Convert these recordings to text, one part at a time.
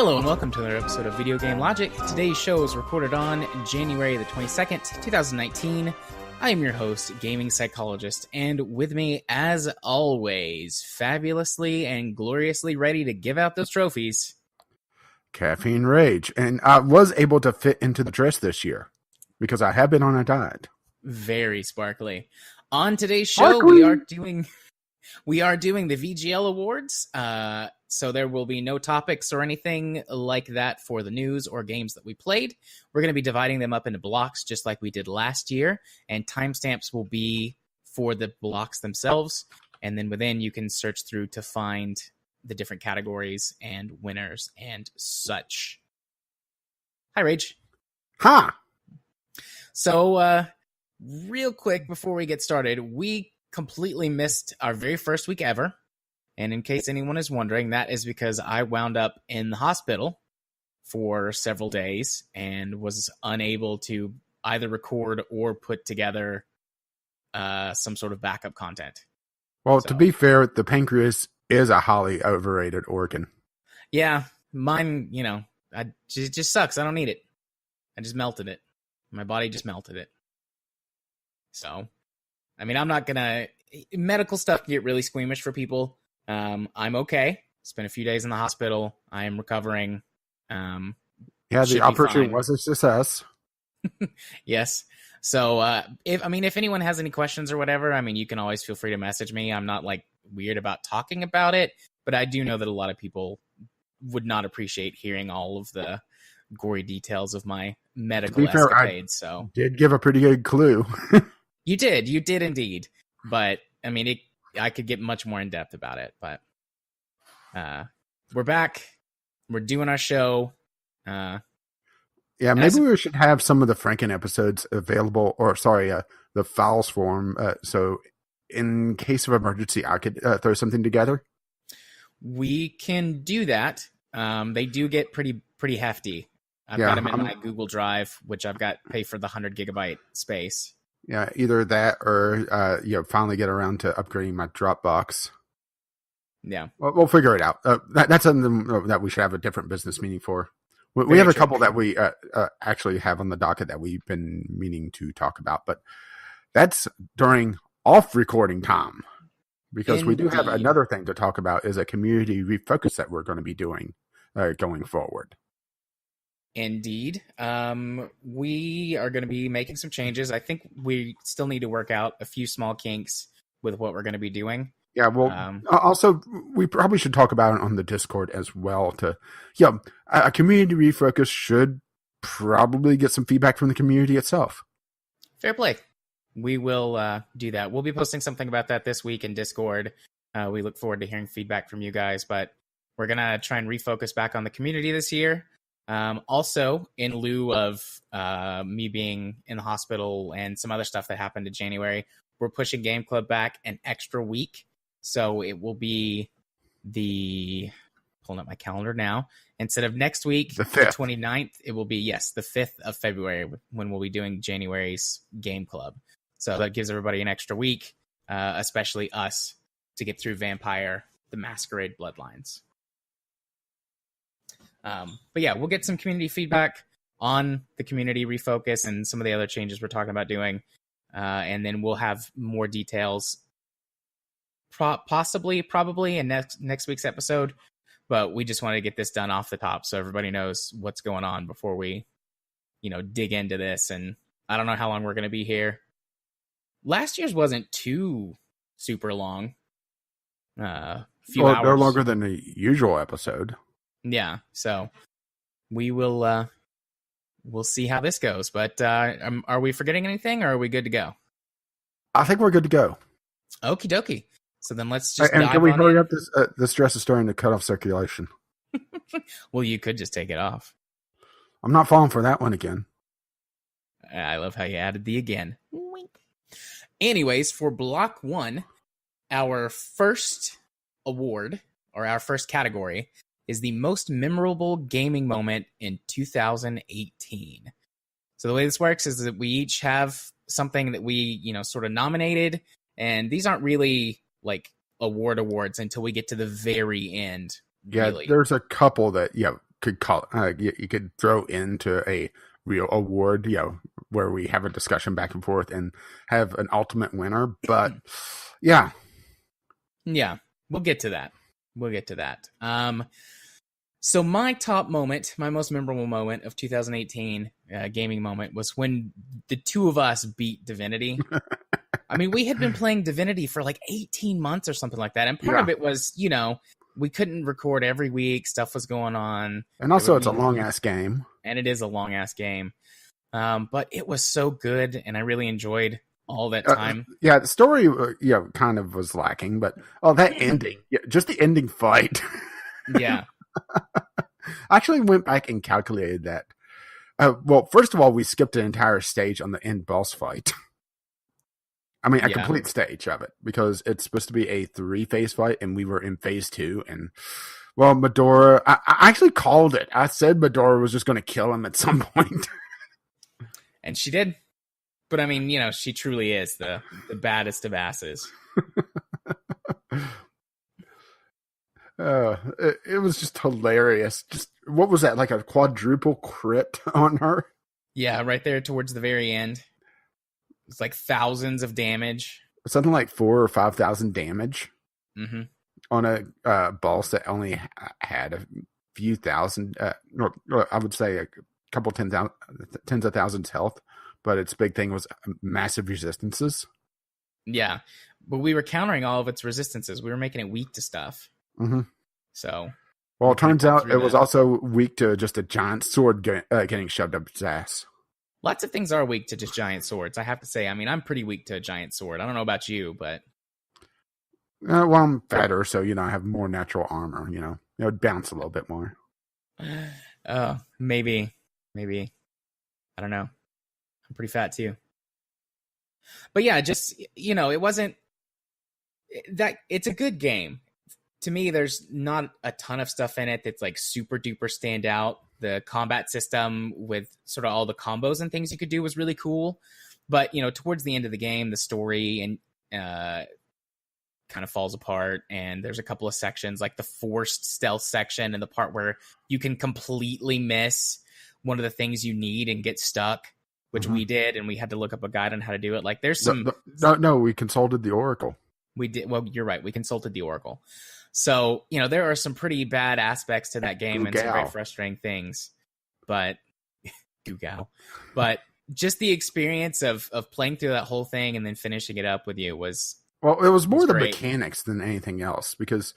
Hello and welcome to another episode of Video Game Logic. Today's show is recorded on January the 22nd, 2019. I am your host, Gaming Psychologist, and with me, as always, fabulously and gloriously ready to give out those trophies, Caffeine Rage. And I was able to fit into the dress this year because I have been on a diet. Very sparkly. On today's show, we are doing the VGL Awards. So there will be no topics or anything like that for the news or games that we played. We're going to be dividing them up into blocks just like we did last year, and timestamps will be for the blocks themselves. And then within, you can search through to find the different categories and winners and such. Hi, Rage. Huh. So, real quick before we get started, we completely missed our very first week ever. And in case anyone is wondering, that is because I wound up in the hospital for several days and was unable to either record or put together some sort of backup content. Well, to be fair, the pancreas is a highly overrated organ. Yeah, mine, it just sucks. I don't need it. I just melted it. My body just melted it. So, I mean, I'm not going to... Medical stuff can get really squeamish for people. I'm okay. Spent a few days in the hospital. I am recovering. Yeah, the operation was a success. Yes. So, if anyone has any questions or whatever, you can always feel free to message me. I'm not weird about talking about it, but I do know that a lot of people would not appreciate hearing all of the gory details of my medical escapades. So, did give a pretty good clue. You did indeed. But I could get much more in depth about it, but we're back. We're doing our show. Yeah, maybe we should have some of the Franken episodes available, the files form. So in case of emergency, I could throw something together. We can do that. They do get pretty hefty. I've got them in my Google Drive, which I've got pay for the 100 gigabyte space. Yeah, either that or finally get around to upgrading my Dropbox. Yeah, we'll figure it out. That's something that we should have a different business meeting for. We have a couple that we actually have on the docket that we've been meaning to talk about, but that's during off recording time because we do have another thing to talk about is a community refocus that we're going to be doing going forward. Indeed. We are going to be making some changes. I think we still need to work out a few small kinks with what we're going to be doing. Yeah, well, also, we probably should talk about it on the Discord as well. A community refocus should probably get some feedback from the community itself. Fair play. We will do that. We'll be posting something about that this week in Discord. We look forward to hearing feedback from you guys, but we're going to try and refocus back on the community this year. Also, in lieu of me being in the hospital and some other stuff that happened in January, we're pushing Game Club back an extra week. So it will be pulling up my calendar now, instead of next week, the 29th, it will be, the 5th of February when we'll be doing January's Game Club. So that gives everybody an extra week, especially us, to get through Vampire the Masquerade Bloodlines. But yeah, we'll get some community feedback on the community refocus and some of the other changes we're talking about doing. And then we'll have more details probably in next week's episode. But we just want to get this done off the top so everybody knows what's going on before we, dig into this. And I don't know how long we're going to be here. Last year's wasn't too super long. Few hours. No longer than the usual episode. Yeah, so we will we'll see how this goes. But are we forgetting anything, or are we good to go? I think we're good to go. Okie dokie. So then let's just and can we hurry up? This stress is starting to cut off circulation. Well, you could just take it off. I'm not falling for that one again. I love how you added the again. Wink. Anyways, for block 1, our first award, or our first category, is the most memorable gaming moment in 2018. So the way this works is that we each have something that we, sort of nominated, and these aren't really awards until we get to the very end. Yeah, really. There's a couple that could call you could throw into a real award, where we have a discussion back and forth and have an ultimate winner. But yeah, we'll get to that. So my top moment, my most memorable moment of 2018 gaming moment was when the two of us beat Divinity. I mean, we had been playing Divinity for like 18 months or something like that. And part of it was, we couldn't record every week. Stuff was going on. And also it's a long-ass game. And it is a long-ass game. But it was so good, and I really enjoyed all that time. The story, kind of was lacking. But, that ending. Yeah, just the ending fight. Yeah. I actually went back and calculated that. Well, first of all, we skipped an entire stage on the end boss fight. I mean, a complete stage of it, because it's supposed to be a 3-phase fight, and we were in phase 2. And, well, Medora, I actually called it. I said Medora was just going to kill him at some point. And she did. But, I mean, she truly is the baddest of asses. It was just hilarious. Just what was that, like a quadruple crit on her? Yeah, right there towards the very end. It's like thousands of damage. Something like 4,000 or 5,000 damage on a boss that only had a few thousand. I would say a couple tens of thousands health, but its big thing was massive resistances. Yeah, but we were countering all of its resistances. We were making it weak to stuff. Mm-hmm. So, well, it turns out it was also weak to just a giant sword getting shoved up its ass. Lots of things are weak to just giant swords, I have to say. I mean, I'm pretty weak to a giant sword. I don't know about you, but... well, I'm fatter, so, I have more natural armor, It'd bounce a little bit more. Maybe. I don't know. I'm pretty fat, too. But yeah, just, it wasn't... that. It's a good game. To me, there's not a ton of stuff in it that's, like, super duper stand out. The combat system with sort of all the combos and things you could do was really cool. But, towards the end of the game, the story and kind of falls apart. And there's a couple of sections, like the forced stealth section and the part where you can completely miss one of the things you need and get stuck, which we did. And we had to look up a guide on how to do it. Like there's some... No, we consulted the Oracle. We did. Well, you're right. We consulted the Oracle. So, there are some pretty bad aspects to that game and some very frustrating things, but just the experience of playing through that whole thing and then finishing it up with you was... Well, it was more the mechanics than anything else, because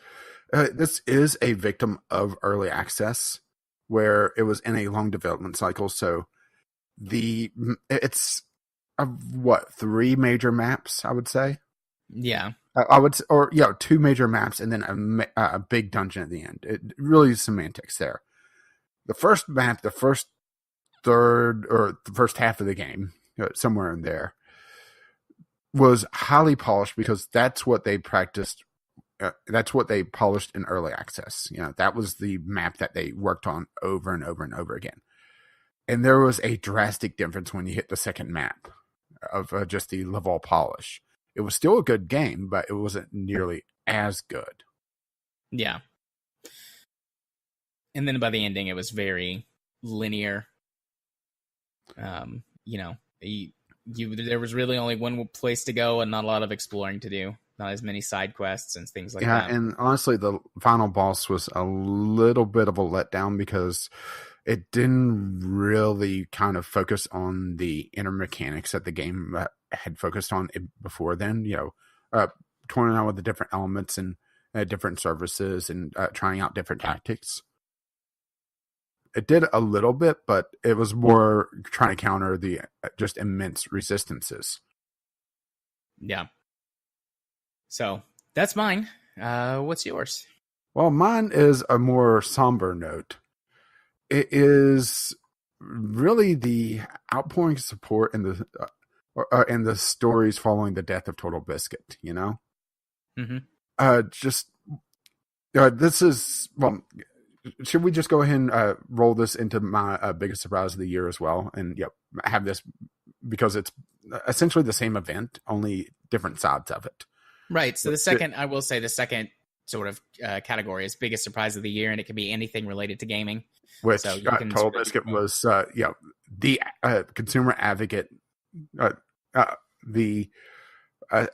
this is a victim of early access where it was in a long development cycle. So it's 3 major maps, I would say. Yeah. I would, 2 major maps and then a big dungeon at the end. It really is semantics there. The first map, the first third, or the first half of the game, somewhere in there, was highly polished because that's what they practiced. That's what they polished in early access. That was the map that they worked on over and over and over again. And there was a drastic difference when you hit the second map of just the level polish. It was still a good game, but it wasn't nearly as good. Yeah. And then by the ending, it was very linear. There was really only one place to go and not a lot of exploring to do. Not as many side quests and things like that. Yeah, and honestly, the final boss was a little bit of a letdown because it didn't really kind of focus on the inner mechanics that the game had focused on before then, toying around with the different elements and different services and trying out different tactics. It did a little bit, but it was more trying to counter the just immense resistances. Yeah. So that's mine. What's yours? Well, mine is a more somber note. It is really the outpouring support and the stories following the death of Total Biscuit. Mm-hmm. This is, well, should we just go ahead and roll this into my biggest surprise of the year as well, and have this, because it's essentially the same event, only different sides of it. Right. So the second sort of category as biggest surprise of the year, and it can be anything related to gaming. Which so Total Biscuit was, the consumer advocate,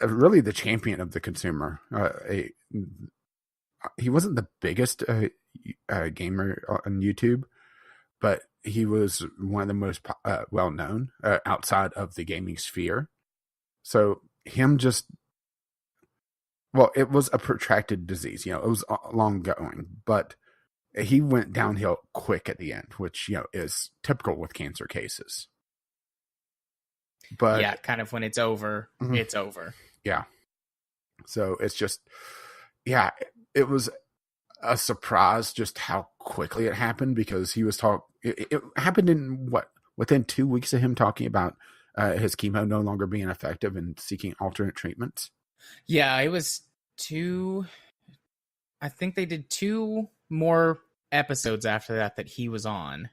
really the champion of the consumer. He wasn't the biggest gamer on YouTube, but he was one of the most well known outside of the gaming sphere. So him just, well, it was a protracted disease. It was long going, but he went downhill quick at the end, which is typical with cancer cases. But yeah, kind of when it's over, it's over. Yeah. So it's just, it was a surprise just how quickly it happened, because he was it happened in within 2 weeks of him talking about his chemo no longer being effective and seeking alternate treatments. Yeah, it was I think they did 2 more episodes after that he was on.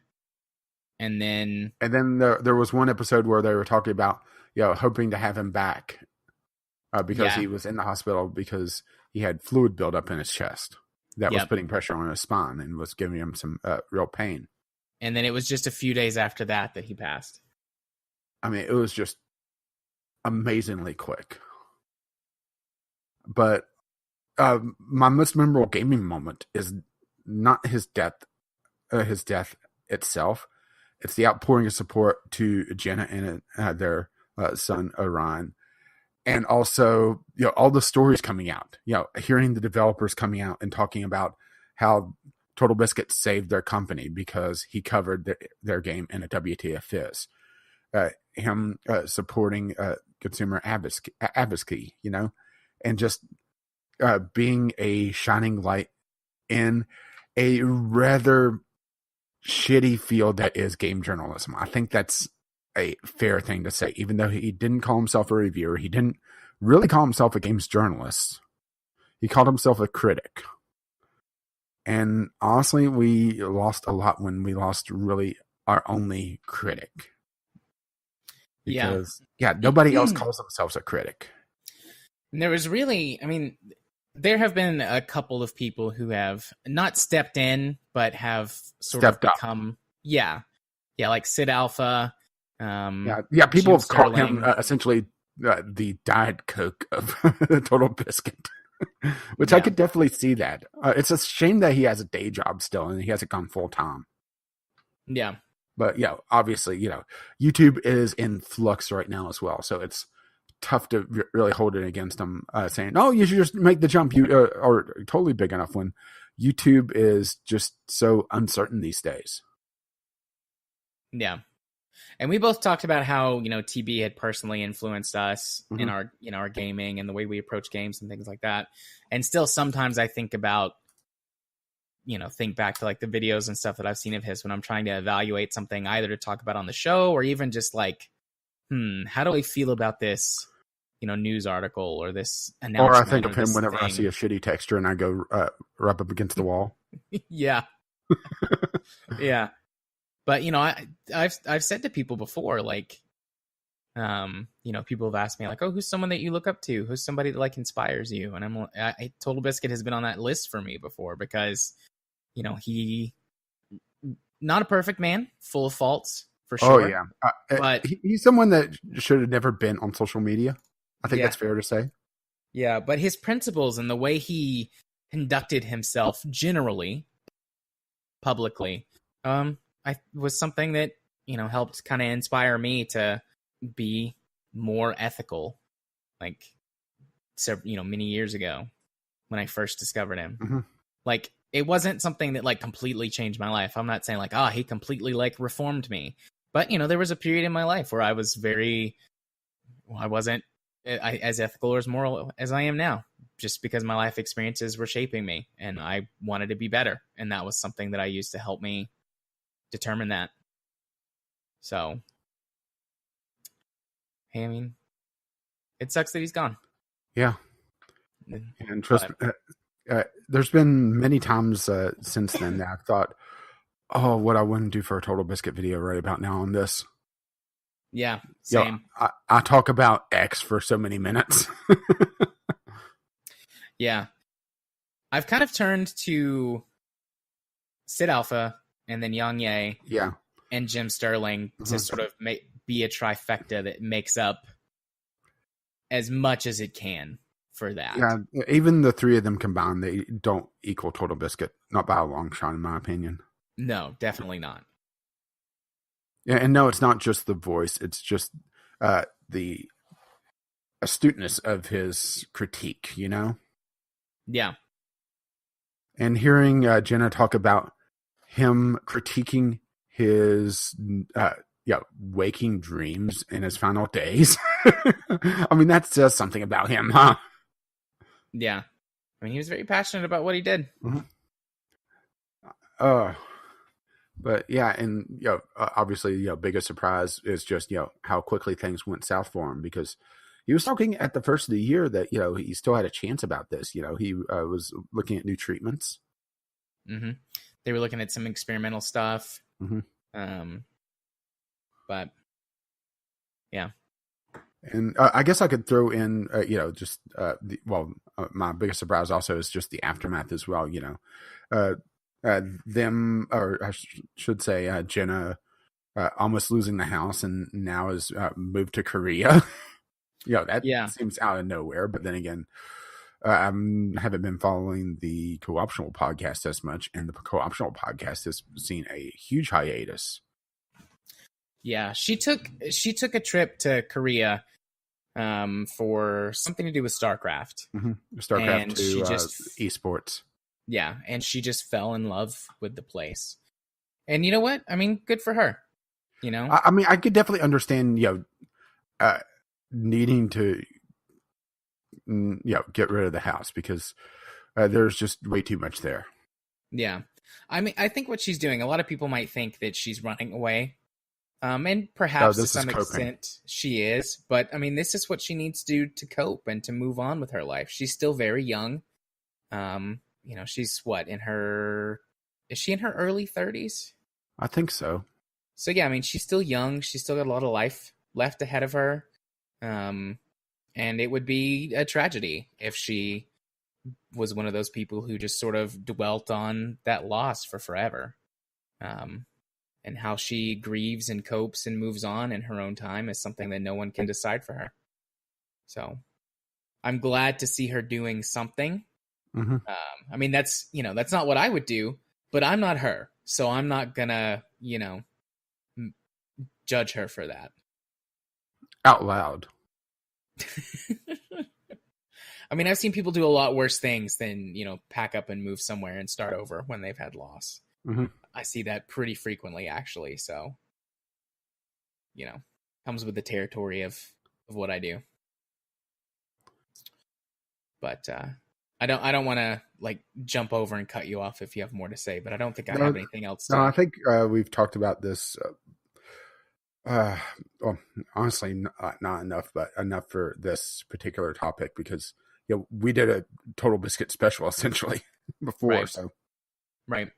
And then there was one episode where they were talking about, hoping to have him back because he was in the hospital because he had fluid buildup in his chest that was putting pressure on his spine and was giving him some real pain. And then it was just a few days after that he passed. I mean, it was just amazingly quick. But my most memorable gaming moment is not his death itself. It's the outpouring of support to Jenna and their son Orion, and also all the stories coming out. Hearing the developers coming out and talking about how Total Biscuit saved their company because he covered their game in a WTF Fizz. Him supporting consumer advocacy, and just being a shining light in a rather shitty field that is game journalism. I think that's a fair thing to say. Even though he didn't call himself a reviewer, he didn't really call himself a games journalist. He called himself a critic. And honestly, we lost a lot when we lost really our only critic. Because, nobody else calls themselves a critic. And there was really, there have been a couple of people who have not stepped in, but have stepped of become, like Sid Alpha. People have called him essentially the Diet Coke of Total Biscuit, which I could definitely see that. It's a shame that he has a day job still and he hasn't gone full time. Yeah. But obviously, YouTube is in flux right now as well. So it's tough to really hold it against him saying, "Oh, you should just make the jump." You are totally big enough when YouTube is just so uncertain these days. Yeah. And we both talked about how, TB had personally influenced us in our gaming and the way we approach games and things like that. And still sometimes I think about, think back to like the videos and stuff that I've seen of his when I'm trying to evaluate something either to talk about on the show or even just like, how do I feel about this, news article or this announcement? Or I think of him whenever I see a shitty texture and I go rub up against the wall. Yeah. Yeah. But, I've said to people before, like, people have asked me like, "Oh, who's someone that you look up to? Who's somebody that like inspires you?" And Total Biscuit has been on that list for me before because, he not a perfect man, full of faults for sure. Oh yeah, but he's someone that should have never been on social media. I think that's fair to say. Yeah, but his principles and the way he conducted himself generally, publicly, was something that helped kind of inspire me to be more ethical, like many years ago when I first discovered him. Mm-hmm. Like it wasn't something that like completely changed my life. I'm not saying like he completely like reformed me, but there was a period in my life where I was I wasn't as ethical or as moral as I am now, just because my life experiences were shaping me and I wanted to be better, and that was something that I used to help me determine that. So, hey, it sucks that he's gone. Yeah. And trust me, there's been many times since then that I've thought, oh, what I wouldn't do for a Total Biscuit video right about now on this. Yeah, same. I talk about X for so many minutes. Yeah. I've kind of turned to Sid Alpha and then Yang Ye Yeah. and Jim Sterling to sort of be a trifecta that makes up as much as it can for that. Yeah, even the three of them combined, they don't equal Total Biscuit. Not by a long shot, in my opinion. No, definitely not. Yeah, and no, it's not just the voice. It's just the astuteness of his critique, you know? Yeah. And hearing Jenna talk about him critiquing his waking dreams in his final days. I mean, that says something about him, huh? Yeah. I mean, he was very passionate about what he did. Mm-hmm. But yeah, and obviously, biggest surprise is just how quickly things went south for him, because he was talking at the first of the year that he still had a chance about this. He was looking at new treatments. Mm-hmm. They were looking at some experimental stuff. Mm-hmm. But yeah. And I guess I could throw in, my biggest surprise also is just the aftermath as well. Them, or I should say, Jenna, almost losing the house and now is moved to Korea. That seems out of nowhere. But then again, I haven't been following the Co-optional podcast as much, and the Co-optional podcast has seen a huge hiatus. Yeah, she took a trip to Korea for something to do with StarCraft. Mm-hmm. StarCraft and 2, she just esports. Yeah, and she just fell in love with the place. And you know what? I mean, good for her. I mean, I could definitely understand, needing to, get rid of the house, because there's just way too much there. Yeah. I mean, I think what she's doing, a lot of people might think that she's running away. And perhaps to some extent she is. But, I mean, this is what she needs to do to cope and to move on with her life. She's still very young. She's what, is she in her early 30s? I think so. So, yeah, I mean, she's still young. She's still got a lot of life left ahead of her. And it would be a tragedy if she was one of those people who just sort of dwelt on that loss for forever. And how she grieves and copes and moves on in her own time is something that no one can decide for her. So I'm glad to see her doing something. Mm-hmm. I mean, that's not what I would do, but I'm not her. So I'm not gonna, judge her for that. Out loud. I mean, I've seen people do a lot worse things than, pack up and move somewhere and start over when they've had loss. Mm-hmm. I see that pretty frequently, actually. So, comes with the territory of what I do. But I don't want to jump over and cut you off if you have more to say. But I don't think I have anything else. No, I think we've talked about this. Honestly, not enough, but enough for this particular topic, because we did a Total Biscuit special essentially before. Right. So right.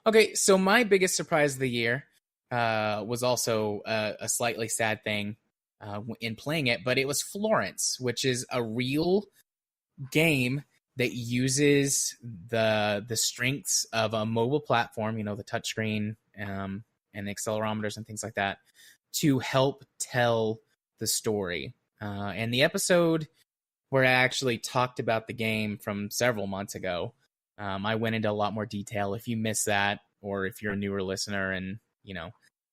Okay, so my biggest surprise of the year was also a slightly sad thing in playing it, but it was Florence, which is a real game that uses the strengths of a mobile platform, the touchscreen and the accelerometers and things like that, to help tell the story. And the episode where I actually talked about the game from several months ago, I went into a lot more detail. If you missed that, or if you're a newer listener, and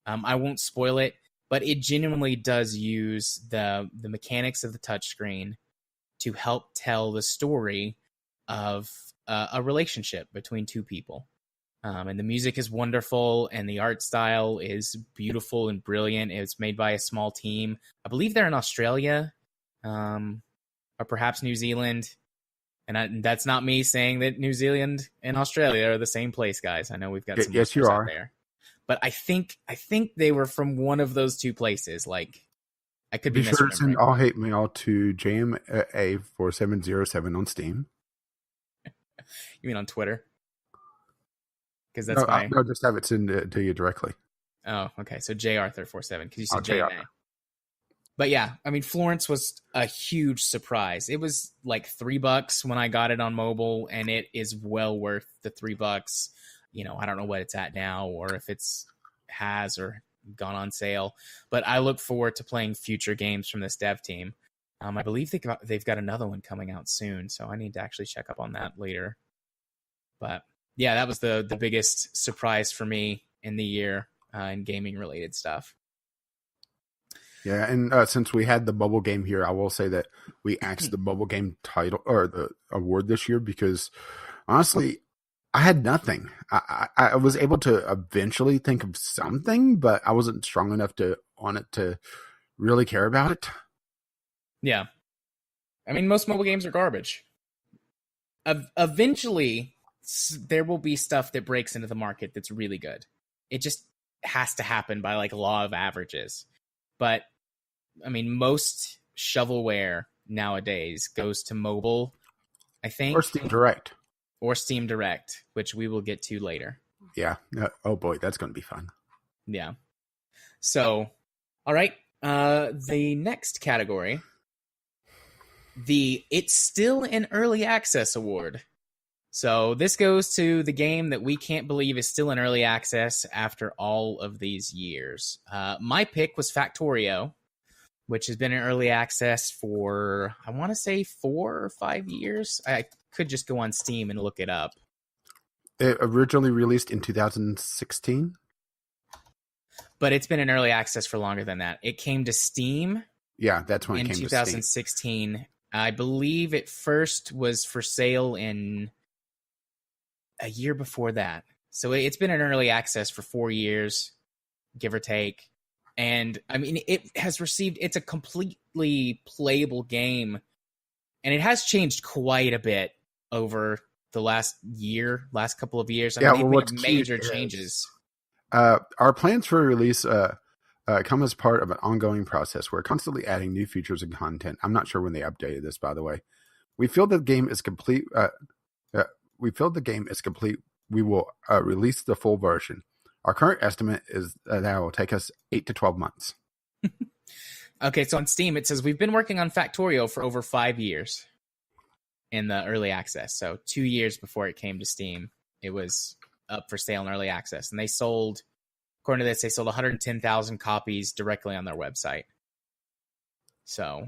I won't spoil it, but it genuinely does use the mechanics of the touchscreen to help tell the story of a relationship between two people. And the music is wonderful, and the art style is beautiful and brilliant. It's made by a small team. I believe they're in Australia, or perhaps New Zealand. And that's not me saying that New Zealand and Australia are the same place, guys. I know we've got some listeners out there, but I think they were from one of those two places. I could be sure to send misremembering. all hate mail to JMA4707 on Steam. You mean on Twitter? Because that's no, just have it sent to you directly. Oh, okay. So J Arthur 47, because you said JR. JMA. But yeah, I mean, Florence was a huge surprise. It was like $3 when I got it on mobile, and it is well worth the $3. I don't know what it's at now, or if has or gone on sale. But I look forward to playing future games from this dev team. I believe they've got another one coming out soon, so I need to actually check up on that later. But yeah, that was the biggest surprise for me in the year in gaming related stuff. Yeah, and since we had the bubble game here, I will say that we axed the bubble game title or the award this year because honestly, I had nothing. I was able to eventually think of something, but I wasn't strong enough on it to really care about it. Yeah. I mean, most mobile games are garbage. Eventually, there will be stuff that breaks into the market that's really good. It just has to happen by like law of averages. But I mean, most shovelware nowadays goes to mobile, I think. Or Steam Direct. Or Steam Direct, which we will get to later. Yeah. Oh boy, that's going to be fun. Yeah. So, all right. The next category, the It's Still in Early Access Award. So this goes to the game that we can't believe is still in early access after all of these years. My pick was Factorio, which has been in early access for, I want to say 4 or 5 years. I could just go on Steam and look it up. It originally released in 2016. But it's been in early access for longer than that. It came to Steam. Yeah, that's when it came to Steam. In 2016. I believe it first was for sale in a year before that. So it's been in early access for 4 years, give or take. And I mean, it's a completely playable game. And it has changed quite a bit over the last couple of years. I mean, they've made major changes. Our plans for release come as part of an ongoing process. We're constantly adding new features and content. I'm not sure when they updated this, by the way. We feel the game is complete. We will release the full version. Our current estimate is that it will take us 8 to 12 months. Okay, so on Steam, it says we've been working on Factorio for over 5 years in the early access. So 2 years before it came to Steam, it was up for sale in early access. And according to this, they sold 110,000 copies directly on their website. So,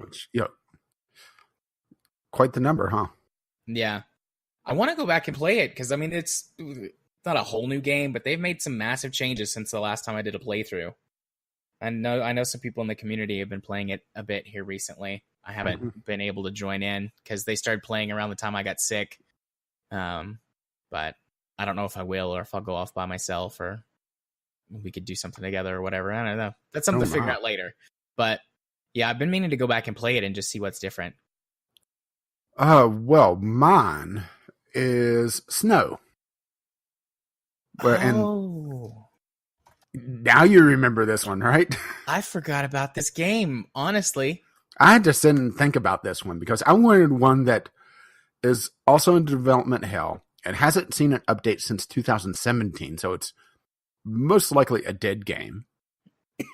quite the number, huh? Yeah. I want to go back and play it because, I mean, it's not a whole new game, but they've made some massive changes since the last time I did a playthrough. I know some people in the community have been playing it a bit here recently. I haven't been able to join in because they started playing around the time I got sick. But I don't know if I will or if I'll go off by myself or we could do something together or whatever. I don't know. That's something to figure out later. But yeah, I've been meaning to go back and play it and just see what's different. Well, mine is Snow. And now you remember this one, right? I forgot about this game, honestly. I had to sit and think about this one because I wanted one that is also in development hell and hasn't seen an update since 2017, so it's most likely a dead game.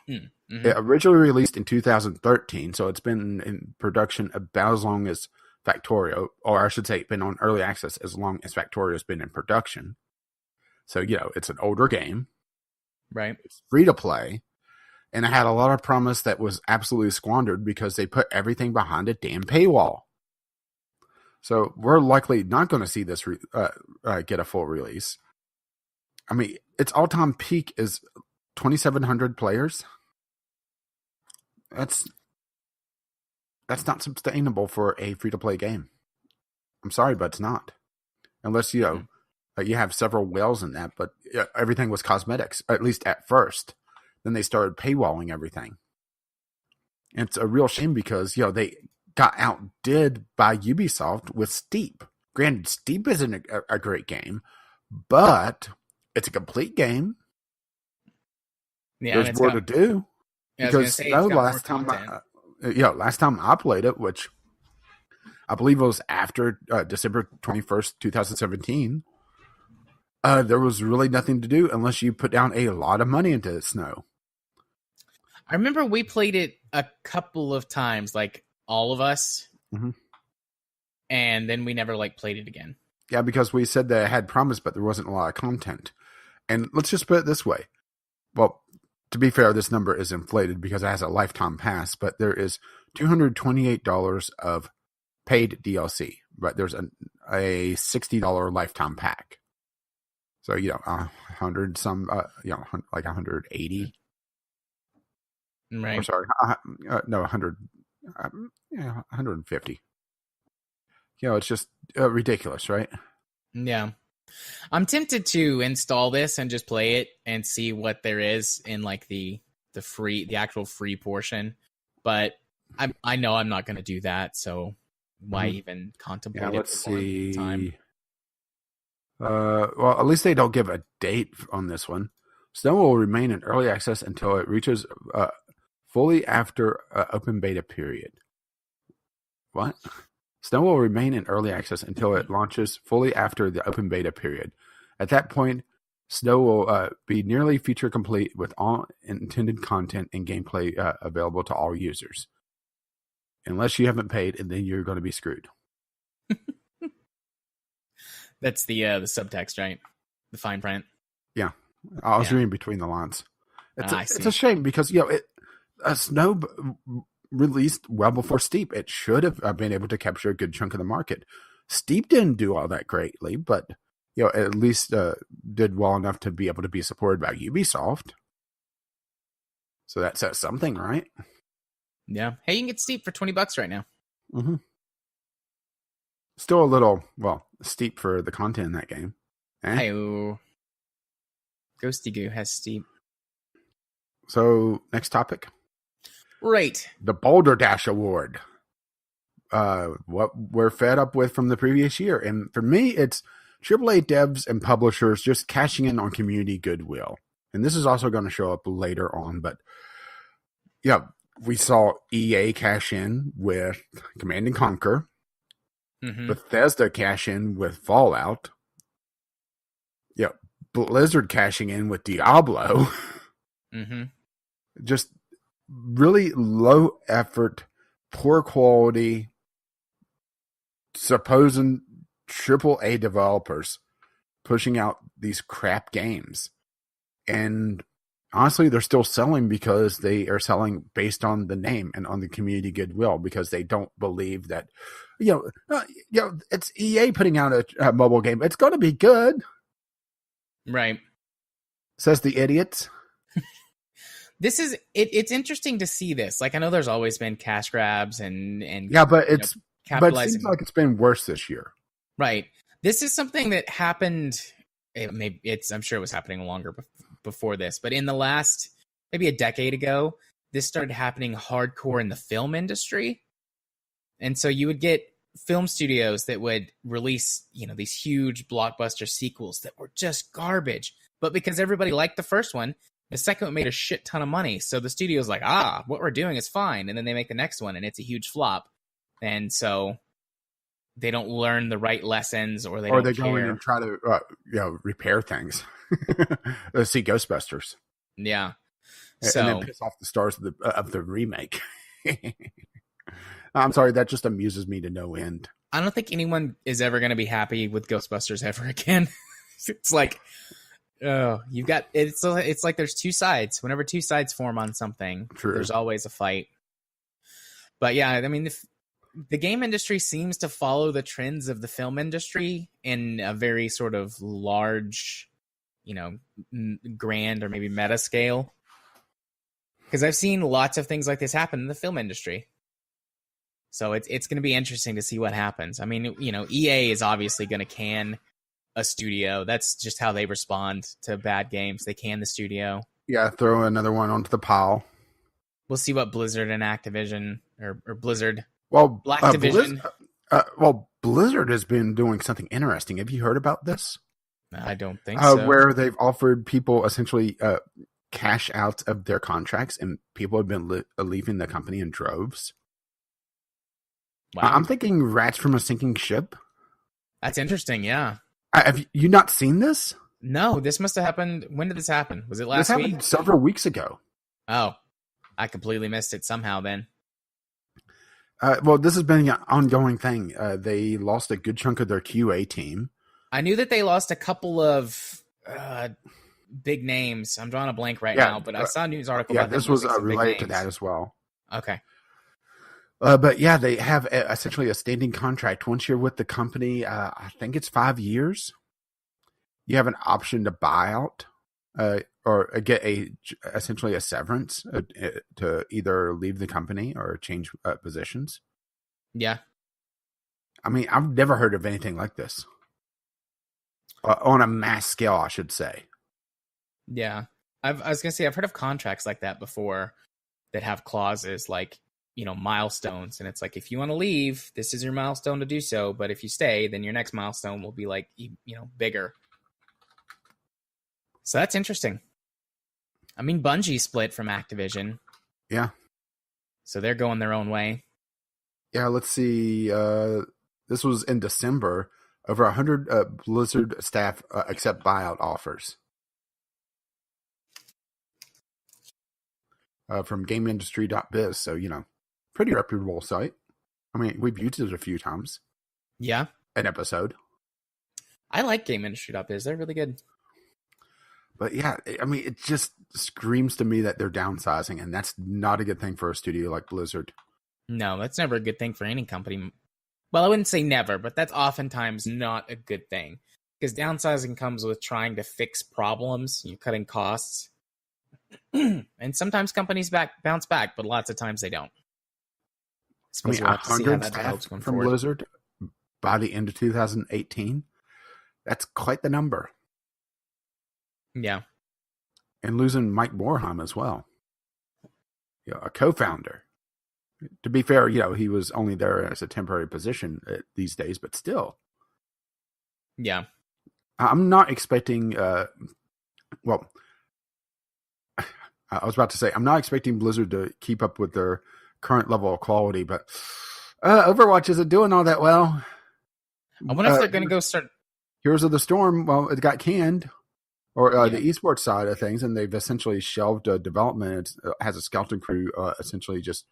Mm-hmm. It originally released in 2013, so it's been in production about as long as Factorio, or I should say been on early access as long as Factorio's been in production. So, it's an older game. Right. It's free to play. And it had a lot of promise that was absolutely squandered because they put everything behind a damn paywall. So we're likely not going to see this get a full release. I mean, its all-time peak is 2,700 players. That's not sustainable for a free-to-play game. I'm sorry, but it's not. Unless, you have several whales in that, but everything was cosmetics, at least at first. Then they started paywalling everything. And it's a real shame because, they got outdid by Ubisoft with Steep. Granted, Steep isn't a great game, but it's a complete game. Yeah, there's more to do. Because last time I played it, which I believe it was after December 21st, 2017, there was really nothing to do unless you put down a lot of money into Snow. I remember we played it a couple of times, like all of us, and then we never played it again. Yeah, because we said that it had promise, but there wasn't a lot of content. And let's just put it this way. Well, to be fair, this number is inflated because it has a lifetime pass, but there is $228 of paid DLC, but there's a $60 lifetime pack. So, 100 some, like 180. Right. Or sorry, no, 100, 150. It's just ridiculous, right? Yeah. I'm tempted to install this and just play it and see what there is in the actual free portion. But I know I'm not going to do that, so why even contemplate it? Let's see. Time? Well, at least they don't give a date on this one. Snow will remain in early access until it reaches fully after open beta period. What? Snow will remain in early access until it launches fully after the open beta period. At that point, Snow will be nearly feature complete with all intended content and gameplay available to all users. Unless you haven't paid, and then you're going to be screwed. That's the subtext, right? The fine print. Yeah, I was reading between the lines. It's a shame because Snow released well before Steep. It should have been able to capture a good chunk of the market. Steep didn't do all that greatly, but at least did well enough to be able to be supported by Ubisoft. So that says something, right? Yeah. Hey, you can get Steep for $20 right now. Mm-hmm. Still a little, steep for the content in that game. Hey, Ghosty Goo has Steep. So, next topic. Right. The Boulder Dash Award. What we're fed up with from the previous year. And for me, it's AAA devs and publishers just cashing in on community goodwill. And this is also going to show up later on. But, we saw EA cash in with Command & Conquer. Mm-hmm. Bethesda cash in with Fallout. Blizzard cashing in with Diablo. Mm-hmm. Just really low effort, poor quality, supposed AAA developers pushing out these crap games. And honestly, they're still selling because they are selling based on the name and on the community goodwill, because they don't believe that, it's EA putting out a mobile game. It's going to be good. Right. Says the idiots. This is it's interesting to see this. I know there's always been cash grabs and but it seems like it's been worse this year. Right. This is something that happened. I'm sure it was happening longer before this, but in the last maybe a decade ago, this started happening hardcore in the film industry. And so you would get film studios that would release, these huge blockbuster sequels that were just garbage. But because everybody liked the first one, the second one made a shit ton of money. So the studio's like, what we're doing is fine. And then they make the next one and it's a huge flop. And so they don't learn the right lessons, or they go in and try to repair things. See Ghostbusters. Yeah. And then piss off the stars of the remake. I'm sorry, that just amuses me to no end. I don't think anyone is ever going to be happy with Ghostbusters ever again. It's like, you've got it's like there's two sides. Whenever two sides form on something, True. There's always a fight. But yeah, the game industry seems to follow the trends of the film industry in a very sort of large, grand or maybe meta scale. Because I've seen lots of things like this happen in the film industry. So it's going to be interesting to see what happens. EA is obviously going to can a studio. That's just how they respond to bad games. They can the studio. Yeah, throw another one onto the pile. We'll see what Blizzard and Activision or Blizzard. Well, Activision. Blizzard has been doing something interesting. Have you heard about this? I don't think so. Where they've offered people essentially cash out of their contracts, and people have been leaving the company in droves. Wow. I'm thinking rats from a sinking ship. That's interesting, yeah. Have you not seen this? No, this must have happened. When did this happen? Was it last week? This happened several weeks ago. Oh. I completely missed it somehow then. Well, this has been an ongoing thing. They lost a good chunk of their QA team. I knew that they lost a couple of big names. I'm drawing a blank right now, but I saw a news article about this them was losing some related big to names. that as well. Okay. But yeah, they have essentially a standing contract. Once you're with the company, I think it's 5 years. You have an option to buy out or get essentially a severance to either leave the company or change positions. Yeah. I mean, I've never heard of anything like this on a mass scale, I should say. Yeah. I was going to say, I've heard of contracts like that before that have clauses like, milestones. And it's like, if you want to leave, this is your milestone to do so. But if you stay, then your next milestone will be like, bigger. So that's interesting. I mean, Bungie split from Activision. Yeah. So they're going their own way. Yeah, let's see. This was in December. Over 100 Blizzard staff accept buyout offers. From GameIndustry.biz. So, pretty reputable site. I mean, we've used it a few times. Yeah. An episode. I like GameIndustry.biz. They're really good. But yeah, I mean, it just screams to me that they're downsizing, and that's not a good thing for a studio like Blizzard. No, that's never a good thing for any company. Well, I wouldn't say never, but that's oftentimes not a good thing. Because downsizing comes with trying to fix problems, cutting costs. And sometimes companies bounce back, but lots of times they don't. I mean, 100 staff from Blizzard by the end of 2018. That's quite the number. Yeah. And losing Mike Morhaime as well. A co-founder. To be fair, he was only there as a temporary position these days, but still. Yeah. I'm not expecting, I was about to say, I'm not expecting Blizzard to keep up with their current level of quality, but Overwatch isn't doing all that well. I wonder if they're going to go start... Heroes of the Storm, well, it got canned. Or the esports side of things, and they've essentially shelved development. It has a skeleton crew essentially just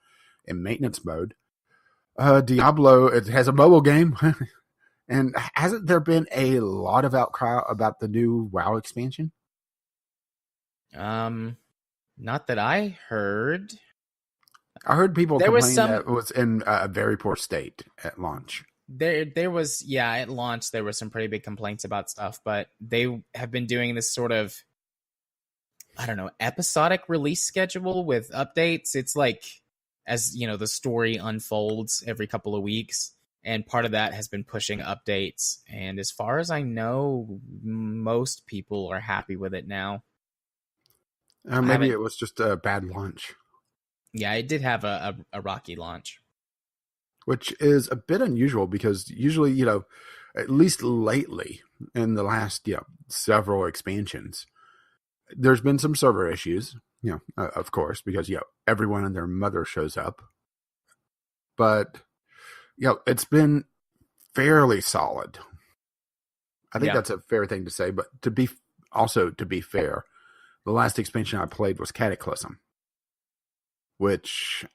in maintenance mode. Diablo, it has a mobile game. And hasn't there been a lot of outcry about the new WoW expansion? Not that I heard. I heard people complain that it was in a very poor state at launch. There was, at launch, there were some pretty big complaints about stuff, but they have been doing this sort of, episodic release schedule with updates. It's like, as, the story unfolds every couple of weeks, and part of that has been pushing updates. And as far as I know, most people are happy with it now. Maybe it was just a bad launch. Yeah, it did have a rocky launch. Which is a bit unusual because usually, at least lately in the last, several expansions, there's been some server issues, of course, because, everyone and their mother shows up. But, it's been fairly solid. I think that's a fair thing to say. But to be fair, the last expansion I played was Cataclysm, which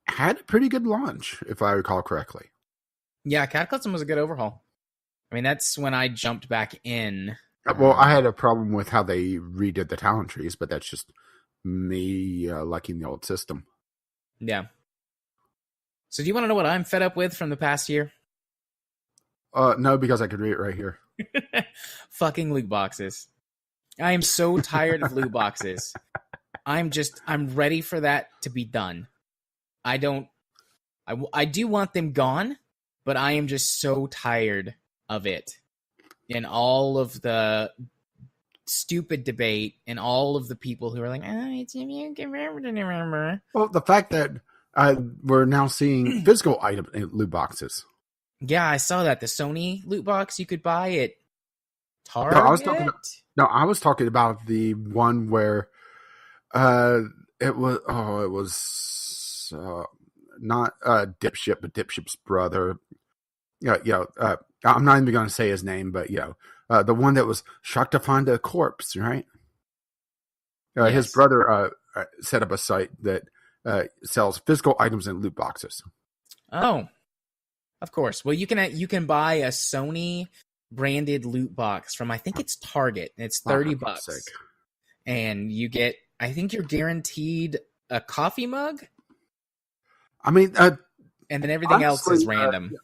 had a pretty good launch, if I recall correctly. Yeah, Cataclysm was a good overhaul. I mean, that's when I jumped back in. Well, I had a problem with how they redid the talent trees, but that's just me liking the old system. Yeah. So do you want to know what I'm fed up with from the past year? No, because I could read it right here. Fucking loot boxes. I am so tired of loot boxes. I'm ready for that to be done. I do want them gone, but I am just so tired of it. And all of the stupid debate and all of the people who are like, it's you can remember. Well, the fact that we're now seeing physical item loot boxes. Yeah, I saw that. The Sony loot box you could buy at Target. I was talking about the one where it was not Dipshit, but Dipshit's brother. I'm not even going to say his name, but the one that was shocked to find a corpse, right? Yes. His brother set up a site that sells physical items in loot boxes. Oh, of course. Well, you can buy a Sony branded loot box from, I think it's Target. It's $30, and you get, I think you're guaranteed a coffee mug. I mean, and then everything else is random.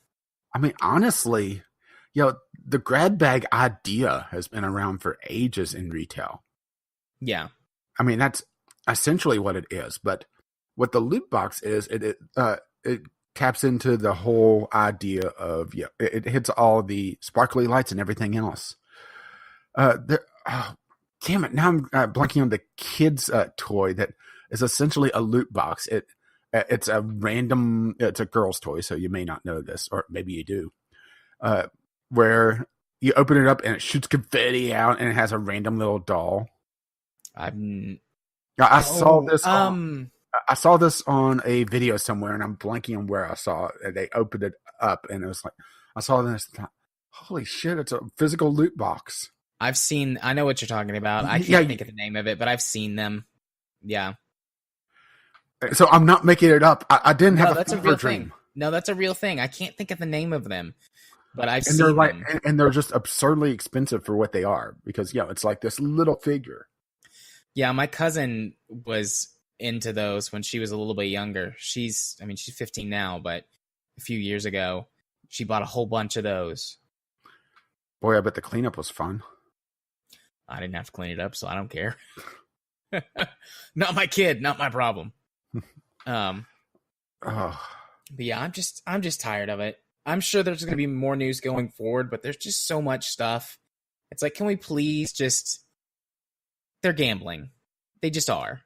I mean, honestly, the grab bag idea has been around for ages in retail. Yeah. I mean, that's essentially what it is. But what the loot box is, it taps into the whole idea of, it hits all the sparkly lights and everything else. Damn it. Now I'm blanking on the kid's toy that is essentially a loot box. It's a girl's toy, so you may not know this, or maybe you do. Where you open it up and it shoots confetti out and it has a random little doll. I saw this. I saw this on a video somewhere, and I'm blanking on where I saw it. They opened it up, and it was like, I saw this. Holy shit! It's a physical loot box. I know what you're talking about. I can't think of the name of it, but I've seen them. Yeah. So I'm not making it up. I didn't have that's a real thing. No, that's a real thing. I can't think of the name of them, but I've seen them. And they're just absurdly expensive for what they are, because it's like this little figure. Yeah, my cousin was into those when she was a little bit younger. She's 15 now, but a few years ago, she bought a whole bunch of those. Boy, I bet the cleanup was fun. I didn't have to clean it up, so I don't care. Not my kid, not my problem. But yeah, I'm just tired of it. I'm sure there's going to be more news going forward, but there's just so much stuff. It's like, can we please just... They're gambling. They just are.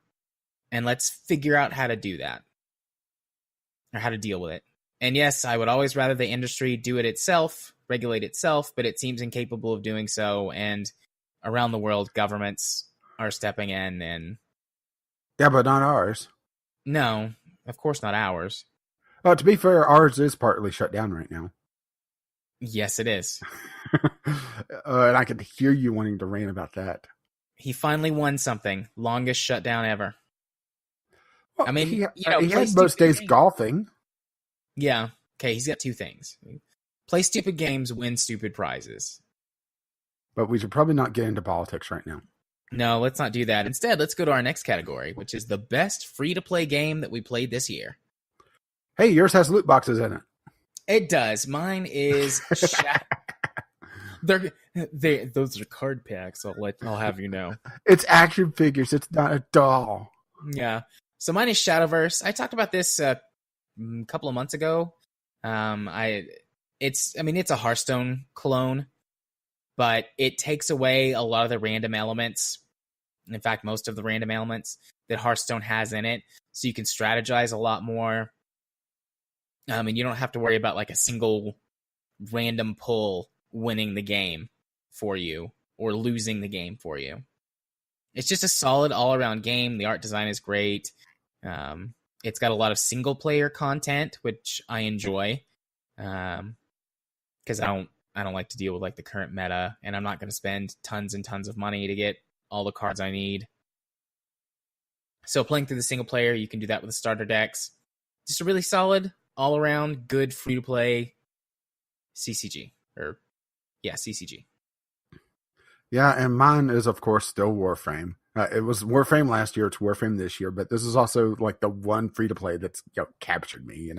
And let's figure out how to do that. Or how to deal with it. And yes, I would always rather the industry do it itself, regulate itself, but it seems incapable of doing so. And around the world, governments are stepping in and... Yeah, but not ours. No, of course not ours. To be fair, ours is partly shut down right now. Yes, it is. And I could hear you wanting to rant about that. He finally won something. Longest shutdown ever. Well, I mean, he had most days golfing. Yeah. Okay, he's got two things. Play stupid games, win stupid prizes. But we should probably not get into politics right now. No, let's not do that. Instead, let's go to our next category, which is the best free-to-play game that we played this year. Hey, yours has loot boxes in it. It does. Mine is... Those are card packs, I'll have you know. It's action figures. It's not a doll. Yeah. So mine is Shadowverse. I talked about this a couple of months ago. It's a Hearthstone clone, but it takes away a lot of the random elements. In fact, most of the random elements that Hearthstone has in it. So you can strategize a lot more. And you don't have to worry about like a single random pull winning the game for you or losing the game for you. It's just a solid all-around game. The art design is great. It's got a lot of single-player content, which I enjoy, because I don't like to deal with like the current meta, and I'm not going to spend tons and tons of money to get all the cards I need. So playing through the single player, you can do that with the starter decks. Just a really solid, all-around, good free-to-play CCG. CCG. Yeah, and mine is, of course, still Warframe. It was Warframe last year, it's Warframe this year, but this is also like the one free-to-play that's captured me,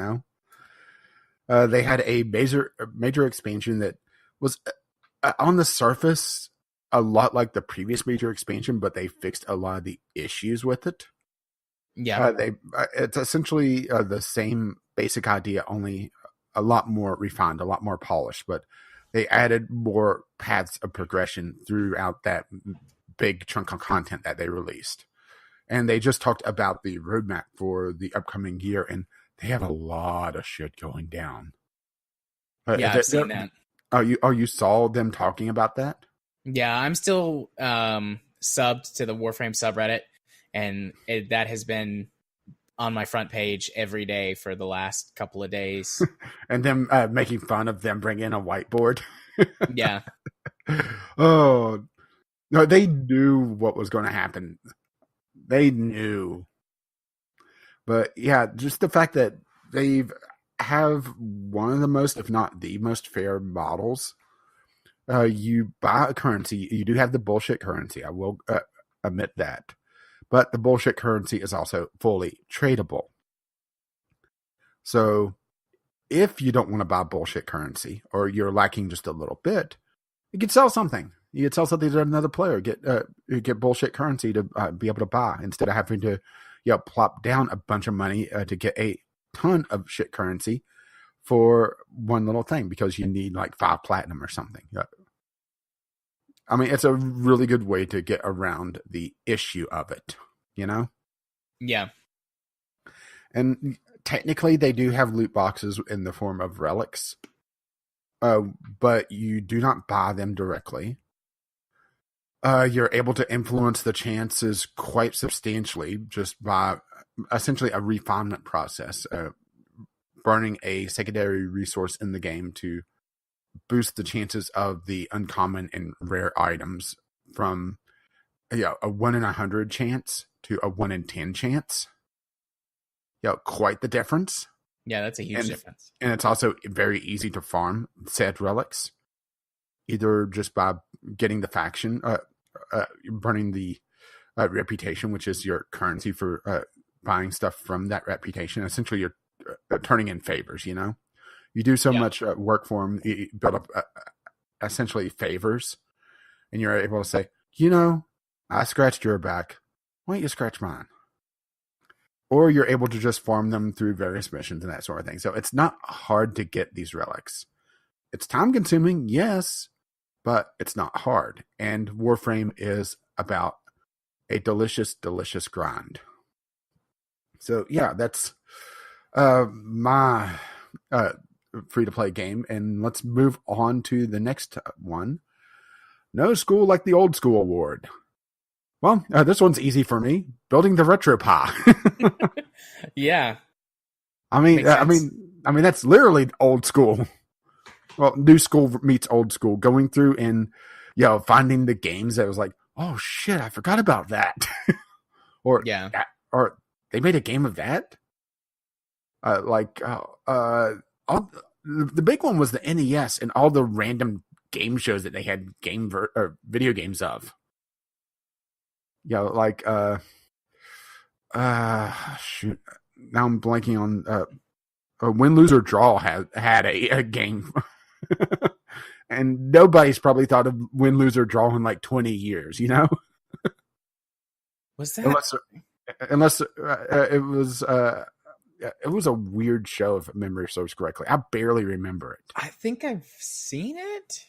They had a major expansion that was, on the surface, a lot like the previous major expansion, but they fixed a lot of the issues with it. Yeah. It's essentially the same basic idea, only a lot more refined, a lot more polished, but they added more paths of progression throughout that big chunk of content that they released. And they just talked about the roadmap for the upcoming year, and they have a lot of shit going down. Yeah, I've seen that. You saw them talking about that? Yeah, I'm still subbed to the Warframe subreddit, and that has been on my front page every day for the last couple of days. And them making fun of them bringing in a whiteboard. Yeah. Oh, no, they knew what was going to happen. They knew. But yeah, just the fact that they have one of the most, if not the most fair models. You buy a currency. You do have the bullshit currency. I will admit that. But the bullshit currency is also fully tradable. So if you don't want to buy bullshit currency, or you're lacking just a little bit, you could sell something. You could sell something to another player. Get bullshit currency to be able to buy instead of having to, plop down a bunch of money to get a ton of shit currency for one little thing because you need like 5 platinum or something. I mean, it's a really good way to get around the issue of it, Yeah. And technically, they do have loot boxes in the form of relics, but you do not buy them directly. You're able to influence the chances quite substantially just by essentially a refinement process, burning a secondary resource in the game to boost the chances of the uncommon and rare items from a 1 in 100 chance to a 1 in 10 chance. Quite the difference. Yeah, that's a huge difference. And it's also very easy to farm said relics, either just by getting the faction, burning the reputation, which is your currency for buying stuff from that reputation. Essentially, you're turning in favors, You do so much work for them, you build up essentially favors, and you're able to say, I scratched your back. Why don't you scratch mine? Or you're able to just farm them through various missions and that sort of thing. So it's not hard to get these relics. It's time consuming, yes, but it's not hard. And Warframe is about a delicious, delicious grind. So yeah, that's my free-to-play game. And let's move on to the next one. No School Like the Old School Award. Well, this one's easy for me. Building the RetroPie. Yeah. I mean, that's literally old school. Well, new school meets old school. Going through and, finding the games that was like, oh shit, I forgot about that. or they made a game of that. The big one was the NES and all the random game shows that they had video games of. Shoot. Now I'm blanking on Win, Lose, or Draw had a game. And nobody's probably thought of Win, Lose, or Draw in like 20 years, Was that? Unless it was a weird show, if memory serves correctly. I barely remember it. I think I've seen it.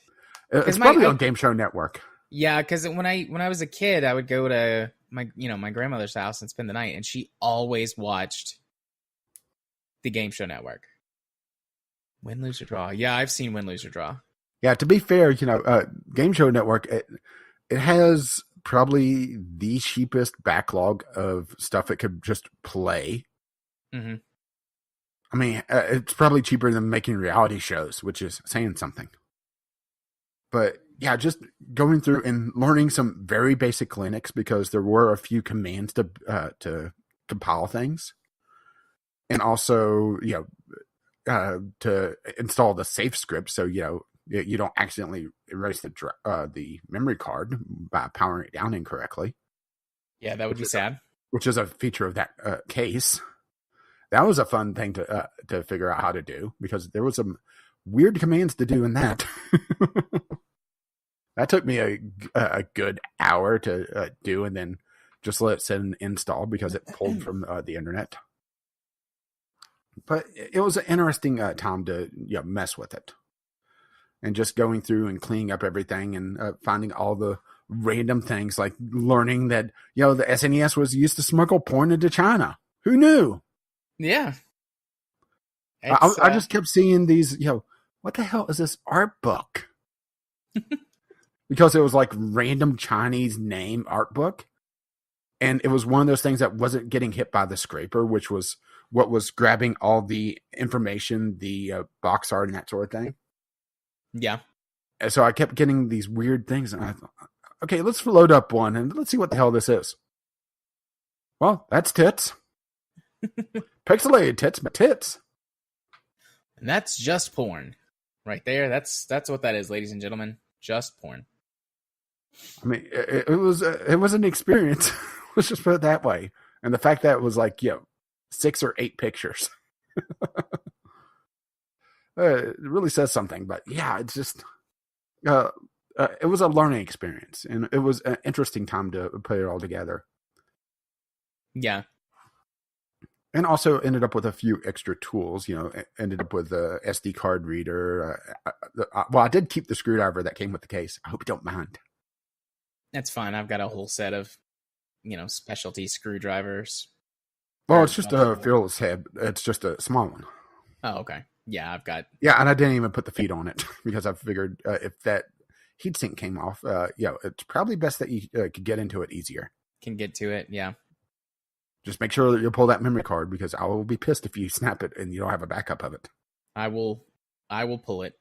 It's probably on Game Show Network. Yeah, because when I was a kid, I would go to my grandmother's house and spend the night, and she always watched the Game Show Network. Win, Lose, or Draw. Yeah, I've seen Win, Lose, or Draw. Yeah, to be fair, Game Show Network, it has probably the cheapest backlog of stuff it could just play. Mm-hmm. I mean, it's probably cheaper than making reality shows, which is saying something. But yeah, just going through and learning some very basic Linux, because there were a few commands to compile things, and also to install the safe script, so you don't accidentally erase the memory card by powering it down incorrectly. Yeah, that would be sad. Which is a feature of that case. That was a fun thing to figure out how to do, because there was some weird commands to do in that. That took me a good hour to do, and then just let it sit and install because it pulled from the internet. But it was an interesting time to mess with it, and just going through and cleaning up everything and finding all the random things, like learning that the SNES was used to smuggle porn into China. Who knew? Yeah. I just kept seeing these. What the hell is this art book? Because it was like random Chinese name art book. And it was one of those things that wasn't getting hit by the scraper, which was what was grabbing all the information, the box art and that sort of thing. Yeah. And so I kept getting these weird things. And I thought, okay, let's load up one and let's see what the hell this is. Well, that's tits. Pixelated tits, but tits. And that's just porn. Right there. That's what that is, ladies and gentlemen. Just porn. I mean, it was an experience. Let's just put it that way. And the fact that it was like, 6 or 8 pictures. It really says something. But yeah, it's just, it was a learning experience. And it was an interesting time to put it all together. Yeah. And also ended up with a few extra tools, ended up with a SD card reader. I did keep the screwdriver that came with the case. I hope you don't mind. That's fine. I've got a whole set of, specialty screwdrivers. Well, it's just a fearless head. It's just a small one. Oh, okay. Yeah, I've got. Yeah, and I didn't even put the feet on it because I figured if that heatsink came off, it's probably best that you could get into it easier. Can get to it, yeah. Just make sure that you pull that memory card because I will be pissed if you snap it and you don't have a backup of it. I will pull it.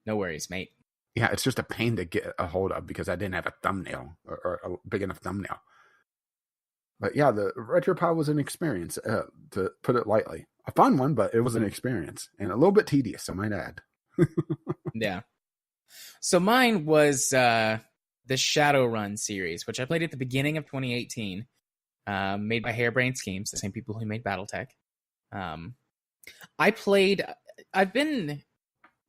No worries, mate. Yeah, it's just a pain to get a hold of because I didn't have a thumbnail or a big enough thumbnail. But yeah, the RetroPod was an experience, to put it lightly. A fun one, but it was an experience. And a little bit tedious, I might add. Yeah. So mine was the Shadowrun series, which I played at the beginning of 2018. Made by Harebrained Schemes, the same people who made BattleTech. I've been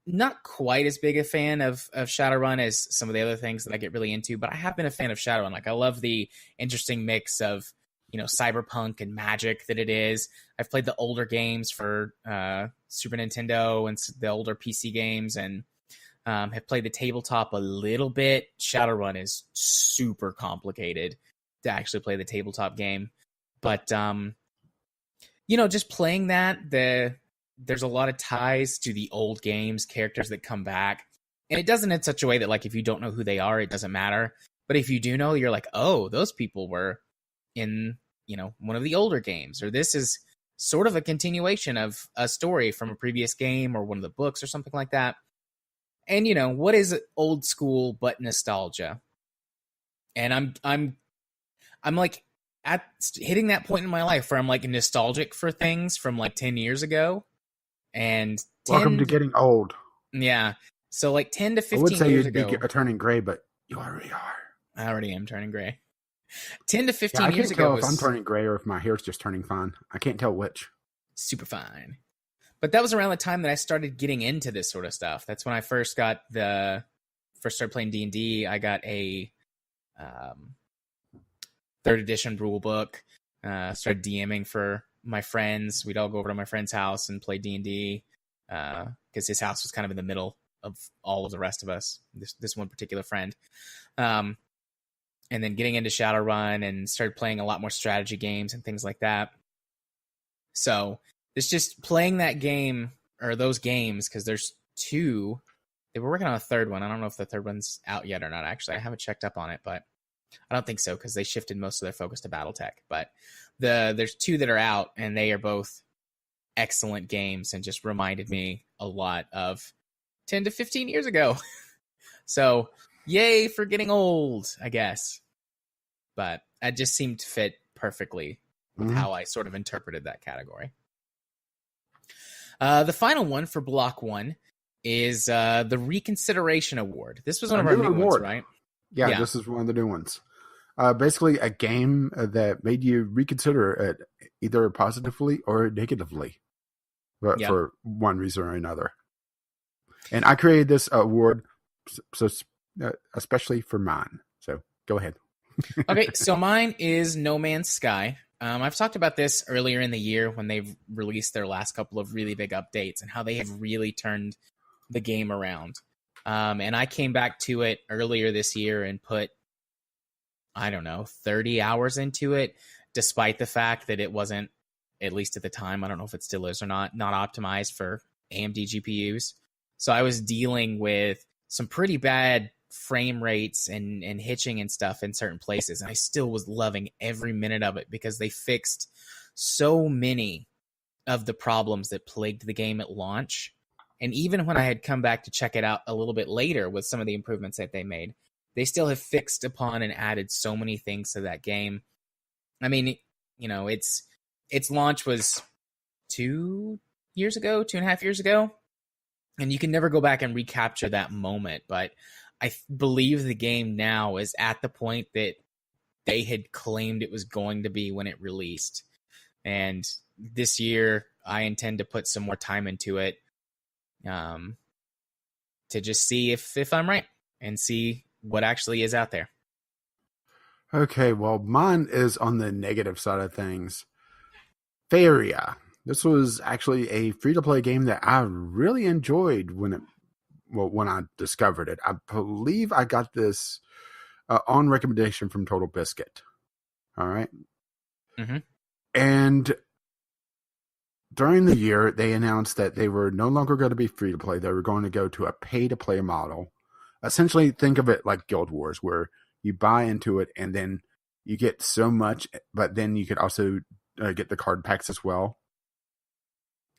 not quite as big a fan of Shadowrun as some of the other things that I get really into, but I have been a fan of Shadowrun. Like, I love the interesting mix of, cyberpunk and magic that it is. I've played the older games for Super Nintendo and the older PC games, and have played the tabletop a little bit. Shadowrun is super complicated to actually play the tabletop game. But, just playing that, there's a lot of ties to the old games, characters that come back. And it does it in such a way that, like, if you don't know who they are, it doesn't matter. But if you do know, you're like, oh, those people were in, one of the older games. Or this is sort of a continuation of a story from a previous game or one of the books or something like that. And, what is old school but nostalgia? And I'm like at hitting that point in my life where I'm like nostalgic for things from like 10 years ago. And welcome to getting old. Yeah. So like 10 to 15 years ago. I would say you'd be turning gray, but you already are. I already am turning gray. 10 to 15 years years ago. I can't tell if I'm turning gray or if my hair's just turning fine. I can't tell which. Super fine. But that was around the time that I started getting into this sort of stuff. That's when I first started playing D&D. I got a 3rd edition rule book. Started DMing for my friends. We'd all go over to my friend's house and play D&D because his house was kind of in the middle of all of the rest of us, this one particular friend. And then getting into Shadowrun and started playing a lot more strategy games and things like that. So it's just playing that game or those games, because there's 2. They were working on a 3rd one. I don't know if the 3rd one's out yet or not, actually. I haven't checked up on it, but I don't think so, because they shifted most of their focus to BattleTech. But there's 2 that are out, and they are both excellent games and just reminded me a lot of 10 to 15 years ago. So, yay for getting old, I guess. But it just seemed to fit perfectly with how I sort of interpreted that category. The final one for Block 1 is the Reconsideration Award. This was one of our new ones, right? Yeah, this is one of the new ones. Basically, a game that made you reconsider it either positively or negatively, but for one reason or another. And I created this award especially for mine. So go ahead. Okay, so mine is No Man's Sky. I've talked about this earlier in the year when they've released their last couple of really big updates and how they have really turned the game around. And I came back to it earlier this year and put, 30 hours into it, despite the fact that it wasn't, at least at the time, I don't know if it still is or not optimized for AMD GPUs. So I was dealing with some pretty bad frame rates and hitching and stuff in certain places. And I still was loving every minute of it because they fixed so many of the problems that plagued the game at launch. And even when I had come back to check it out a little bit later with some of the improvements that they made, they still have fixed upon and added so many things to that game. I mean, its launch was 2 years ago, 2.5 years ago, and you can never go back and recapture that moment. But I believe the game now is at the point that they had claimed it was going to be when it released. And this year, I intend to put some more time into it, to just see if I'm right and see what actually is out there. Okay, well, mine is on the negative side of things. Faria. This was actually a free-to-play game that I really enjoyed when I discovered it. I believe I got this on recommendation from Total Biscuit. All right. Mm-hmm. And during the year, they announced that they were no longer going to be free-to-play. They were going to go to a pay-to-play model. Essentially, think of it like Guild Wars, where you buy into it and then you get so much, but then you could also get the card packs as well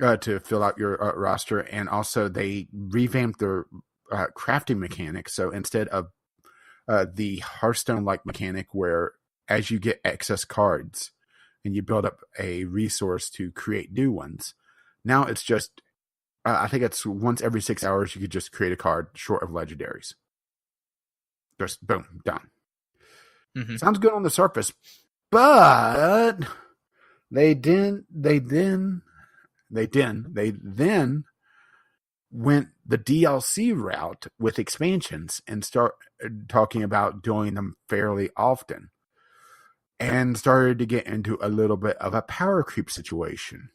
to fill out your roster. And also they revamped their crafting mechanics. So instead of the Hearthstone-like mechanic where as you get excess cards and you build up a resource to create new ones, now it's just, I think it's once every 6 hours you could just create a card short of legendaries. Just boom, done. Mm-hmm. Sounds good on the surface, but they then went the DLC route with expansions and start talking about doing them fairly often, and started to get into a little bit of a power creep situation.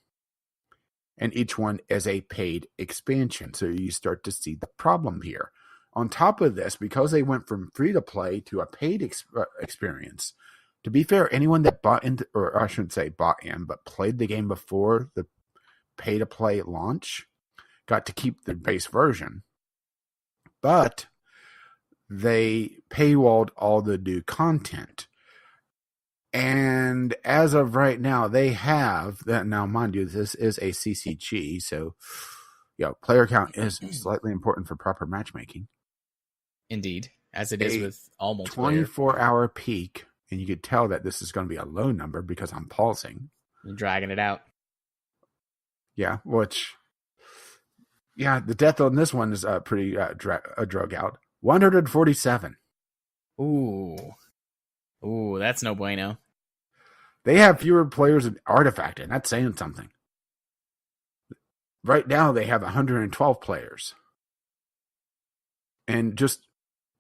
And each one is a paid expansion, so you start to see the problem here. On top of this, because they went from free-to-play to a paid experience, to be fair, anyone that bought into, or I shouldn't say bought in, but played the game before the pay-to-play launch, got to keep the base version. But they paywalled all the new content. And as of right now, they have that. Now, mind you, this is a CCG, so player count is slightly important for proper matchmaking. Indeed, as it is with all multiplayer. 24-hour peak, and you could tell that this is going to be a low number because I'm pausing. You're dragging it out. Yeah, the death on this one is pretty drug out. 147. Ooh, that's no bueno. They have fewer players in Artifact, and that's saying something. Right now, they have 112 players. And just,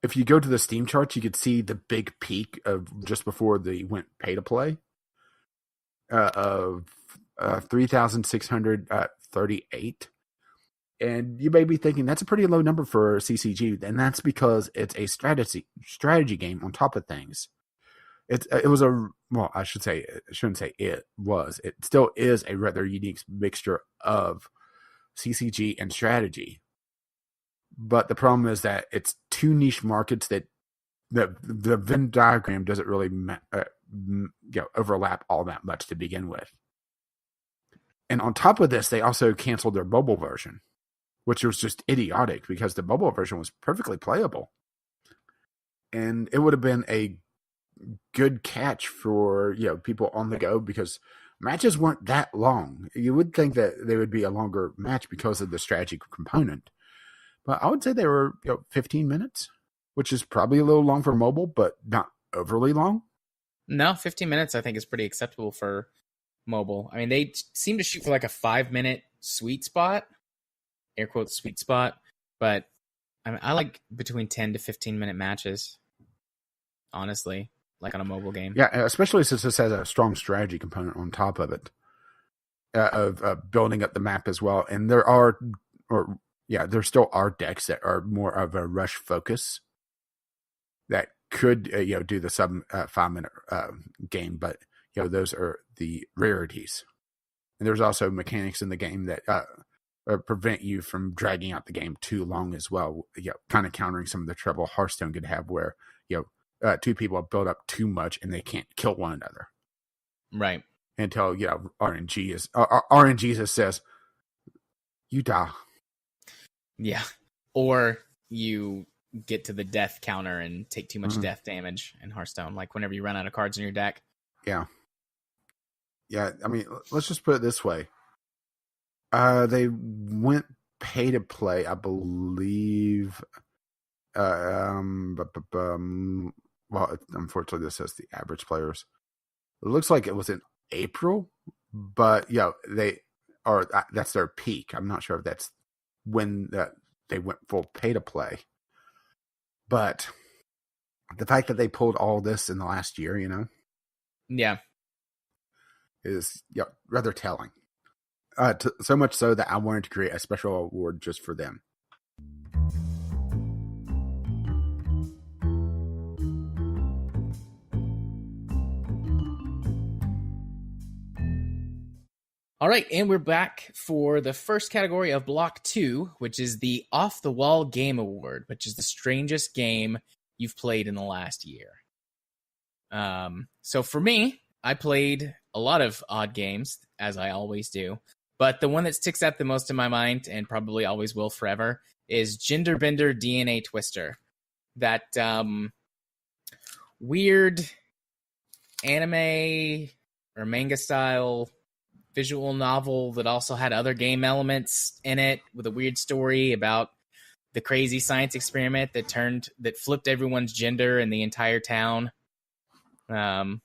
if you go to the Steam charts, you could see the big peak of just before they went pay-to-play of 3,638. And you may be thinking, that's a pretty low number for a CCG, and that's because it's a strategy game on top of things. It still is a rather unique mixture of CCG and strategy. But the problem is that it's two niche markets that the Venn diagram doesn't really overlap all that much to begin with. And on top of this, they also canceled their mobile version, which was just idiotic because the mobile version was perfectly playable. And it would have been a good catch for people on the go because matches weren't that long. You would think that they would be a longer match because of the strategy component. But I would say they were 15 minutes, which is probably a little long for mobile, but not overly long. No, 15 minutes I think is pretty acceptable for mobile. I mean, they seem to shoot for like a 5-minute sweet spot, air quotes sweet spot, but I like between 10 to 15-minute matches, honestly, like on a mobile game. Yeah, especially since this has a strong strategy component on top of it, of building up the map as well. And there still are decks that are more of a rush focus that could do the sub 5-minute game, but those are the rarities. And there's also mechanics in the game that prevent you from dragging out the game too long as well. Kind of countering some of the trouble Hearthstone could have, where two people have built up too much and they can't kill one another. Right. Until RNG just says you die. Yeah. Or you get to the death counter and take too much death damage in Hearthstone, like whenever you run out of cards in your deck. Yeah. Yeah, I mean, let's just put it this way. They went pay to play, I believe. Well, unfortunately, this says the average players. It looks like it was in April, but yeah, that's their peak. I'm not sure if that's when they went full pay to play. But the fact that they pulled all this in the last year, Yeah. is rather telling. So much so that I wanted to create a special award just for them. All right, and we're back for the first category of Block 2, which is the Off the Wall Game Award, which is the strangest game you've played in the last year. So for me, I played a lot of odd games, as I always do, but the one that sticks out the most in my mind, and probably always will forever, is Gender Bender DNA Twister. That weird anime or manga style visual novel that also had other game elements in it, with a weird story about the crazy science experiment that flipped everyone's gender in the entire town. And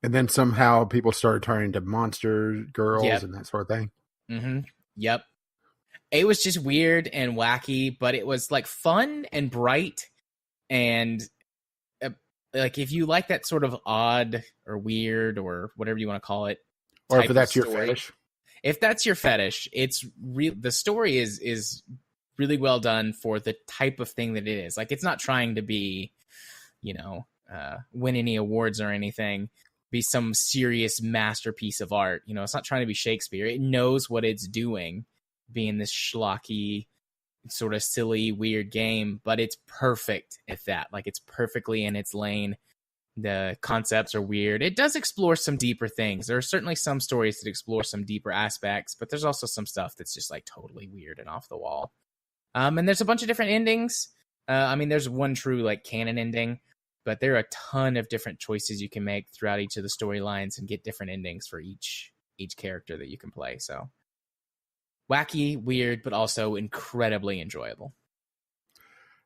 then somehow people started turning to monster girls and that sort of thing. Mm-hmm. Yep. It was just weird and wacky, but it was like fun and bright, and like if you like that sort of odd or weird or whatever you want to call it, or if that's your fetish. If that's your fetish, it's the story is really well done for the type of thing that it is. Like, it's not trying to be, win any awards or anything, be some serious masterpiece of art. It's not trying to be Shakespeare. It knows what it's doing, being this schlocky, sort of silly, weird game, but it's perfect at that. Like, it's perfectly in its lane. The concepts are weird. It does explore some deeper things. There are certainly some stories that explore some deeper aspects, but there's also some stuff that's just like totally weird and off the wall. And there's a bunch of different endings. There's one true like canon ending, but there are a ton of different choices you can make throughout each of the storylines and get different endings for each character that you can play. So wacky, weird, but also incredibly enjoyable.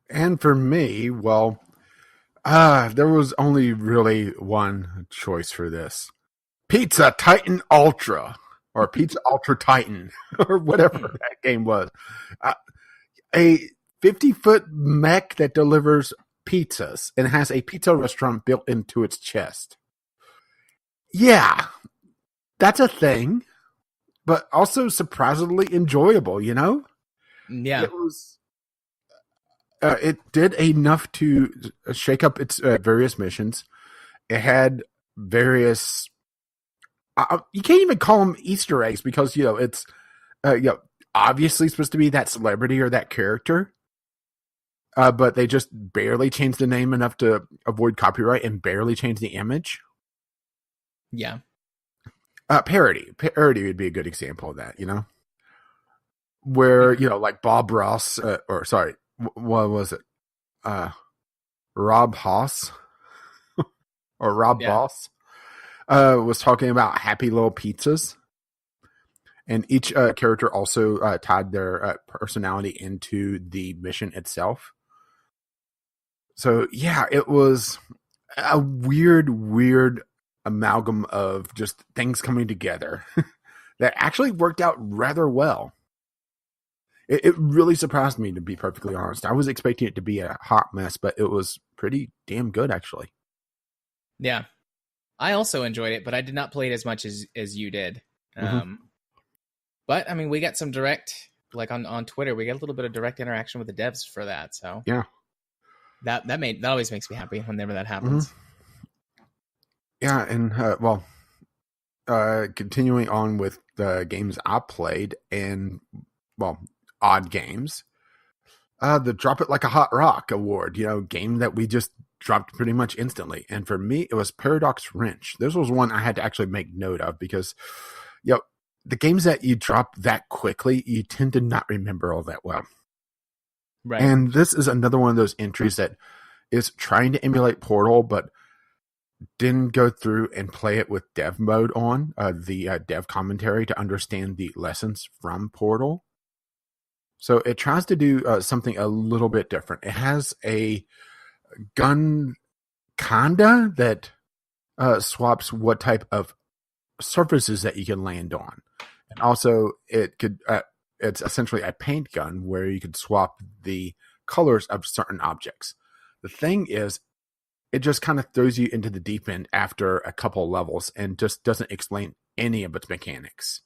And for me, well, there was only really one choice for this. Pizza Titan Ultra, or Pizza Ultra Titan, or whatever that game was. A 50-foot mech that delivers pizzas and has a pizza restaurant built into its chest. Yeah, that's a thing, but also surprisingly enjoyable, Yeah. It was... it did enough to shake up its various missions. It had various... you can't even call them Easter eggs because, it's obviously supposed to be that celebrity or that character. But they just barely changed the name enough to avoid copyright and barely changed the image. Yeah. Parody. Parody would be a good example of that, Where, like Bob Ross, what was it? Rob Hoss or Rob Boss was talking about happy little pizzas, and each character also tied their personality into the mission itself. So yeah, it was a weird amalgam of just things coming together that actually worked out rather well. It really surprised me, to be perfectly honest. I was expecting it to be a hot mess, but it was pretty damn good, actually. Yeah. I also enjoyed it, but I did not play it as much as you did. But, we got some direct, like on Twitter, we got a little bit of direct interaction with the devs for that. So yeah, that always makes me happy whenever that happens. Yeah, and, continuing on with the games I played and, odd games. The Drop It Like a Hot Rock award, game that we just dropped pretty much instantly. And for me, it was Paradox Wrench. This was one I had to actually make note of because, the games that you drop that quickly, you tend to not remember all that well. Right. And this is another one of those entries that is trying to emulate Portal, but didn't go through and play it with dev mode on, the dev commentary, to understand the lessons from Portal. So it tries to do something a little bit different. It has a gun kinda that swaps what type of surfaces that you can land on. And also it could it's essentially a paint gun where you could swap the colors of certain objects. The thing is, it just kind of throws you into the deep end after a couple levels and just doesn't explain any of its mechanics,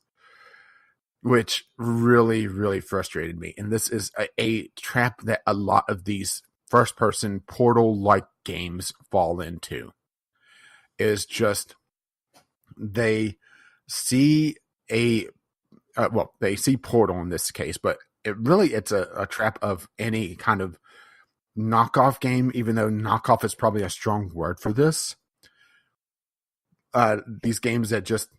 which really, really frustrated me. And this is a trap that a lot of these first-person Portal-like games fall into, is just they see they see Portal in this case, but it's a trap of any kind of knockoff game, even though knockoff is probably a strong word for this. These games that just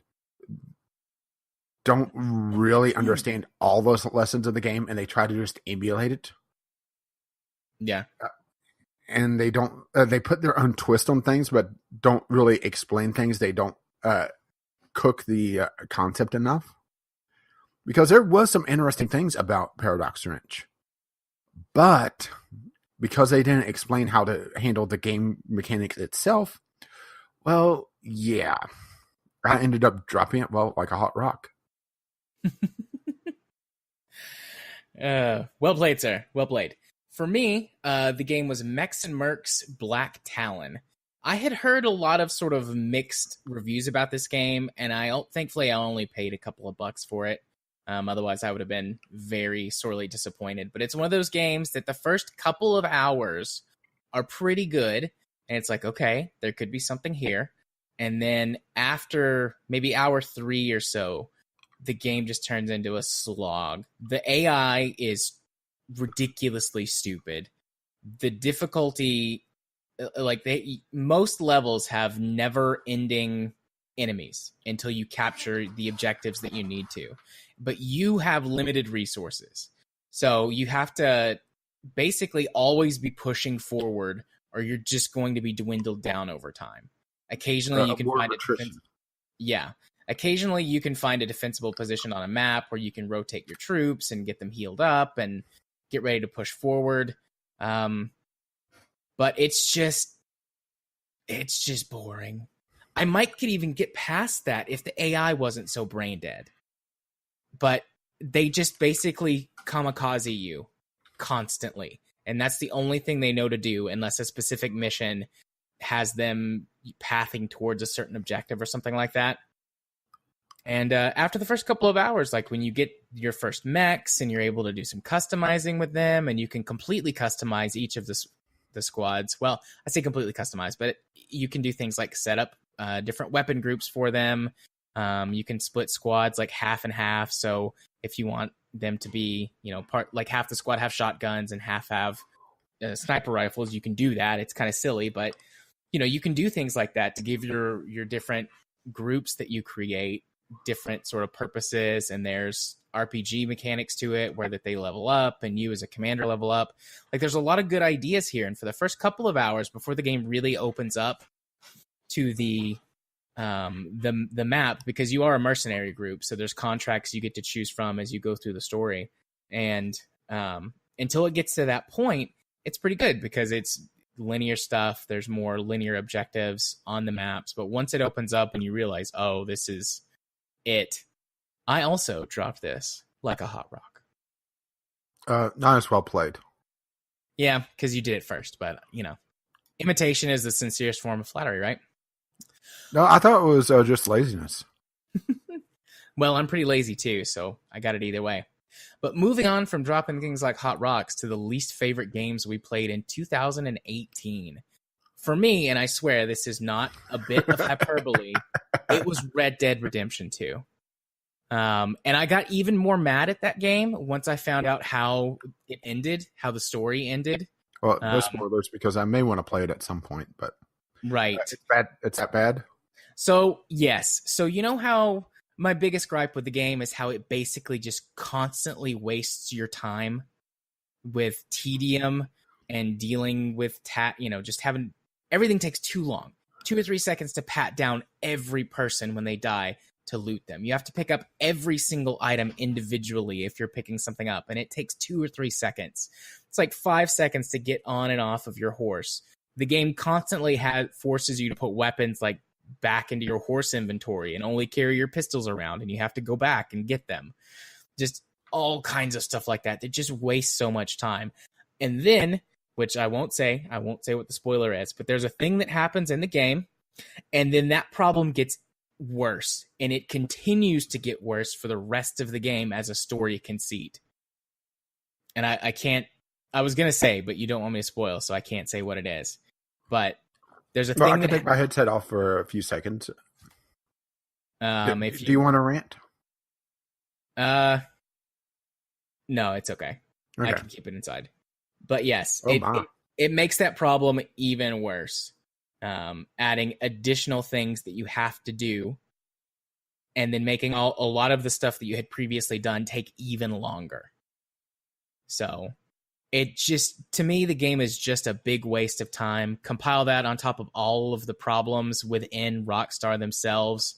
don't really understand all those lessons of the game, and they try to just emulate it. Yeah. And they don't, they put their own twist on things, but don't really explain things. They don't cook the concept enough. Because there was some interesting things about Paradox Wrench. But because they didn't explain how to handle the game mechanics itself, well, yeah. I ended up dropping it, like a hot rock. Well played, sir. Well played. For me, the game was Mechs and Mercs Black Talon. I had heard a lot of sort of mixed reviews about this game, and thankfully I only paid a couple of bucks for it. Otherwise, I would have been very sorely disappointed. But it's one of those games that the first couple of hours are pretty good, and it's like, okay, there could be something here. And then after maybe hour 3 or so, the game just turns into a slog. The AI is ridiculously stupid. The difficulty, most levels have never-ending enemies until you capture the objectives that you need to. But you have limited resources. So you have to basically always be pushing forward, or you're just going to be dwindled down over time. Occasionally you can find occasionally you can find a defensible position on a map where you can rotate your troops and get them healed up and get ready to push forward. But it's just boring. I could even get past that if the AI wasn't so brain dead. But they just basically kamikaze you constantly. And that's the only thing they know to do, unless a specific mission has them pathing towards a certain objective or something like that. And after the first couple of hours, like when you get your first mechs and you're able to do some customizing with them, and you can completely customize each of the squads. Well, I say completely customized, but you can do things like set up different weapon groups for them. You can split squads like half and half. So if you want them to be, part like half the squad have shotguns and half have sniper rifles, you can do that. It's kind of silly, but you can do things like that to give your different groups that you create different sort of purposes. And there's RPG mechanics to it where that they level up and you as a commander level up. Like there's a lot of good ideas here. And for the first couple of hours before the game really opens up to the map, because you are a mercenary group, so there's contracts you get to choose from as you go through the story, and until it gets to that point, it's pretty good because it's linear stuff. There's more linear objectives on the maps, but once it opens up and you realize, oh, this is it, I also dropped this like a hot rock. Not as well played. Yeah, because you did it first, but imitation is the sincerest form of flattery, right? No, I thought it was just laziness. Well, I'm pretty lazy too, so I got it either way. But moving on from dropping things like hot rocks to the least favorite games we played in 2018. For me, and I swear this is not a bit of hyperbole, it was Red Dead Redemption 2. And I got even more mad at that game once I found out how it ended, how the story ended. Well, no spoilers, because I may want to play it at some point, but right, it's bad. It's that bad. So yes, so you know how my biggest gripe with the game is how it basically just constantly wastes your time with tedium and dealing with just having everything takes too long. 2 or 3 seconds to pat down every person when they die to loot them. You have to pick up every single item individually if you're picking something up, and it takes 2 or 3 seconds. It's like 5 seconds to get on and off of your horse. The game constantly forces you to put weapons like back into your horse inventory and only carry your pistols around, and you have to go back and get them. Just all kinds of stuff like that just wastes so much time. And then, which I won't say what the spoiler is, but there's a thing that happens in the game, and then that problem gets worse, and it continues to get worse for the rest of the game as a story conceit. And I was going to say, but you don't want me to spoil, so I can't say what it is. But there's a thing I can take my headset off for a few seconds. Do you want to rant? No, it's okay. I can keep it inside. But yes, it makes that problem even worse. Adding additional things that you have to do, and then making a lot of the stuff that you had previously done take even longer. So to me, the game is just a big waste of time. Compile that on top of all of the problems within Rockstar themselves,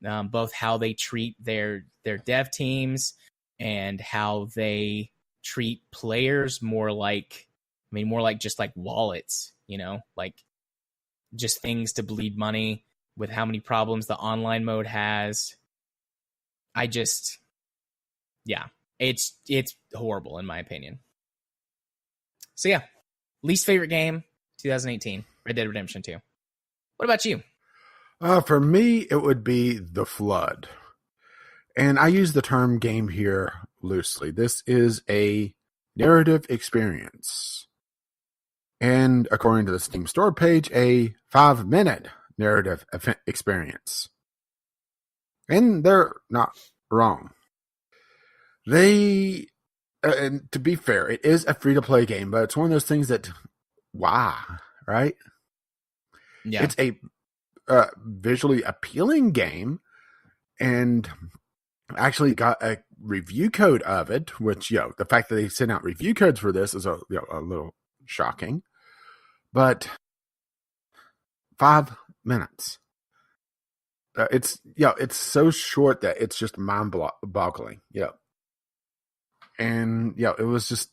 both how they treat their dev teams and how they treat players more like just like wallets, like just things to bleed money, with how many problems the online mode has. It's horrible in my opinion. So yeah, least favorite game, 2018, Red Dead Redemption 2. What about you? For me, it would be The Flood. And I use the term game here loosely. This is a narrative experience. And according to the Steam store page, a 5-minute narrative experience. And they're not wrong. And to be fair, it is a free-to-play game, but it's one of those things that, right? Yeah. It's a visually appealing game, and actually got a review code of it, which, the fact that they sent out review codes for this is a little shocking. But 5 minutes. It's so short that it's just mind-boggling. And it was just,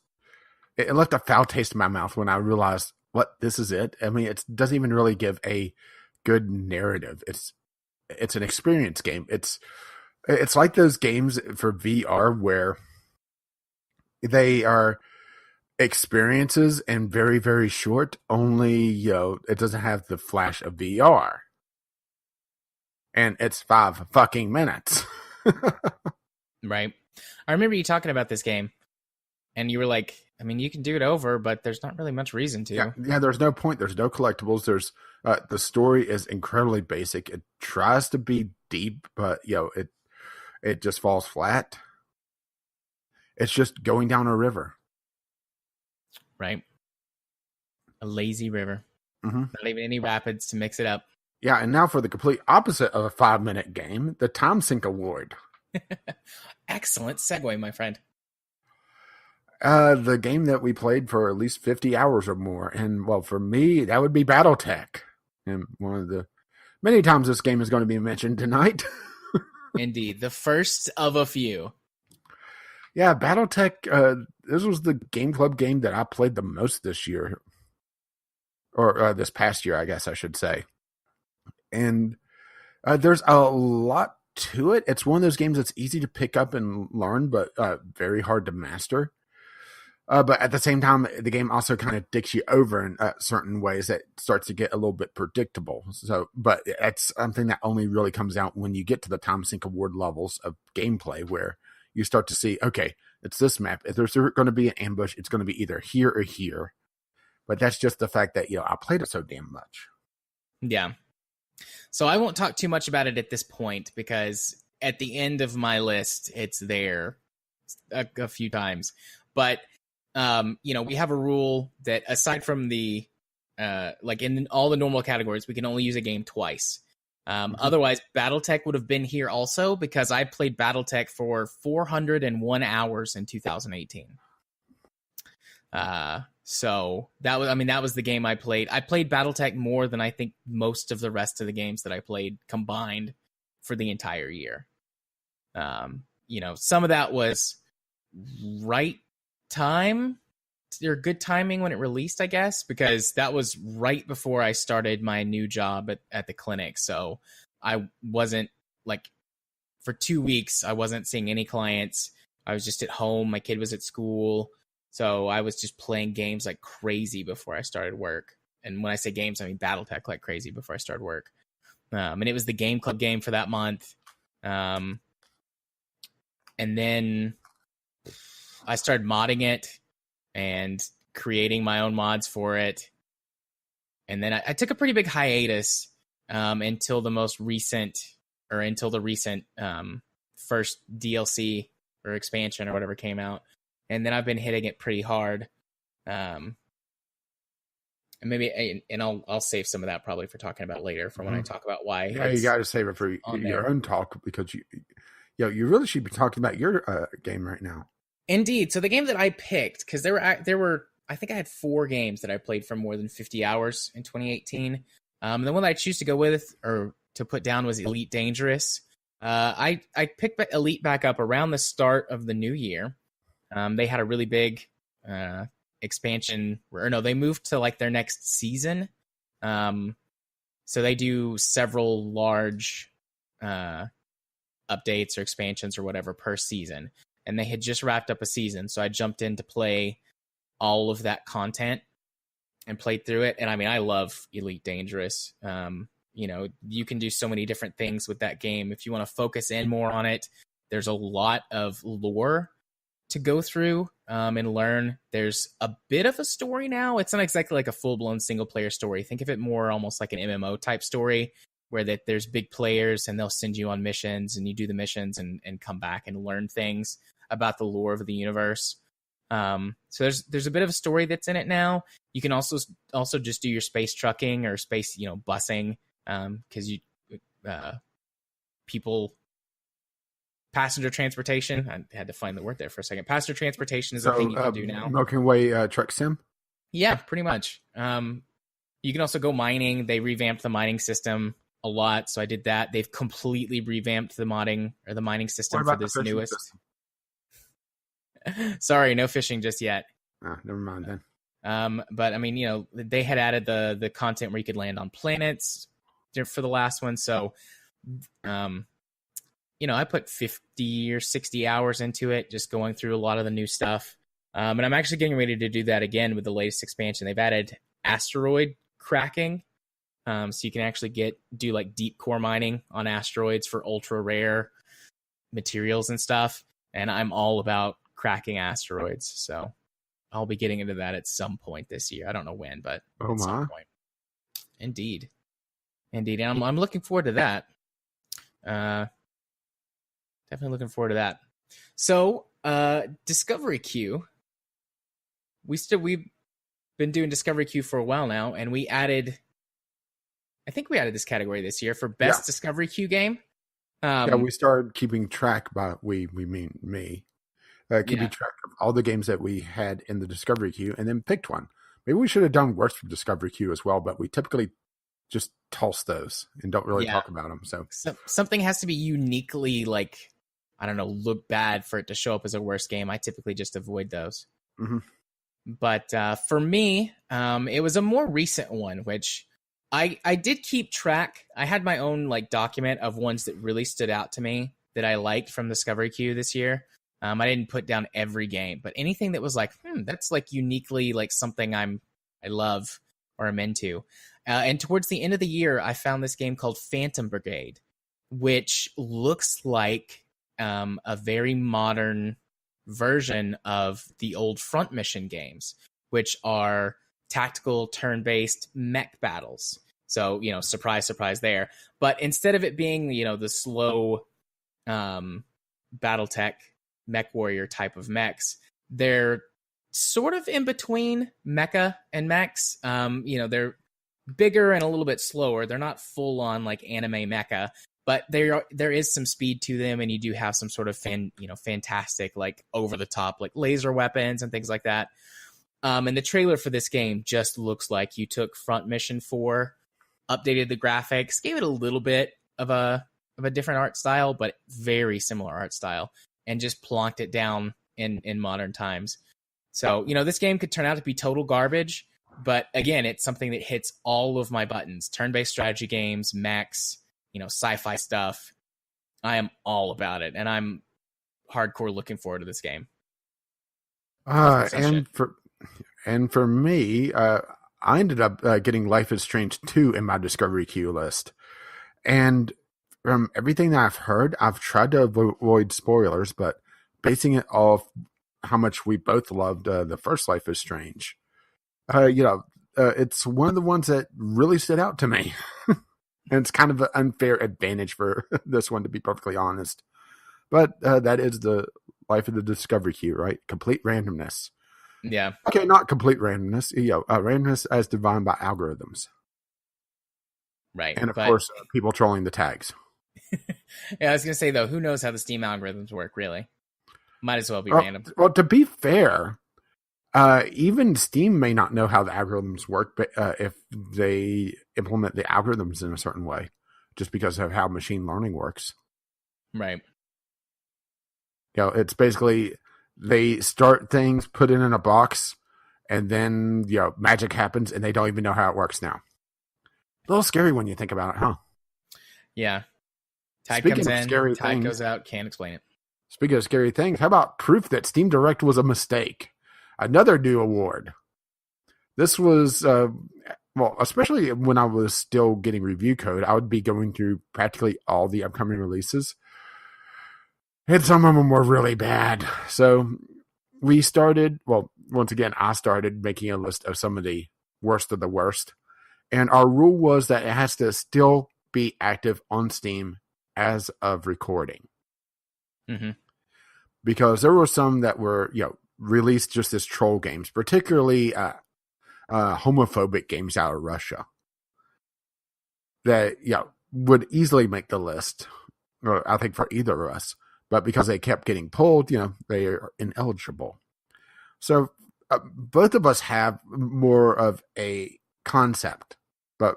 it left a foul taste in my mouth when I realized, what, this is it? I mean, it doesn't even really give a good narrative. It's an experience game. It's like those games for VR where they are experiences and very, very short, only, it doesn't have the flash of VR. And it's 5 fucking minutes. Right. I remember you talking about this game, and you were like, I mean, you can do it over, but there's not really much reason to. Yeah, there's no point. There's no collectibles. There's the story is incredibly basic. It tries to be deep, but it just falls flat. It's just going down a river. Right. A lazy river. Mm-hmm. Not even any rapids to mix it up. Yeah, and now for the complete opposite of a 5-minute game, the Time Sink Award. Excellent segue, my friend. The game that we played for at least 50 hours or more. And, well, for me, that would be BattleTech. And one of the many times this game is going to be mentioned tonight. Indeed. The first of a few. Yeah, BattleTech, this was the Game Club game that I played the most this year. Or this past year, I guess I should say. And there's a lot to it. It's one of those games that's easy to pick up and learn, but very hard to master. But at the same time, the game also kind of dicks you over in certain ways that starts to get a little bit predictable. So, but it's something that only really comes out when you get to the Time Sink Award levels of gameplay, where you start to see, okay, it's this map. If there's going to be an ambush, it's going to be either here or here. But that's just the fact that, I played it so damn much. Yeah. So I won't talk too much about it at this point, because at the end of my list, it's there a few times. But, we have a rule that aside from the, in all the normal categories, we can only use a game twice. Otherwise, BattleTech would have been here also, because I played BattleTech for 401 hours in 2018. So that was the game I played. I played BattleTech more than I think most of the rest of the games that I played combined for the entire year. Some of that was right time or good timing when it released, I guess, because that was right before I started my new job at the clinic. So I wasn't for 2 weeks, I wasn't seeing any clients. I was just at home. My kid was at school. So I was just playing games like crazy before I started work. And when I say games, I mean BattleTech like crazy before I started work. And it was the game club game for that month. And then I started modding it and creating my own mods for it. And then I took a pretty big hiatus until the recent first DLC or expansion or whatever came out. And then I've been hitting it pretty hard. And I'll save some of that probably for talking about later for when I talk about why. Yeah, you got to save it for your own talk, because you really should be talking about your game right now. Indeed. So the game that I picked, because there were I think I had 4 games that I played for more than 50 hours in 2018. The one that I choose to go with or to put down was Elite Dangerous. I picked Elite back up around the start of the new year. They had a really big expansion, or no, they moved to like their next season. So they do several large updates or expansions or whatever per season. And they had just wrapped up a season. So I jumped in to play all of that content and played through it. And I mean, I love Elite Dangerous. You can do so many different things with that game. If you want to focus in more on it, there's a lot of lore to go through and learn. There's a bit of a story now. It's not exactly like a full-blown single-player story. Think of it more almost like an MMO type story, where there's big players and they'll send you on missions and you do the missions and come back and learn things about the lore of the universe. So there's a bit of a story that's in it now. You can also just do your space trucking or space, busing, because passenger transportation. I had to find the word there for a second. Passenger transportation is a thing you can do now. Milky Way truck sim? Yeah, pretty much. You can also go mining. They revamped the mining system a lot, so I did that. They've completely revamped the mining system for this newest. Sorry, no fishing just yet. Never mind then. But I mean, they had added the content where you could land on planets for the last one. So, I put 50 or 60 hours into it, just going through a lot of the new stuff. And I'm actually getting ready to do that again with the latest expansion. They've added asteroid cracking. So you can actually do like deep core mining on asteroids for ultra rare materials and stuff. And I'm all about cracking asteroids. So I'll be getting into that at some point this year. I don't know when, but at some point. Indeed. And I'm looking forward to that. Definitely looking forward to that. So, Discovery Queue. We've been doing Discovery Queue for a while now, and I think we added this category this year for best Discovery Queue game. We started keeping track, by we mean me. Keeping track of all the games that we had in the Discovery Queue, and then picked one. Maybe we should have done worse for Discovery Queue as well, but we typically just toss those and don't really talk about them. So something has to be uniquely look bad for it to show up as a worst game. I typically just avoid those. Mm-hmm. But for me, it was a more recent one, which I did keep track. I had my own document of ones that really stood out to me that I liked from Discovery Queue this year. I didn't put down every game, but anything that was that's uniquely something I love or I'm into. And towards the end of the year, I found this game called Phantom Brigade, which looks like a very modern version of the old Front Mission games, which are tactical turn-based mech battles. So, surprise, surprise there. But instead of it being, the slow Battletech mech warrior type of mechs, they're sort of in between mecha and mechs. They're bigger and a little bit slower. They're not full on anime mecha, but there is some speed to them, and you do have some sort of fantastic over the top laser weapons and things like that. And the trailer for this game just looks like you took Front Mission 4, updated the graphics, gave it a little bit of a different art style, but very similar art style, and just plonked it down in modern times. So, this game could turn out to be total garbage, but again, it's something that hits all of my buttons. Turn-based strategy games, mechs, sci-fi stuff. I am all about it, and I'm hardcore looking forward to this game. And for me, I ended up getting Life is Strange 2 in my discovery queue list. And from everything that I've heard, I've tried to avoid spoilers, but basing it off how much we both loved the first Life is Strange, it's one of the ones that really stood out to me. And it's kind of an unfair advantage for this one, to be perfectly honest. But that is the life of the discovery queue, right? Complete randomness. Yeah. Okay, not complete randomness. Randomness as defined by algorithms. Right. And of course, people trolling the tags. Yeah, I was going to say, though, who knows how the Steam algorithms work, really? Might as well be random. Well, to be fair, even Steam may not know how the algorithms work, but if they implement the algorithms in a certain way, just because of how machine learning works. Right. It's basically they start things, put it in a box, and then, magic happens, and they don't even know how it works now. A little scary when you think about it, huh? Yeah. Tide comes in, tide goes out, can't explain it. Speaking of scary things, how about proof that Steam Direct was a mistake? Another new award. This was, especially when I was still getting review code, I would be going through practically all the upcoming releases. And some of them were really bad. So we started, once again, I started making a list of some of the worst of the worst. And our rule was that it has to still be active on Steam as of recording. Mm-hmm. Because there were some that were, released just as troll games, particularly homophobic games out of Russia that, would easily make the list, or I think for either of us. But because they kept getting pulled, they are ineligible. So both of us have more of a concept, but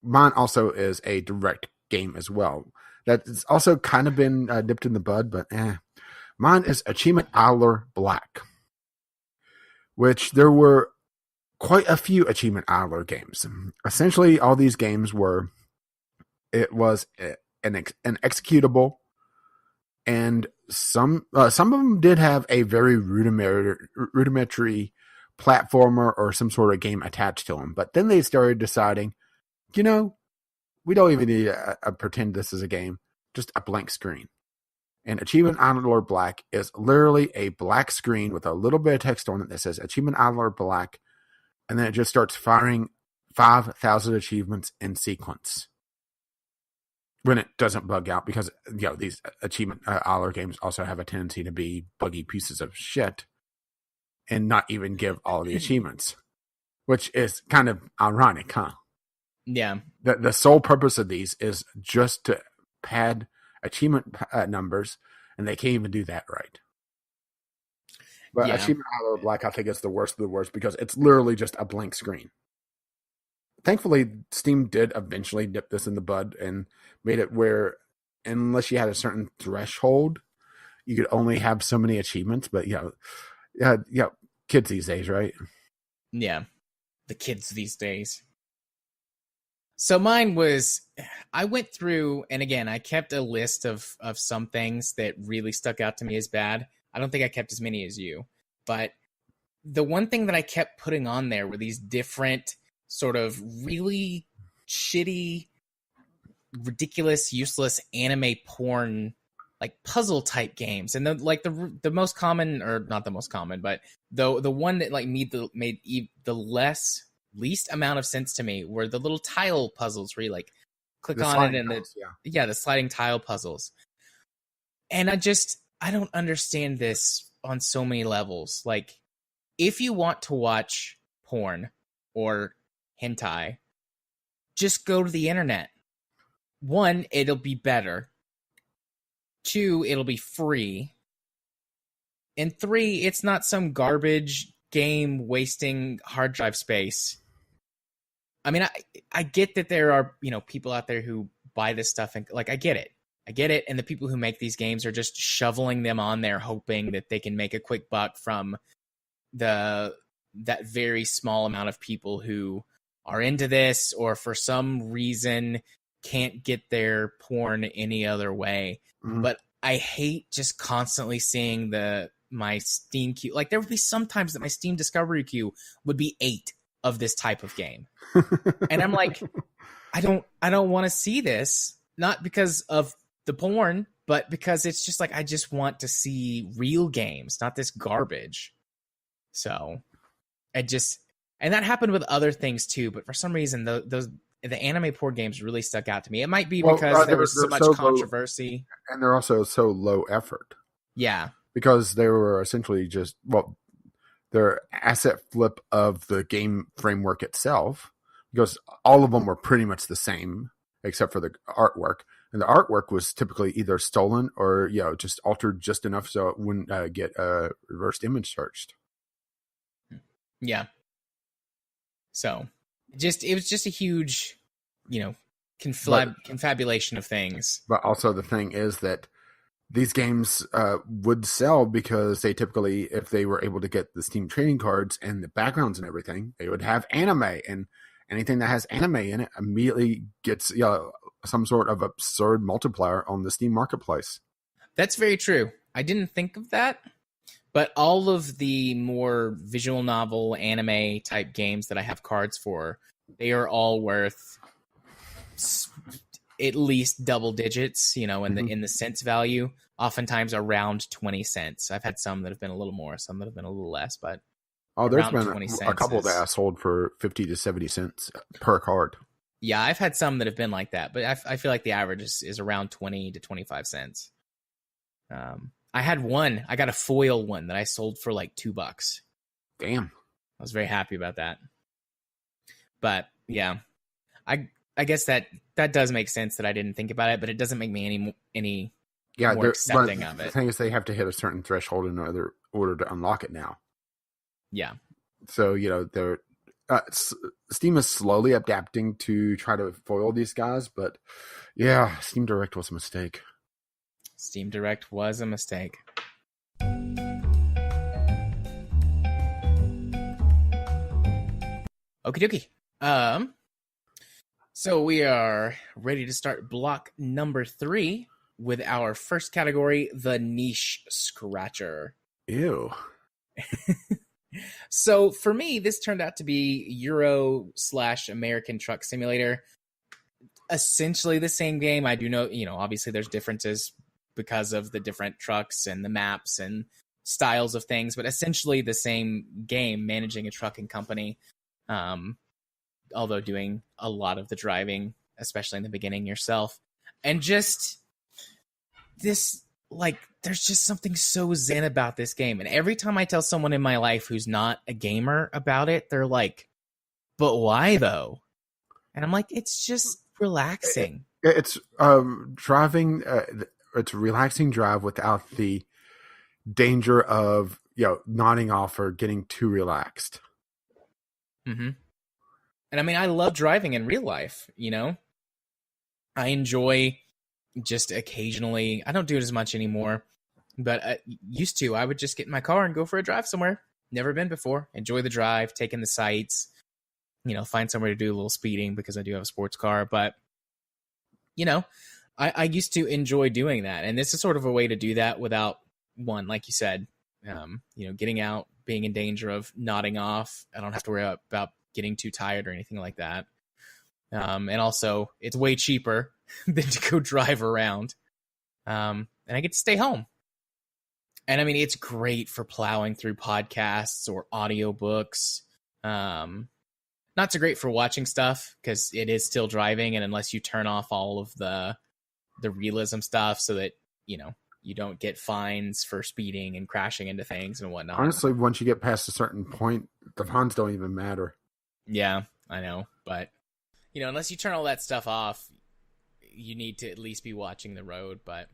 mine also is a direct game as well. That's also kind of been dipped in the bud, but mine is Achievement Idler Black, which there were quite a few Achievement Idler games. Essentially, all these games it was an executable. And some of them did have a very rudimentary platformer or some sort of game attached to them. But then they started deciding, we don't even need to pretend this is a game, just a blank screen. And Achievement Idler Black is literally a black screen with a little bit of text on it that says Achievement Idler Black. And then it just starts firing 5,000 achievements in sequence. When it doesn't bug out, because these Achievement Idler games also have a tendency to be buggy pieces of shit and not even give all the achievements, which is kind of ironic, huh? Yeah. The sole purpose of these is just to pad achievement numbers, and they can't even do that right. But Achievement Idler Black, I think, is the worst of the worst because it's literally just a blank screen. Thankfully, Steam did eventually dip this in the bud and made it where, unless you had a certain threshold, you could only have so many achievements. But kids these days, right? Yeah, the kids these days. So mine was, I went through, and again, I kept a list of some things that really stuck out to me as bad. I don't think I kept as many as you, but the one thing that I kept putting on there were these different sort of really shitty, ridiculous, useless anime porn, like puzzle type games. And the most common, or not the most common, but the one that made the least amount of sense to me were the little tile puzzles where you click on it and the sliding tile puzzles. And I don't understand this on so many levels. If you want to watch porn or hentai, just go to the internet. 1, it'll be better. 2, it'll be free. And 3, it's not some garbage game wasting hard drive space. I mean, I get that there are, people out there who buy this stuff and like, I get it. And the people who make these games are just shoveling them on there, hoping that they can make a quick buck from that very small amount of people who are into this, or for some reason can't get their porn any other way. Mm-hmm. But I hate just constantly seeing my Steam queue. Like, there would be some times that my Steam discovery queue would be 8 of this type of game. And I'm like, I don't want to see this, not because of the porn, but because it's just like, I just want to see real games, not this garbage. So and that happened with other things too, but for some reason the anime porn games really stuck out to me. It might be because there was so much controversy, and they're also so low effort. Yeah, because they were essentially their asset flip of the game framework itself, because all of them were pretty much the same except for the artwork, and the artwork was typically either stolen or just altered just enough so it wouldn't get reversed image searched. Yeah. So it was just a huge, confabulation of things. But also the thing is that these games would sell because they typically, if they were able to get the Steam trading cards and the backgrounds and everything, they would have anime, and anything that has anime in it immediately gets some sort of absurd multiplier on the Steam marketplace. That's very true. I didn't think of that. But all of the more visual novel, anime type games that I have cards for, they are all worth at least double digits, in the cents value. Oftentimes around 20 cents. I've had some that have been a little more, some that have been a little less, but there's been a couple that I sold for 50 to 70 cents per card. Yeah, I've had some that have been like that, but I feel like the average is around 20 to 25 cents. I had one. I got a foil one that I sold for like $2. Damn. I was very happy about that. But yeah, I guess that does make sense that I didn't think about it, but it doesn't make me any more accepting of it. The thing is, they have to hit a certain threshold in order to unlock it now. Yeah. So Steam is slowly adapting to try to foil these guys, but yeah, Steam Direct was a mistake. Steam Direct was a mistake. Okie dokie. So we are ready to start block number 3 with our first category, the niche scratcher. Ew. So for me, this turned out to be Euro/American Truck Simulator. Essentially the same game. I do know, obviously there's differences because of the different trucks and the maps and styles of things, but essentially the same game, managing a trucking company, although doing a lot of the driving, especially in the beginning yourself. And just this, there's just something so zen about this game. And every time I tell someone in my life who's not a gamer about it, they're like, but why though? And I'm like, it's just relaxing. It's driving... it's a relaxing drive without the danger of nodding off or getting too relaxed. Mm-hmm. And I mean, I love driving in real life. I enjoy just occasionally. I don't do it as much anymore, but I used to. I would just get in my car and go for a drive somewhere. Never been before. Enjoy the drive, take in the sights. Find somewhere to do a little speeding because I do have a sports car. But I used to enjoy doing that. And this is sort of a way to do that without, one, like you said, getting out, being in danger of nodding off. I don't have to worry about getting too tired or anything like that. And also, it's way cheaper than to go drive around. And I get to stay home. And I mean, it's great for plowing through podcasts or audiobooks. Not so great for watching stuff because it is still driving. And unless you turn off all of the realism stuff so that, you don't get fines for speeding and crashing into things and whatnot. Honestly, once you get past a certain point, the fines don't even matter. Yeah, I know. But, unless you turn all that stuff off, you need to at least be watching the road. But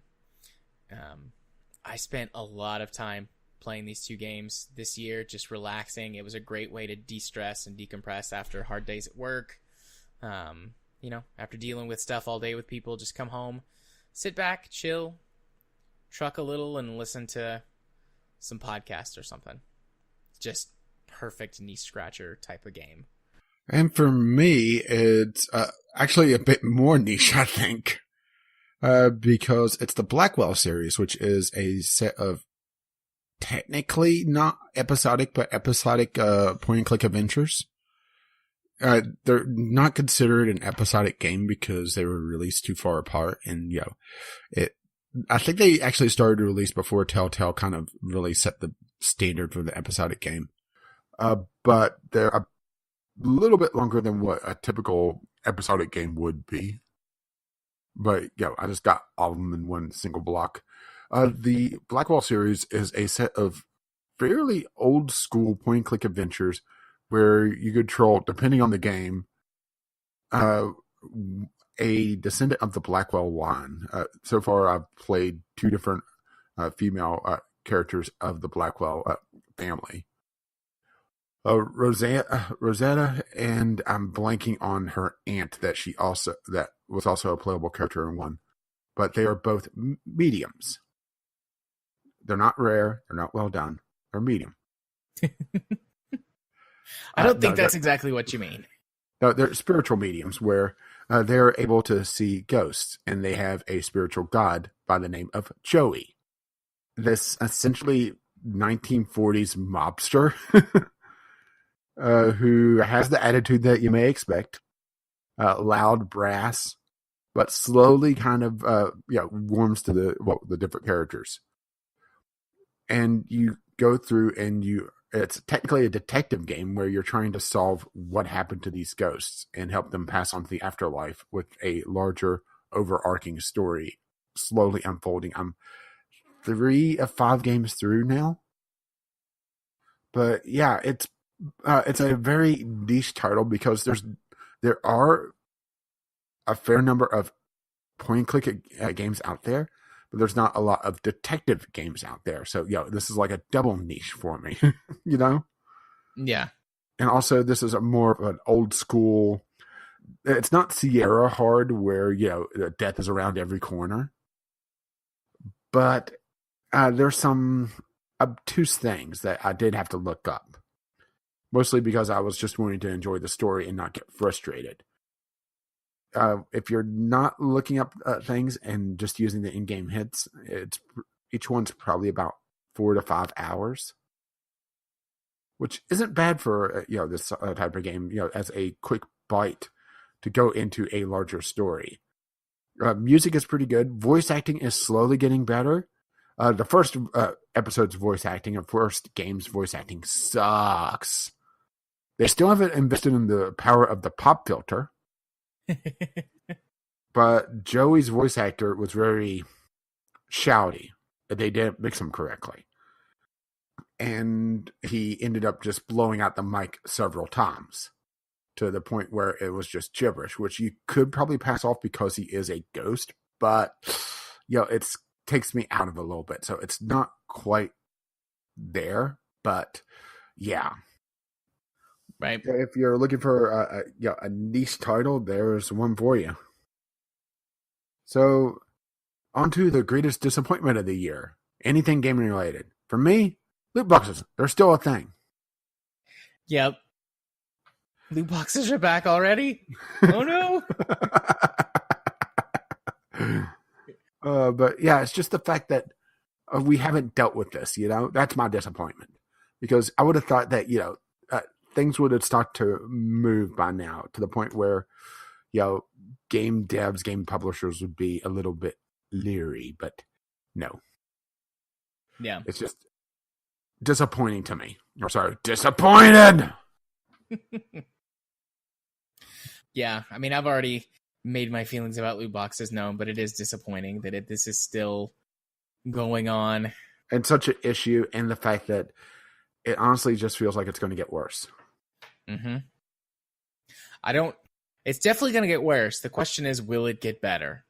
I spent a lot of time playing these two games this year, just relaxing. It was a great way to de-stress and decompress after hard days at work. After dealing with stuff all day with people, just come home, sit back, chill, truck a little, and listen to some podcast or something. Just perfect knee scratcher type of game. And for me, it's actually a bit more niche, I think, because it's the Blackwell series, which is a set of technically not episodic, but episodic point-and-click adventures. They're not considered an episodic game because they were released too far apart, and I think they actually started to release before Telltale kind of really set the standard for the episodic game. But they're a little bit longer than what a typical episodic game would be. But I just got all of them in one single block. The Blackwell series is a set of fairly old school point and click adventures where you control, depending on the game, a descendant of the Blackwell line. So far, I've played two different female characters of the Blackwell family. Rosetta, and I'm blanking on her aunt that was also a playable character in one. But they are both mediums. They're not rare. They're not well done. They're medium. I don't think that's exactly what you mean. No, they're spiritual mediums where they're able to see ghosts, and they have a spiritual god by the name of Joey. This essentially 1940s mobster who has the attitude that you may expect, loud, brass, but slowly kind of warms to the different characters. And you go through and it's technically a detective game where you're trying to solve what happened to these ghosts and help them pass on to the afterlife with a larger overarching story slowly unfolding. I'm 3 of 5 games through now. But yeah, it's a very niche title because there are a fair number of point-and-click games out there, but there's not a lot of detective games out there. So, this is like a double niche for me, Yeah. And also, this is more of an old school. It's not Sierra hard where, death is around every corner. But there's some obtuse things that I did have to look up. Mostly because I was just wanting to enjoy the story and not get frustrated. If you're not looking up things and just using the in-game hits, each one's probably about 4 to 5 hours, which isn't bad for this type of game. As a quick bite to go into a larger story. Music is pretty good. Voice acting is slowly getting better. The first episode's voice acting and first game's voice acting sucks. They still haven't invested in the power of the pop filter. But Joey's voice actor was very shouty. They didn't mix him correctly. And he ended up just blowing out the mic several times to the point where it was just gibberish, which you could probably pass off because he is a ghost. But, it takes me out of it a little bit. So it's not quite there. But, yeah. Right. If you're looking for a niche title, there's one for you. So, on to the greatest disappointment of the year. Anything gaming related. For me, loot boxes. They're still a thing. Yep. Loot boxes are back already? Oh, no. But, yeah, it's just the fact that we haven't dealt with this, That's my disappointment. Because I would have thought that, things would have started to move by now to the point where, game devs, game publishers would be a little bit leery, but no. Yeah. It's just disappointing to me. Or sorry, disappointed! Yeah, I mean, I've already made my feelings about loot boxes known, but it is disappointing that this is still going on. And such an issue, and the fact that it honestly just feels like it's going to get worse. Mm-hmm. It's definitely going to get worse. The question is, will it get better?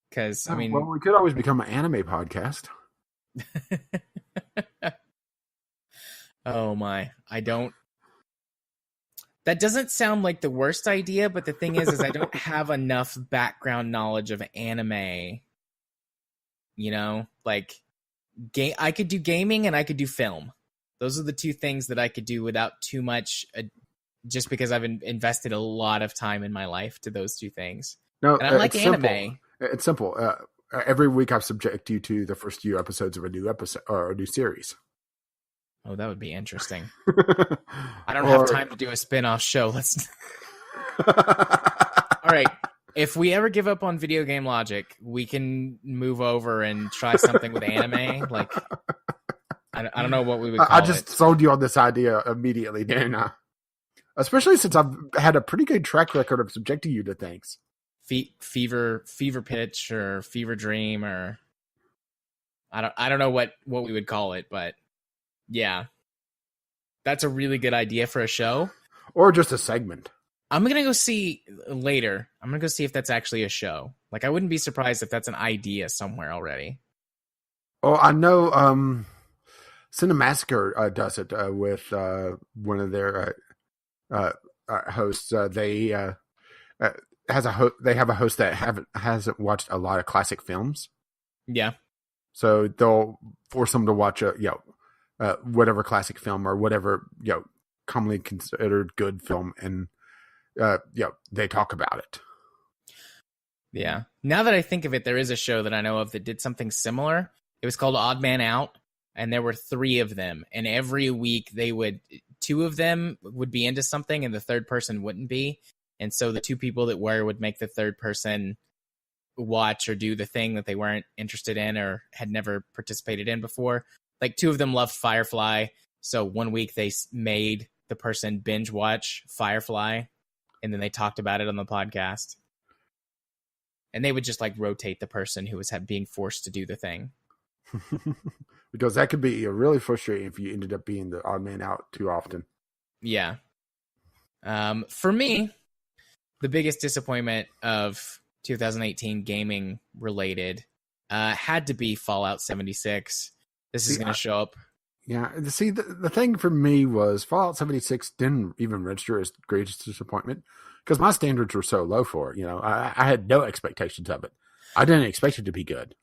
Because, we could always become an anime podcast. Oh my. That doesn't sound like the worst idea, but the thing is I don't have enough background knowledge of anime. You know, like I could do gaming and I could do film. Those are the two things that I could do without too much, just because I've invested a lot of time in my life to those two things. No, and I like anime. Simple. It's simple. Every week I've subject you to the first few episodes of a new episode or a new series. Oh, that would be interesting. I don't have time to do a spin-off show. Let's. All right. If we ever give up on video game logic, we can move over and try something with anime. Like, I don't know what we would call it. I just sold you on this idea immediately, didn't I? Especially since I've had a pretty good track record of subjecting you to things. Fever pitch or fever dream, or I don't know what we would call it, but yeah, that's a really good idea for a show or just a segment. I'm gonna go see later. I'm gonna go see if that's actually a show. Like, I wouldn't be surprised if that's an idea somewhere already. Oh, I know. Cinemassacre does it with one of their hosts. They have a host that hasn't watched a lot of classic films. Yeah. So they'll force them to watch whatever classic film or whatever commonly considered good film, and they talk about it. Yeah. Now that I think of it, there is a show that I know of that did something similar. It was called Odd Man Out, and there were 3 of them. And every week 2 of them would be into something and the third person wouldn't be. And so the 2 people that were would make the third person watch or do the thing that they weren't interested in or had never participated in before. Like, 2 of them loved Firefly. So one week they made the person binge watch Firefly, and then they talked about it on the podcast. And they would just like rotate the person who was being forced to do the thing. Because that could be really frustrating if you ended up being the odd man out too often. Yeah. For me, the biggest disappointment of 2018 gaming related had to be Fallout 76. This is going to show up. Yeah. See, the thing for me was Fallout 76 didn't even register as greatest disappointment because my standards were so low for it. I had no expectations of it. I didn't expect it to be good.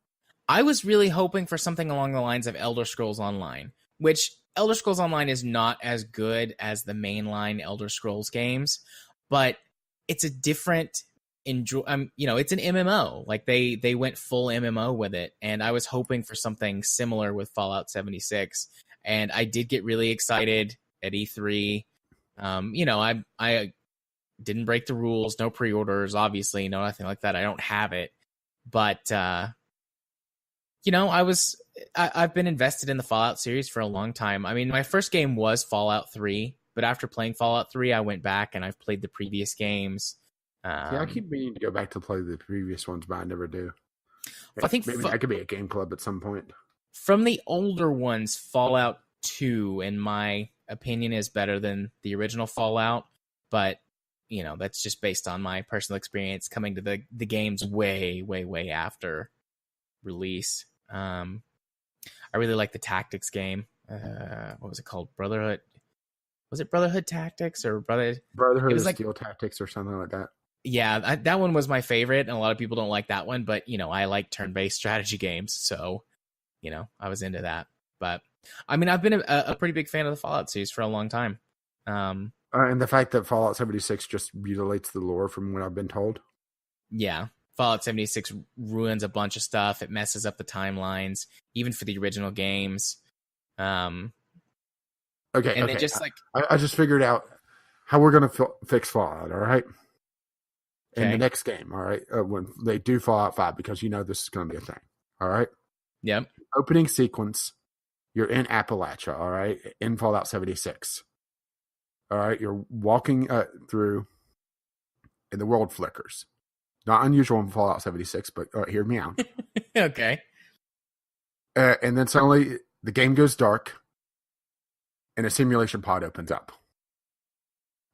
I was really hoping for something along the lines of Elder Scrolls Online, which Elder Scrolls Online is not as good as the mainline Elder Scrolls games, but it's a different it's an MMO. Like, they went full MMO with it, and I was hoping for something similar with Fallout 76, and I did get really excited at E3. I didn't break the rules, no pre-orders, obviously, no nothing like that. I don't have it, but I've been invested in the Fallout series for a long time. I mean, my first game was Fallout 3, but after playing Fallout 3, I went back and I've played the previous games. I keep meaning to go back to play the previous ones, but I never do. I think maybe I could be a game club at some point. From the older ones, Fallout 2, in my opinion, is better than the original Fallout, but that's just based on my personal experience coming to the games way, way, way after release. I really like the tactics game. What was it called? Brotherhood? Was it Brotherhood Tactics or Brotherhood? It was like Steel Tactics or something like that. Yeah, that one was my favorite, and a lot of people don't like that one, but I like turn-based strategy games, so I was into that. But I mean, I've been a pretty big fan of the Fallout series for a long time. And the fact that Fallout 76 just mutilates the lore, from what I've been told. Yeah, Fallout 76 ruins a bunch of stuff. It messes up the timelines, even for the original games. Okay. And just I just figured out how we're going to fix Fallout, all right? Okay. In the next game, all right? When they do Fallout 5, because this is going to be a thing, all right? Yep. Opening sequence, you're in Appalachia, all right? In Fallout 76. All right? You're walking through, and the world flickers. Not unusual in Fallout 76, but hear me out. Okay. And then suddenly the game goes dark, and a simulation pod opens up.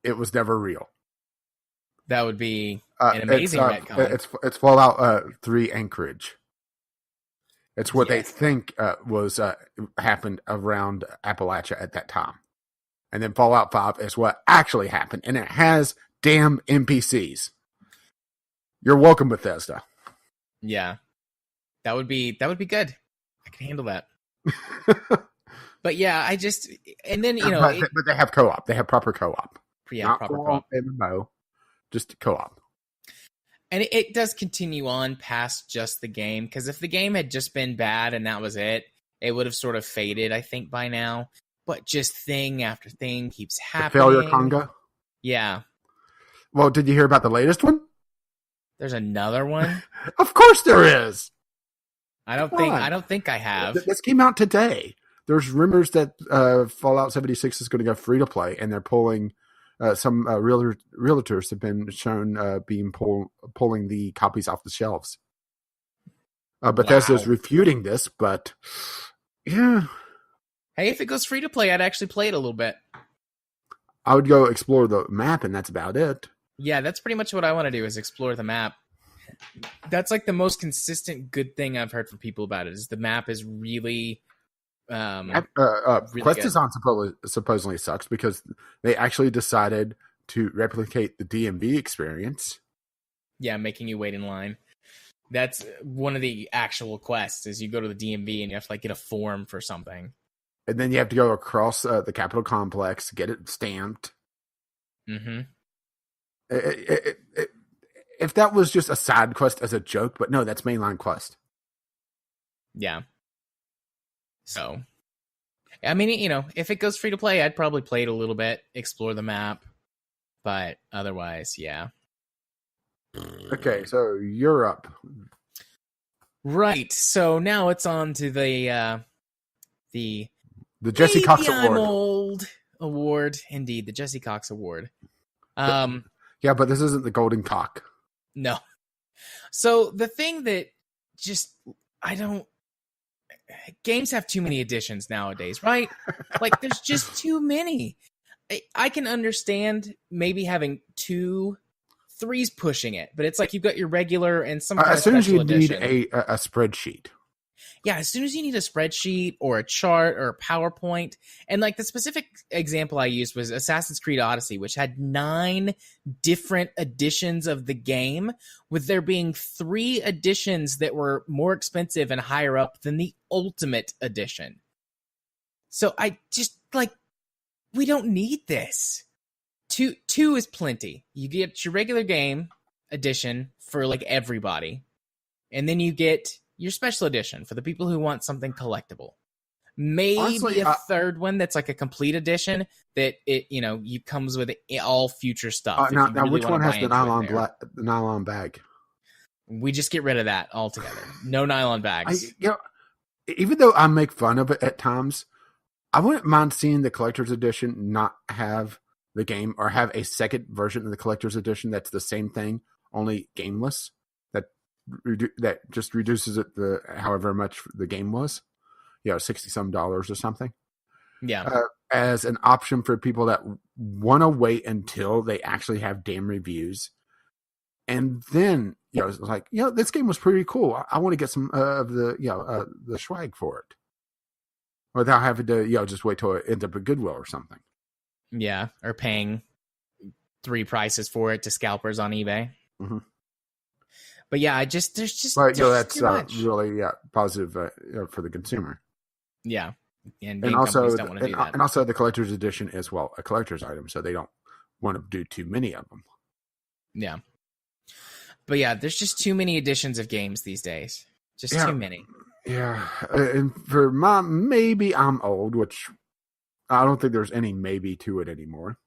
It was never real. That would be an amazing retcon. It's Fallout 3 Anchorage. It's what they think was happened around Appalachia at that time. And then Fallout 5 is what actually happened. And it has damn NPCs. You're welcome, Bethesda. Yeah. That would be good. I can handle that. But yeah, and then, but they have co-op. They have proper co-op. Yeah, not proper co-op. MMO, just co-op. And it does continue on past just the game, because if the game had just been bad and that was it, it would have sort of faded, I think, by now. But just thing after thing keeps happening. The failure conga? Yeah. Well, did you hear about the latest one? There's another one? Of course there is. I don't think I have. This came out today. There's rumors that Fallout 76 is going to go free to play, and they're pulling some realtors have been shown pulling the copies off the shelves. Bethesda's refuting this, but yeah. Hey, if it goes free to play, I'd actually play it a little bit. I would go explore the map, and that's about it. Yeah, that's pretty much what I want to do, is explore the map. That's like the most consistent good thing I've heard from people about it, is the map is really really Quest good. Design supposedly sucks because they actually decided to replicate the DMV experience. Yeah, making you wait in line. That's one of the actual quests, is you go to the DMV and you have to get a form for something. And then you have to go across the Capitol complex, get it stamped. Mm-hmm. If that was just a side quest as a joke, but no, that's mainline quest. Yeah. So, I mean, if it goes free to play, I'd probably play it a little bit, explore the map, but otherwise, yeah. Okay, so you're up. Right. So now it's on to the Jesse Cox I'm Award. Old Award, indeed, the Jesse Cox Award. Yeah, but this isn't the Golden Cock. No. So the thing that games have too many editions nowadays, right? There's just too many. I can understand maybe having 2, 3's pushing it, but it's you've got your regular and some kind of special edition. As soon as you need a spreadsheet. Yeah, as soon as you need a spreadsheet or a chart or a PowerPoint. And the specific example I used was Assassin's Creed Odyssey, which had 9 different editions of the game, with there being 3 editions that were more expensive and higher up than the Ultimate Edition. So I just, we don't need this. 2 is plenty. You get your regular game edition for everybody. And then you get your special edition for the people who want something collectible. Maybe honestly, a third one that's a complete edition that you comes with all future stuff. Now which one has the nylon bag? We just get rid of that altogether. No nylon bags. Even though I make fun of it at times, I wouldn't mind seeing the collector's edition not have the game, or have a second version of the collector's edition that's the same thing, only gameless. That just reduces it however much the game was, $60-some or something. Yeah, as an option for people that want to wait until they actually have damn reviews, and then it's this game was pretty cool. I want to get some of the swag for it, without having to just wait till it ends up at Goodwill or something. Yeah, or paying 3 prices for it to scalpers on eBay. Mm-hmm. But yeah, there's just that's too much. Really positive for the consumer. Yeah, and also companies don't want to do that. And also the collector's edition is a collector's item, so they don't want to do too many of them. Yeah, but yeah, there's just too many editions of games these days. Just too many. Yeah, and for maybe I'm old, which I don't think there's any maybe to it anymore.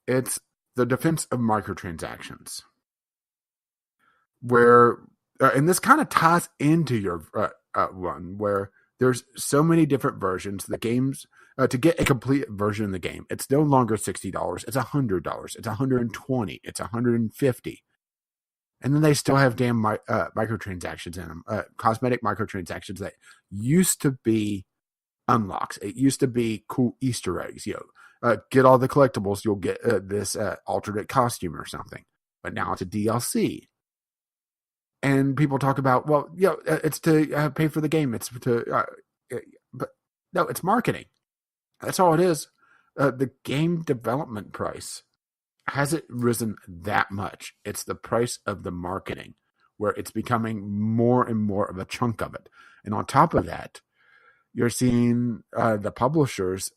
It's the defense of microtransactions. Where, and this kind of ties into your one, where there's so many different versions. The games, to get a complete version of the game, it's no longer $60. It's $100. It's $120. It's $150. And then they still have damn microtransactions in them. Cosmetic microtransactions that used to be unlocks. It used to be cool Easter eggs. Get all the collectibles, you'll get this alternate costume or something. But now it's a DLC. And people talk about, well, it's to pay for the game. It's to, but no, it's marketing. That's all it is. The game development price hasn't risen that much. It's the price of the marketing, where it's becoming more and more of a chunk of it. And on top of that, you're seeing the publishers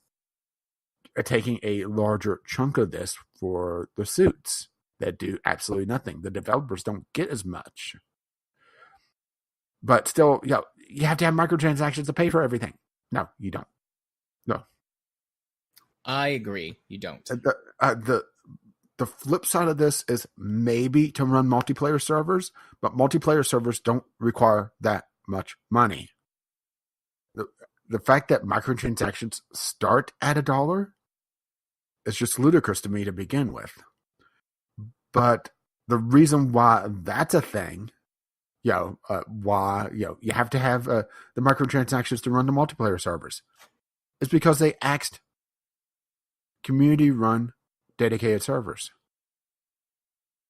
are taking a larger chunk of this for the suits that do absolutely nothing. The developers don't get as much. But still, you have to have microtransactions to pay for everything. No, you don't. No. I agree. You don't. The flip side of this is maybe to run multiplayer servers, but multiplayer servers don't require that much money. The fact that microtransactions start at $1 is just ludicrous to me to begin with. But the reason why that's a thing, why you have to have the microtransactions to run the multiplayer servers, is because they axed community-run dedicated servers.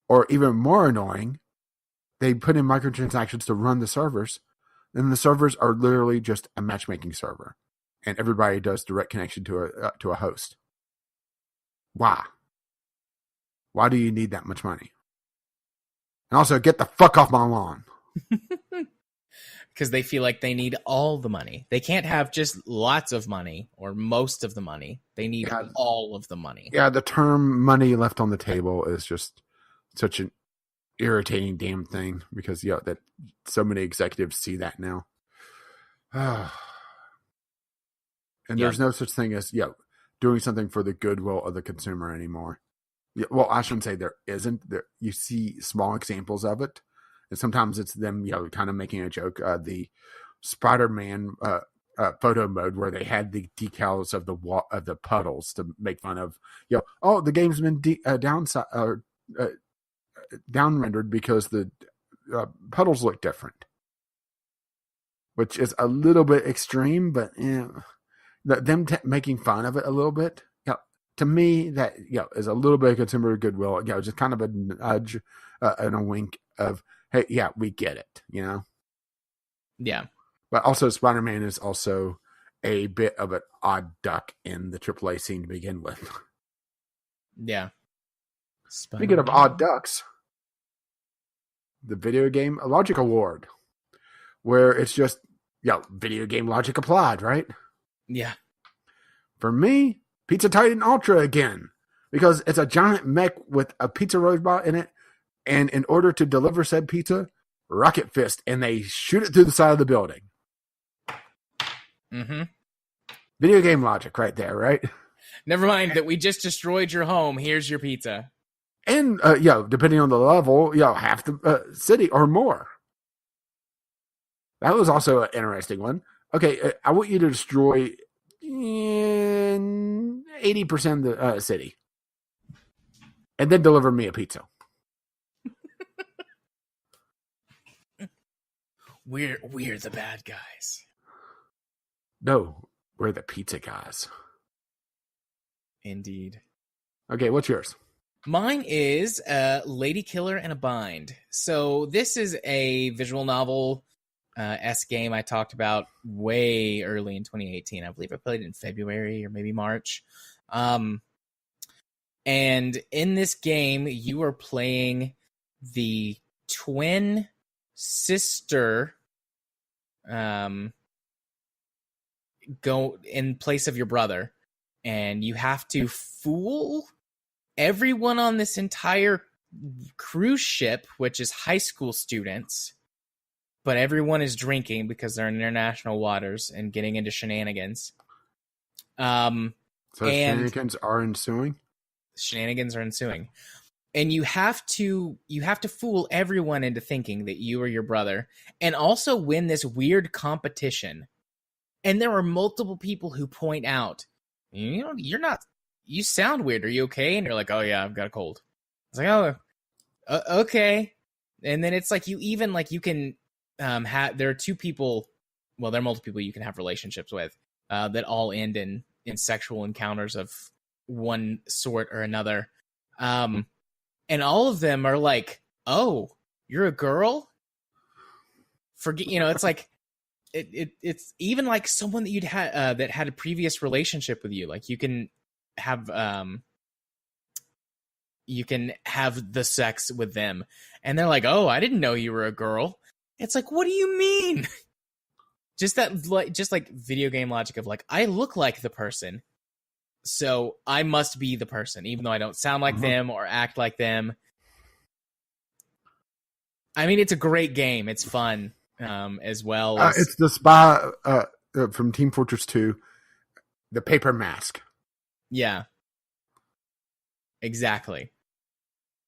Or even more annoying, they put in microtransactions to run the servers, and the servers are literally just a matchmaking server, and everybody does direct connection to a host. Why? Why do you need that much money? And also, get the fuck off my lawn. Because they feel like they need all the money. They can't have just lots of money or most of the money. They need all of the money. Yeah, the term money left on the table is just such an irritating damn thing, because that so many executives see that now. And there's no such thing as doing something for the goodwill of the consumer anymore. Yeah, well, I shouldn't say there isn't. You see small examples of it. And sometimes it's them, kind of making a joke. The Spider-Man photo mode, where they had the decals of the puddles to make fun of. The game's been down rendered because the puddles look different, which is a little bit extreme. But them making fun of it a little bit, to me, that is a little bit of consumer goodwill. Just kind of a nudge and a wink of, hey, we get it, Yeah. But also, Spider-Man is also a bit of an odd duck in the AAA scene to begin with. Yeah. Speaking of odd ducks, the Video Game Logic Award, where it's just, video game logic applied, right? Yeah. For me, Pizza Titan Ultra again, because it's a giant mech with a pizza robot in it. And in order to deliver said pizza, rocket fist, and they shoot it through the side of the building. Mm-hmm. Video game logic right there, right? Never mind that we just destroyed your home. Here's your pizza. And, depending on the level, half the city or more. That was also an interesting one. Okay, I want you to destroy 80% of the city. And then deliver me a pizza. We're the bad guys. No, we're the pizza guys. Indeed. Okay, what's yours? Mine is Lady Killer in a Bind. So this is a visual novel S game I talked about way early in 2018. I believe I played it in February or maybe March. And in this game, you are playing the twin sister go in place of your brother, and you have to fool everyone on this entire cruise ship, which is high school students, but everyone is drinking because they're in international waters and getting into shenanigans. So shenanigans are ensuing? Shenanigans are ensuing. And you have to fool everyone into thinking that you are your brother, and also win this weird competition. And there are multiple people who point out, you're not, you sound weird. Are you okay? And you're like, oh yeah, I've got a cold. It's like, oh, okay. And then it's like, you can there are two people, well, there are multiple people you can have relationships with that all end in sexual encounters of one sort or another. And all of them are like, oh, you're a girl? forget. It's like it's even like someone that you'd had that had a previous relationship with you. Like you can have the sex with them, and they're like, "Oh, I didn't know you were a girl." It's like, what do you mean? just like video game logic of like, I look like the person, so I must be the person, even though I don't sound like them or act like them. I mean, it's a great game. It's fun, as well. It's the spy from Team Fortress 2, the paper mask. Yeah, exactly.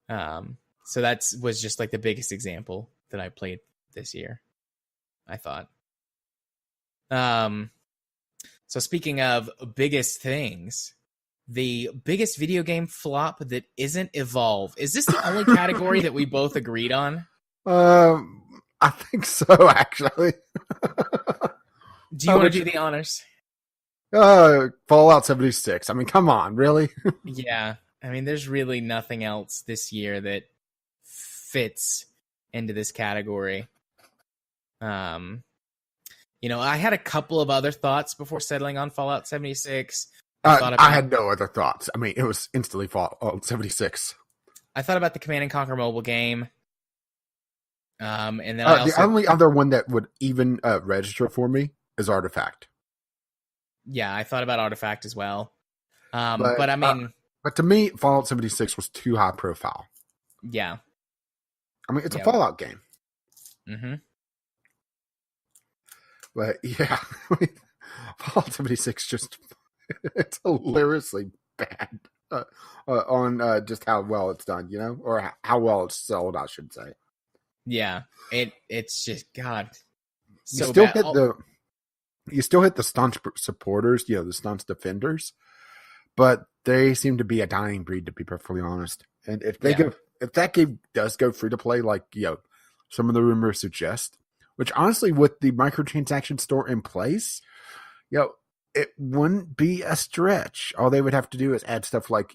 So that was just like the biggest example that I played this year, I thought. So speaking of biggest things, the biggest video game flop that isn't Evolve. Is this the only category that we both agreed on? I think so, actually. Do you want to do the honors? Fallout 76. I mean, come on, really? Yeah. I mean, there's really nothing else this year that fits into this category. I had a couple of other thoughts before settling on Fallout 76. I had no other thoughts. I mean, it was instantly Fallout 76. I thought about the Command and Conquer mobile game. And then the only other one that would even register for me is Artifact. Yeah, I thought about Artifact as well. But I mean... but to me, Fallout 76 was too high profile. Yeah. I mean, it's a Fallout game. Mm-hmm. But yeah, Fallout 76 just, it's hilariously bad on just how well it's done, or how well it's sold, I should say. Yeah, it's just, God. So you still hit the staunch supporters, the staunch defenders, but they seem to be a dying breed, to be perfectly honest. And if that game does go free to play, like some of the rumors suggest, which honestly, with the microtransaction store in place, it wouldn't be a stretch. All they would have to do is add stuff like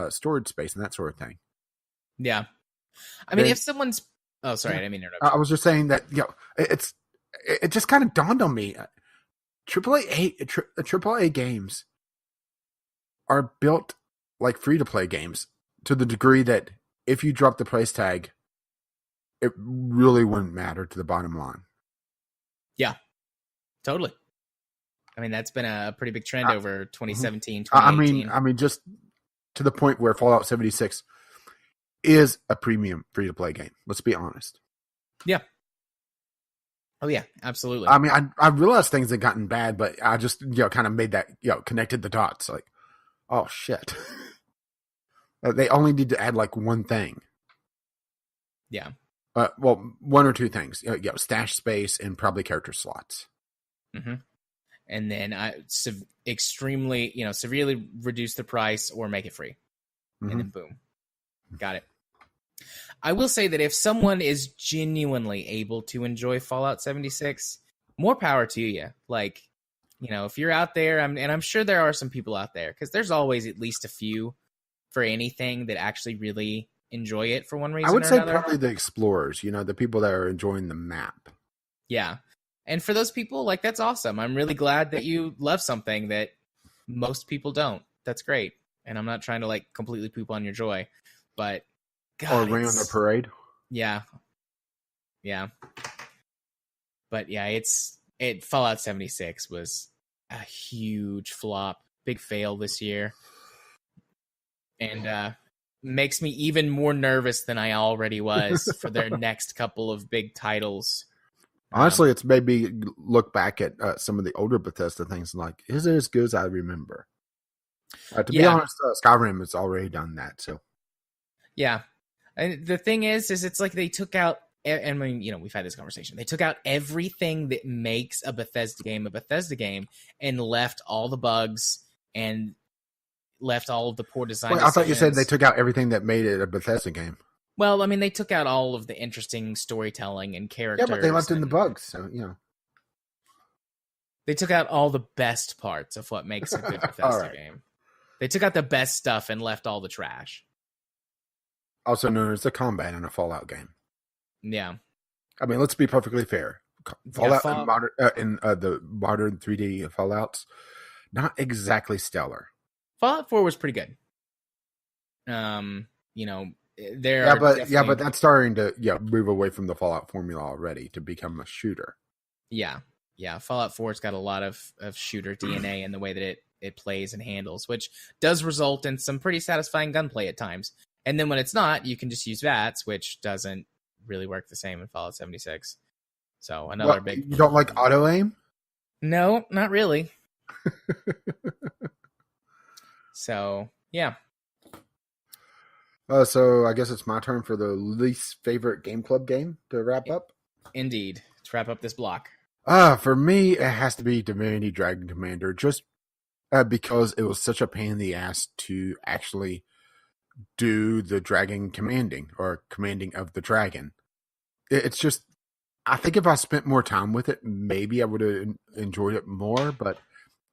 storage space and that sort of thing. Yeah, I mean, if someone's I didn't mean to interrupt you. I was just saying that it just kind of dawned on me. AAA games are built like free to play games to the degree that if you drop the price tag, it really wouldn't matter to the bottom line. Yeah, totally. I mean, that's been a pretty big trend over 2017, 2018. I mean, just to the point where Fallout 76 is a premium free-to-play game. Let's be honest. Yeah. Oh, yeah, absolutely. I mean, I realized things had gotten bad, but I just, kind of made that, connected the dots. Like, oh, shit. They only need to add, like, one thing. Yeah. Well, one or two things. Stash space and probably character slots. Mm-hmm. And then extremely, severely reduce the price or make it free. Mm-hmm. And then boom. Got it. I will say that if someone is genuinely able to enjoy Fallout 76, more power to you. Like, if you're out there, and I'm sure there are some people out there, because there's always at least a few for anything that actually really enjoy it for one reason or another. I would say probably the explorers, the people that are enjoying the map. Yeah. And for those people, like, that's awesome. I'm really glad that you love something that most people don't. That's great. And I'm not trying to, like, completely poop on your joy. But, God, or rain on the parade. Yeah. Yeah. But, yeah, Fallout 76 was a huge flop. Big fail this year. And makes me even more nervous than I already was for their next couple of big titles. Honestly, it's made me look back at some of the older Bethesda things and like, is it as good as I remember? To be honest, Skyrim has already done that. So, yeah. And the thing is it's like they took out, and I mean, we've had this conversation. They took out everything that makes a Bethesda game and left all the bugs and left all of the poor design. Well, I thought you said they took out everything that made it a Bethesda game. Well, I mean, they took out all of the interesting storytelling and characters. Yeah, but they left in the bugs, so, They took out all the best parts of what makes a good Bethesda game. They took out the best stuff and left all the trash. Also known as the combat in a Fallout game. Yeah. I mean, let's be perfectly fair. Fallout and modern in the modern 3D Fallouts, not exactly stellar. Fallout 4 was pretty good. You know, but that's starting to move away from the Fallout formula already to become a shooter. Yeah. Fallout 4's got a lot of shooter DNA in the way that it plays and handles, which does result in some pretty satisfying gunplay at times. And then when it's not, you can just use VATS, which doesn't really work the same in Fallout 76. So big. You don't like auto aim? No, not really. So yeah. So I guess it's my turn for the least favorite Game Club game to wrap up. Indeed, to wrap up this block. For me, it has to be Divinity Dragon Commander, just because it was such a pain in the ass to actually do the dragon commanding or commanding of the dragon. It's just, I think if I spent more time with it, maybe I would have enjoyed it more, but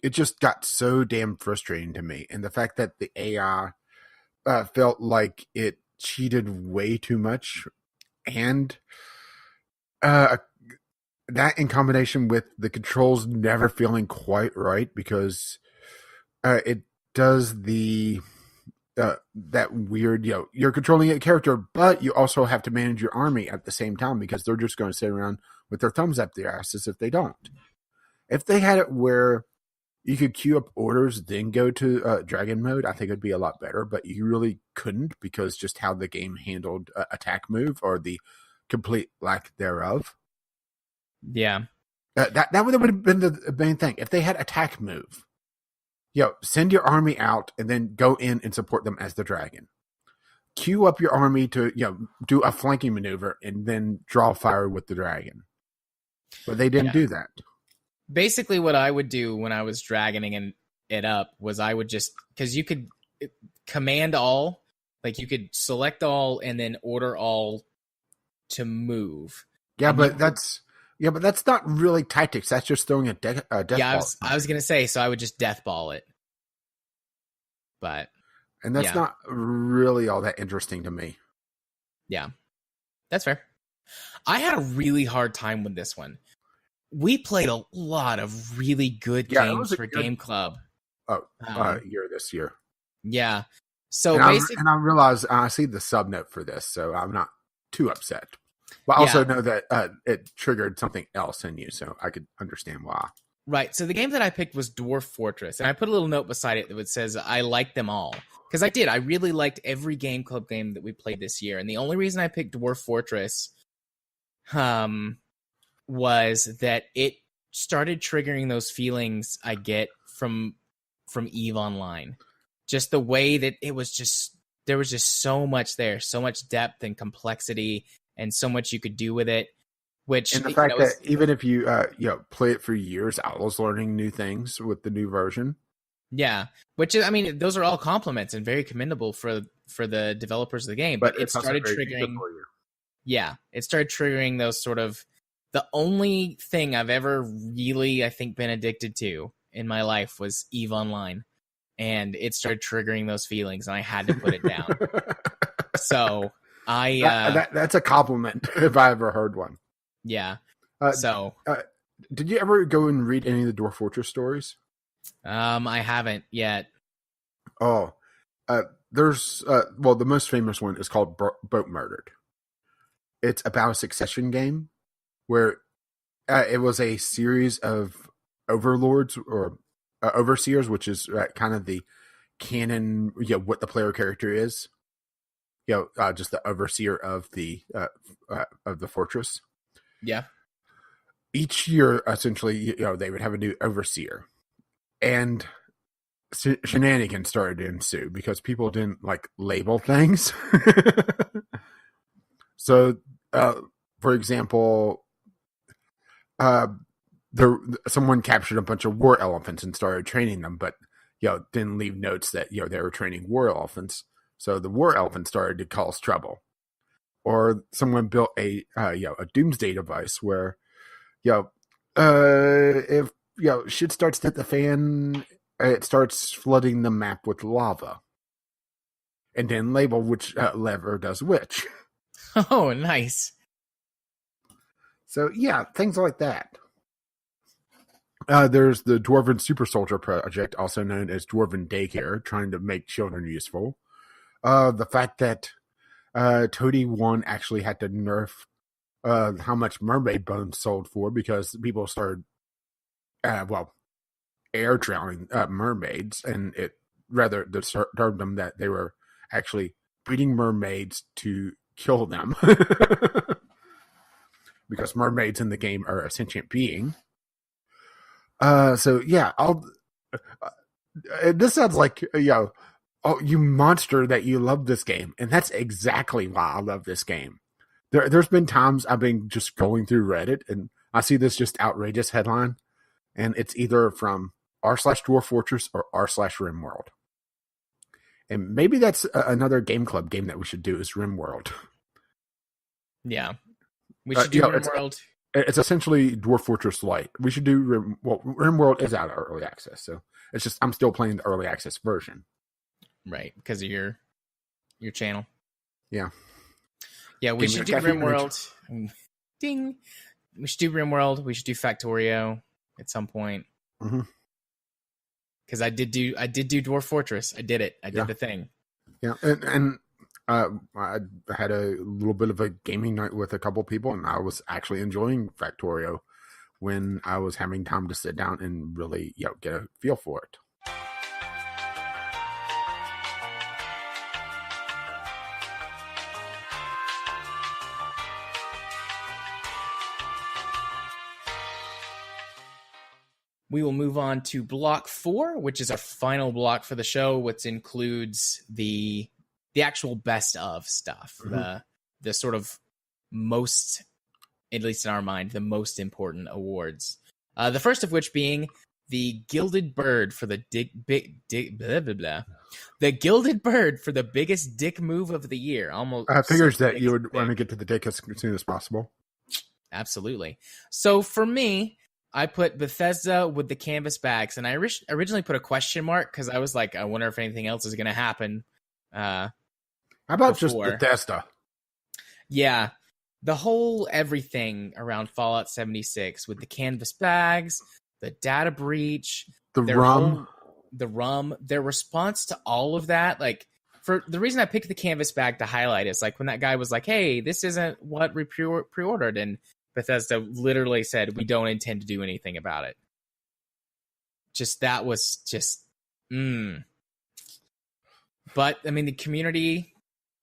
it just got so damn frustrating to me. And the fact that the AI felt like it cheated way too much, and that in combination with the controls never feeling quite right, because it does the that weird, you're controlling a character, but you also have to manage your army at the same time, because they're just going to sit around with their thumbs up their asses if they don't. If they had it where you could queue up orders, then go to dragon mode, I think it'd be a lot better, but you really couldn't, because just how the game handled attack move, or the complete lack thereof. Yeah. That would have been the main thing. If they had attack move, send your army out and then go in and support them as the dragon. Queue up your army to, do a flanking maneuver and then draw fire with the dragon. But they didn't do that. Basically, what I would do when I was dragoning it up was I would just, because you could command all, like you could select all and then order all to move. Yeah, but that's not really tactics. That's just throwing a death ball. I was gonna say, so I would just death ball it, and that's not really all that interesting to me. Yeah, that's fair. I had a really hard time with this one. We played a lot of really good games for Game Club. Year this year. Yeah. So and I realize I see the sub note for this, so I'm not too upset. But I also know that it triggered something else in you, so I could understand why. Right. So the game that I picked was Dwarf Fortress, and I put a little note beside it that says I like them all. Because I did. I really liked every Game Club game that we played this year. And the only reason I picked Dwarf Fortress was that it started triggering those feelings I get from EVE Online. Just the way that it was just, there was just so much there, so much depth and complexity, and so much you could do with it. Which, and the fact that even if you play it for years, I was learning new things with the new version. Yeah, which I mean, those are all compliments and very commendable for the developers of the game. But it started triggering. Yeah, it started triggering those sort of, the only thing I've ever really, I think, been addicted to in my life was EVE Online, and it started triggering those feelings, and I had to put it down. So that's a compliment if I ever heard one. Yeah. Did you ever go and read any of the Dwarf Fortress stories? I haven't yet. Oh, there's the most famous one is called Boat Murdered. It's about a succession game where it was a series of overlords or overseers, which is kind of the canon, what the player character is. Just the overseer of the fortress. Yeah. Each year, essentially, they would have a new overseer, and shenanigans started to ensue because people didn't label things. So, for example, someone captured a bunch of war elephants and started training them, but didn't leave notes that they were training war elephants. So the war elephants started to cause trouble. Or someone built a doomsday device where if shit starts to hit the fan, it starts flooding the map with lava, and then label which lever does which. Oh, nice. So yeah, things like that. There's the Dwarven Super Soldier Project, also known as Dwarven Daycare, trying to make children useful. The fact that Toady 1 actually had to nerf how much mermaid bones sold for because people started, air drowning mermaids, and it rather disturbed them that they were actually breeding mermaids to kill them because mermaids in the game are a sentient being. So yeah, this sounds like, oh, you monster that you love this game. And that's exactly why I love this game. There's been times I've been just going through Reddit and I see this just outrageous headline, and it's either from r/Dwarf Fortress or r/RimWorld. And maybe that's another game club game that we should do is RimWorld. Yeah. We should do RimWorld. It's essentially Dwarf Fortress Lite. We should do RimWorld is out of early access, so it's just I'm still playing the early access version. Right, because of your channel. Yeah. Yeah, we should do RimWorld. Ding. We should do RimWorld. We should do Factorio at some point. Because I did do Dwarf Fortress. I did it. I did the thing. Yeah, and I had a little bit of a gaming night with a couple people, and I was actually enjoying Factorio when I was having time to sit down and really get a feel for it. We will move on to block 4, which is our final block for the show, which includes the actual best of stuff, the sort of most, at least in our mind, the most important awards. The first of which being the Gilded Bird for the the Gilded Bird for the biggest dick move of the year. Almost. I figures that you would want to get to the dick as soon as possible. Absolutely. So for me, I put Bethesda with the canvas bags, and I originally put a question mark because I was like, I wonder if anything else is going to happen. How about just Bethesda? Yeah. The whole everything around Fallout 76 with the canvas bags, the data breach, the rum, their response to all of that. Like, for the reason I picked the canvas bag to highlight is like when that guy was like, hey, this isn't what we pre-ordered, and Bethesda literally said, we don't intend to do anything about it. That was just, But, I mean, the community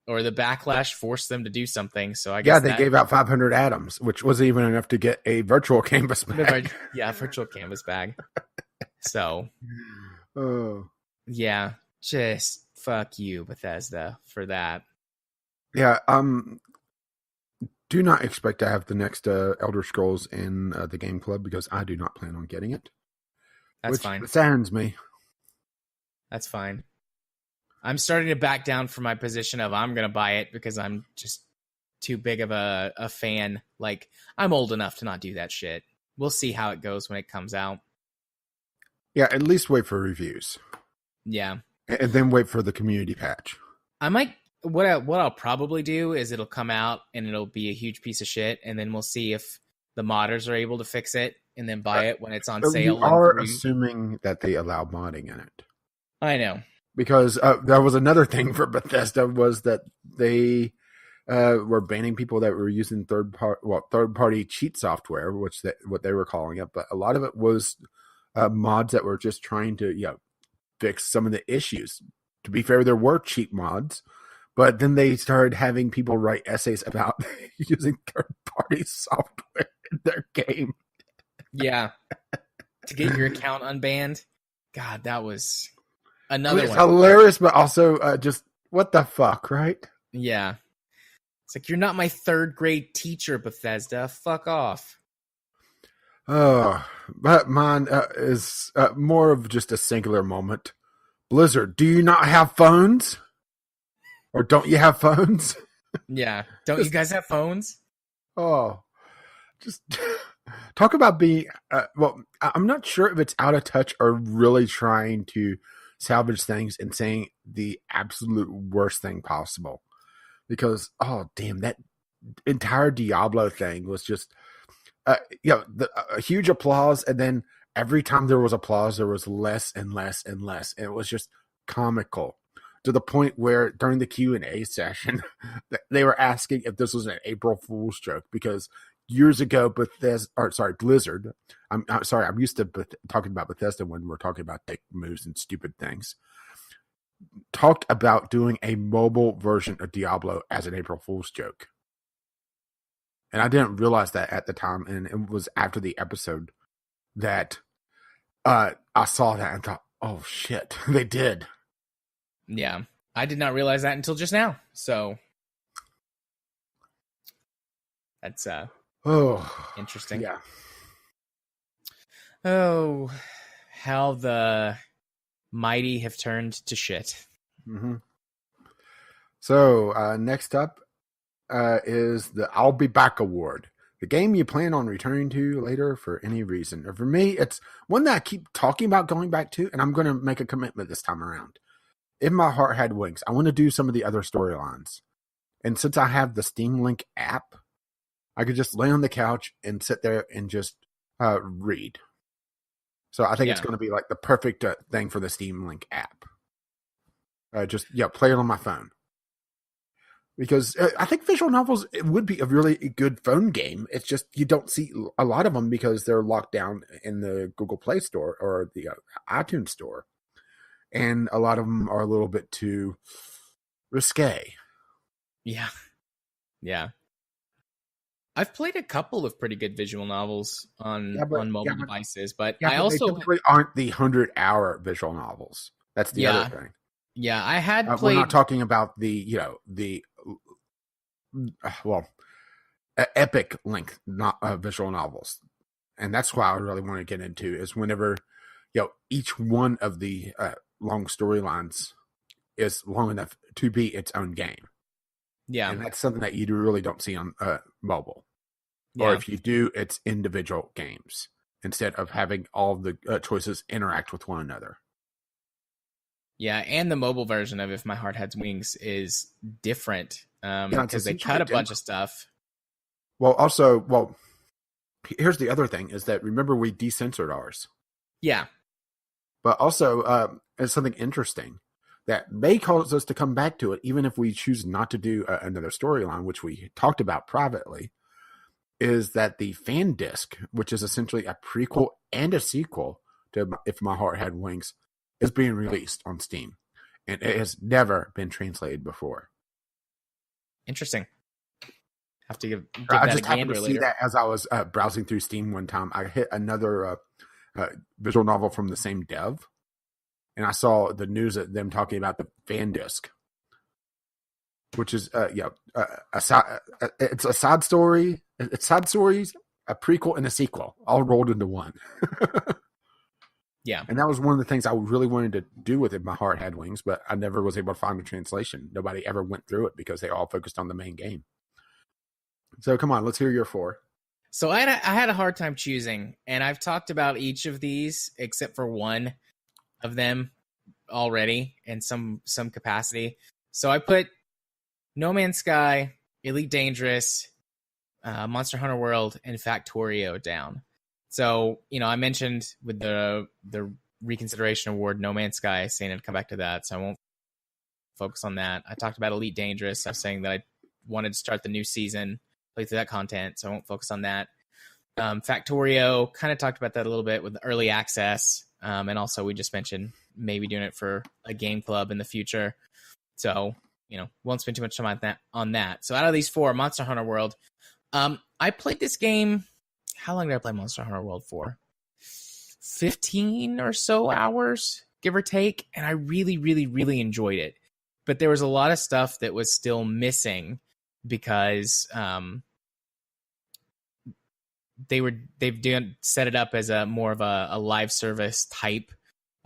or the backlash forced them to do something, so I guess they gave out 500 atoms, which wasn't even enough to get a virtual canvas bag. Virtual canvas bag. So, yeah, just fuck you, Bethesda, for that. Yeah, do not expect to have the next Elder Scrolls in the game club because I do not plan on getting it. That's fine. Which saddens me. That's fine. I'm starting to back down from my position of I'm going to buy it because I'm just too big of a fan. Like, I'm old enough to not do that shit. We'll see how it goes when it comes out. Yeah, at least wait for reviews. Yeah. And then wait for the community patch. I might... What I'll probably do is it'll come out and it'll be a huge piece of shit, and then we'll see if the modders are able to fix it, and then buy it when it's on sale. You are assuming that they allow modding in it. I know. Because that was another thing for Bethesda was that they were banning people that were using third-party cheat software, what they were calling it, but a lot of it was mods that were just trying to fix some of the issues. To be fair, there were cheat mods. But then they started having people write essays about using third-party software in their game. Yeah. To get your account unbanned. God, that was another one. Hilarious, but also just, what the fuck, right? Yeah. It's like, you're not my third-grade teacher, Bethesda. Fuck off. But mine is more of just a singular moment. Blizzard, do you not have phones? Or don't you have phones? Yeah. Don't you guys have phones? Oh, just talk about being, I'm not sure if it's out of touch or really trying to salvage things and saying the absolute worst thing possible. Because, oh, damn, that entire Diablo thing was just, a huge applause, and then every time there was applause, there was less and less and less, and it was just comical to the point where during the Q&A session, they were asking if this was an April Fool's joke because years ago, Blizzard. I'm sorry, I'm used to talking about Bethesda when we're talking about dick moves and stupid things. Talked about doing a mobile version of Diablo as an April Fool's joke. And I didn't realize that at the time, and it was after the episode that I saw that and thought, oh shit, they did. Yeah, I did not realize that until just now. So that's interesting. Yeah. Oh, how the mighty have turned to shit. Mm-hmm. So next up is the I'll Be Back Award. The game you plan on returning to later for any reason. Or for me, it's one that I keep talking about going back to, and I'm going to make a commitment this time around. If My Heart Had Wings, I want to do some of the other storylines. And since I have the Steam Link app, I could just lay on the couch and sit there and just read. So I think it's going to be like the perfect thing for the Steam Link app. Play it on my phone. Because I think visual novels, it would be a really good phone game. It's just you don't see a lot of them because they're locked down in the Google Play Store or the iTunes Store. And a lot of them are a little bit too risque. Yeah. Yeah. I've played a couple of pretty good visual novels on mobile devices, but I also... They typically aren't the 100-hour visual novels. That's the other thing. Yeah, I had played... We're not talking about the epic length visual novels. And that's why I really want to get into is whenever, each one of the long storylines is long enough to be its own game. Yeah. And that's something that you really don't see on mobile. Yeah. Or if you do, it's individual games instead of having all the choices interact with one another. Yeah, and the mobile version of If My Heart Had Wings is different because they cut a bunch of stuff. Well, here's the other thing is that remember we decensored ours. Yeah. But also, it's something interesting that may cause us to come back to it, even if we choose not to do another storyline, which we talked about privately, is that the fan disc, which is essentially a prequel and a sequel to If My Heart Had Wings, is being released on Steam. And it has never been translated before. Interesting. Have to give I that just a happened gander to see later. that as I was browsing through Steam one time. I hit another visual novel from the same dev, and I saw the news of them talking about the fan disc, which is it's a side story. It's side stories, a prequel, and a sequel, all rolled into one. Yeah, and that was one of the things I really wanted to do with it. My Heart Had Wings, but I never was able to find a translation. Nobody ever went through it because they all focused on the main game. So come on, let's hear your 4. So I had a hard time choosing, and I've talked about each of these except for one of them already in some capacity. So I put No Man's Sky, Elite Dangerous, Monster Hunter World, and Factorio down. So, I mentioned with the reconsideration award, No Man's Sky, saying I'd come back to that, so I won't focus on that. I talked about Elite Dangerous. I was saying that I wanted to start the new season, play through that content, so I won't focus on that. Factorio, kind of talked about that a little bit with early access, and also we just mentioned maybe doing it for a game club in the future. So, won't spend too much time on that. So out of these 4, Monster Hunter World, I played this game. How long did I play Monster Hunter World for? 15 or so hours, give or take. And I really, really, really enjoyed it. But there was a lot of stuff that was still missing because they've set it up as a more of a live service type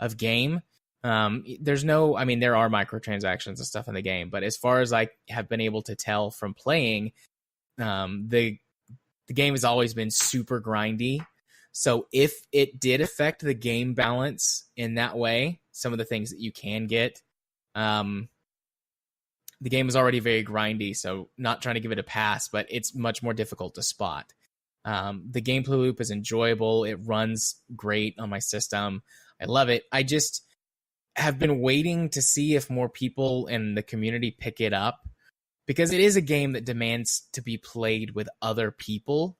of game. There are microtransactions and stuff in the game, but as far as I have been able to tell from playing, the game has always been super grindy. So if it did affect the game balance in that way, some of the things that you can get, the game is already very grindy. So not trying to give it a pass, but it's much more difficult to spot. The gameplay loop is enjoyable. It runs great on my system. I love it. I just have been waiting to see if more people in the community pick it up, because it is a game that demands to be played with other people.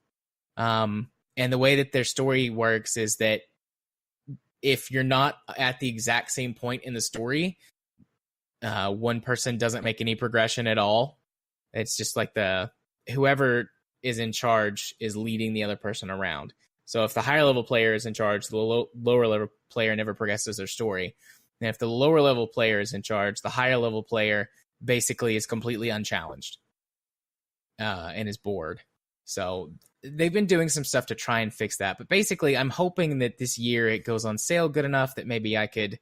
And the way that their story works is that if you're not at the exact same point in the story, one person doesn't make any progression at all. It's just like whoever is in charge is leading the other person around. So if the higher level player is in charge, the lower level player never progresses their story. And if the lower level player is in charge, the higher level player basically is completely unchallenged and is bored. So they've been doing some stuff to try and fix that. But basically, I'm hoping that this year it goes on sale good enough that maybe I could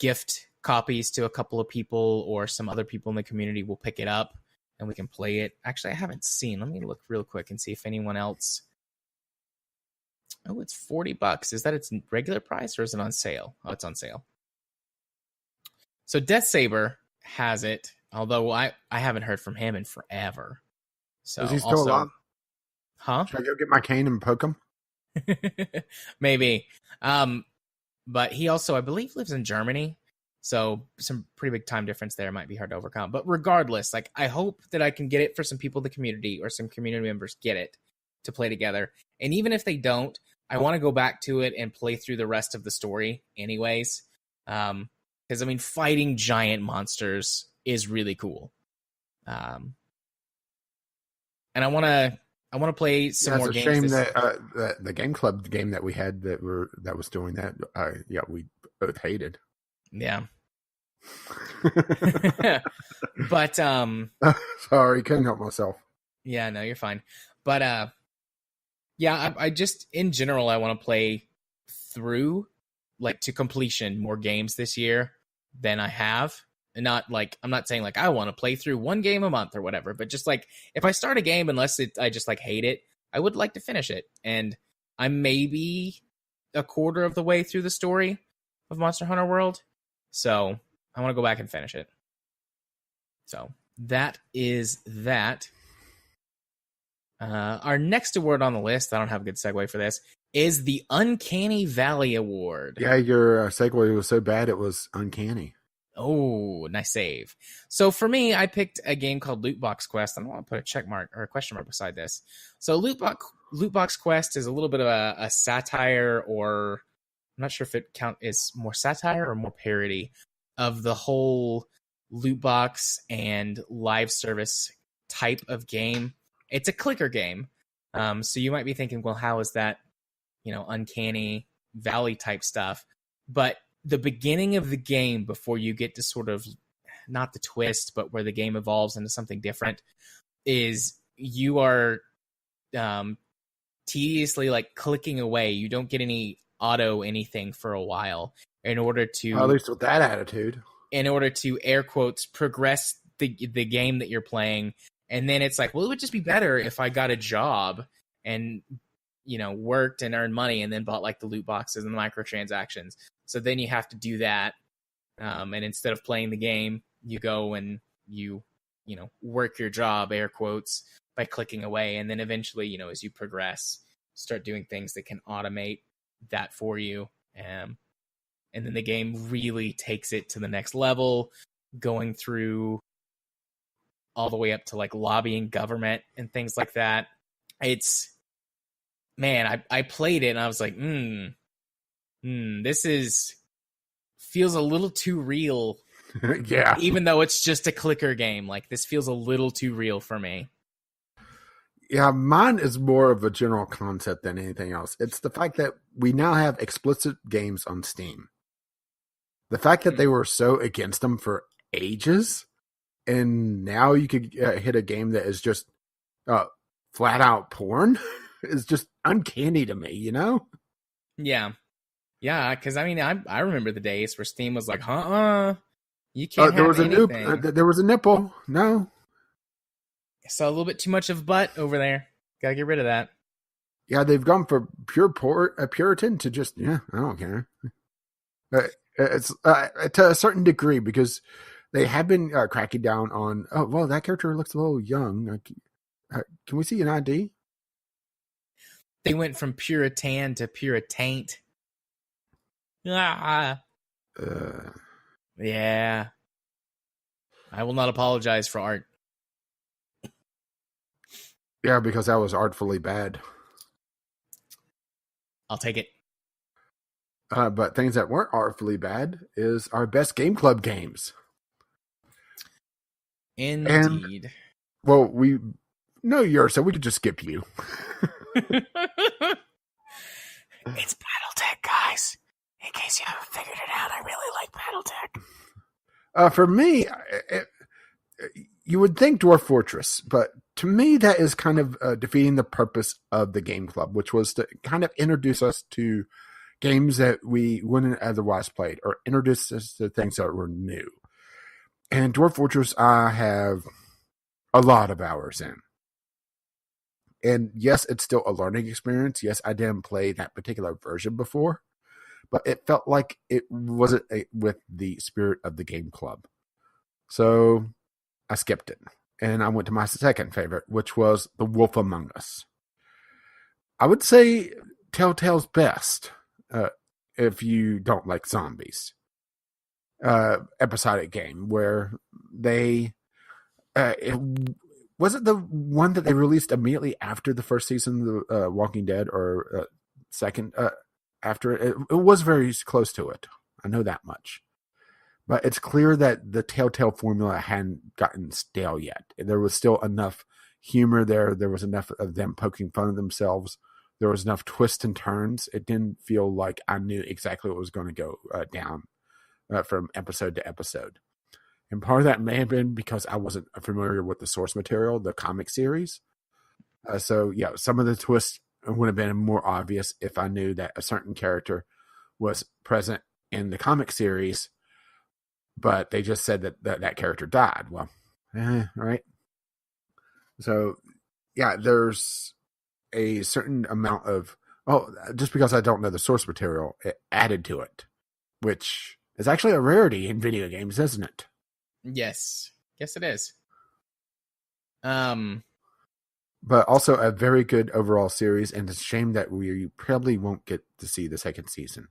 gift copies to a couple of people, or some other people in the community will pick it up and we can play it. Actually, I haven't seen. Let me look real quick and see if anyone else. Oh, it's $40. Is that its regular price, or is it on sale? Oh, it's on sale. So Death Saber has it, although I haven't heard from him in forever. So is he still alive? Huh? Should I go get my cane and poke him? Maybe. But he also, I believe, lives in Germany. So some pretty big time difference there might be hard to overcome. But regardless, like, I hope that I can get it for some people in the community, or some community members get it to play together. And even if they don't, I want to go back to it and play through the rest of the story anyways. Because, I mean, fighting giant monsters is really cool. And I want to play some more games. It's a shame that the Game Club game that we had that was doing that, we both hated. Yeah. But sorry, couldn't help myself. Yeah, no, you're fine. But yeah, I just, in general, I want to play through, like, to completion more games this year than I have. And not like, I'm not saying like I want to play through one game a month or whatever, but just like, if I start a game, unless I just like hate it, I would like to finish it. And I'm maybe a quarter of the way through the story of Monster Hunter World. So I want to go back and finish it. So that is that. Our next award on the list, I don't have a good segue for this, is the Uncanny Valley Award. Yeah, your segue was so bad it was uncanny. Oh, nice save. So for me, I picked a game called Loot Box Quest. I don't want to put a check mark or a question mark beside this. So Loot Box Quest is a little bit of a satire, or I'm not sure if it is more satire or more parody of the whole loot box and live service type of game. It's a clicker game. So you might be thinking, well, how is that, uncanny valley type stuff? But the beginning of the game, before you get to sort of, not the twist, but where the game evolves into something different, is you are tediously like clicking away. You don't get any auto anything for a while in order to, at least with that attitude, in order to, air quotes, progress the game that you're playing. And then it's like, well, it would just be better if I got a job and, worked and earned money and then bought like the loot boxes and the microtransactions. So then you have to do that. And instead of playing the game, you go and you work your job, air quotes, by clicking away. And then eventually, as you progress, start doing things that can automate that for you. And then the game really takes it to the next level, going through all the way up to like lobbying government and things like that. It's, man, I played it and I was like, this feels a little too real. Yeah. Even though it's just a clicker game, like, this feels a little too real for me. Yeah, mine is more of a general concept than anything else. It's the fact that we now have explicit games on Steam. The fact that they were so against them for ages, and now you could hit a game that is just flat out porn is just uncanny to me, Yeah. Yeah, because I mean, I remember the days where Steam was like, you can't have anything. There was a nipple. No. I saw a little bit too much of butt over there. Gotta get rid of that. Yeah, they've gone for Puritan to just, I don't care. It's to a certain degree, because they have been cracking down on, that character looks a little young. Can we see an ID? They went from Puritan to Puritaint. Ah. Yeah. I will not apologize for art. Yeah, because that was artfully bad. I'll take it. But things that weren't artfully bad is our best game club games. Indeed. And, well, we know yours, so we could just skip you. It's Battletech, guys. In case you haven't figured it out, I really like Battletech. For me, you would think Dwarf Fortress, but to me, that is kind of defeating the purpose of the game club, which was to kind of introduce us to games that we wouldn't otherwise played, or introduce us to things that were new. And Dwarf Fortress, I have a lot of hours in. And yes, it's still a learning experience. Yes, I didn't play that particular version before, but it felt like it wasn't with the spirit of the game club. So I skipped it. And I went to my second favorite, which was The Wolf Among Us. I would say Telltale's best, if you don't like zombies. Episodic game where they... was it the one that they released immediately after the first season of The Walking Dead, or second after it? It was very close to it. I know that much. But it's clear that the Telltale formula hadn't gotten stale yet. There was still enough humor there. There was enough of them poking fun at themselves. There was enough twists and turns. It didn't feel like I knew exactly what was going to go down from episode to episode. And part of that may have been because I wasn't familiar with the source material, the comic series. So, yeah, some of the twists would have been more obvious if I knew that a certain character was present in the comic series, but they just said that character died. Well, right? So, yeah, there's a certain amount of, just because I don't know the source material, it added to it, which is actually a rarity in video games, isn't it? Yes. Yes, it is. But also a very good overall series, and it's a shame that we probably won't get to see the second season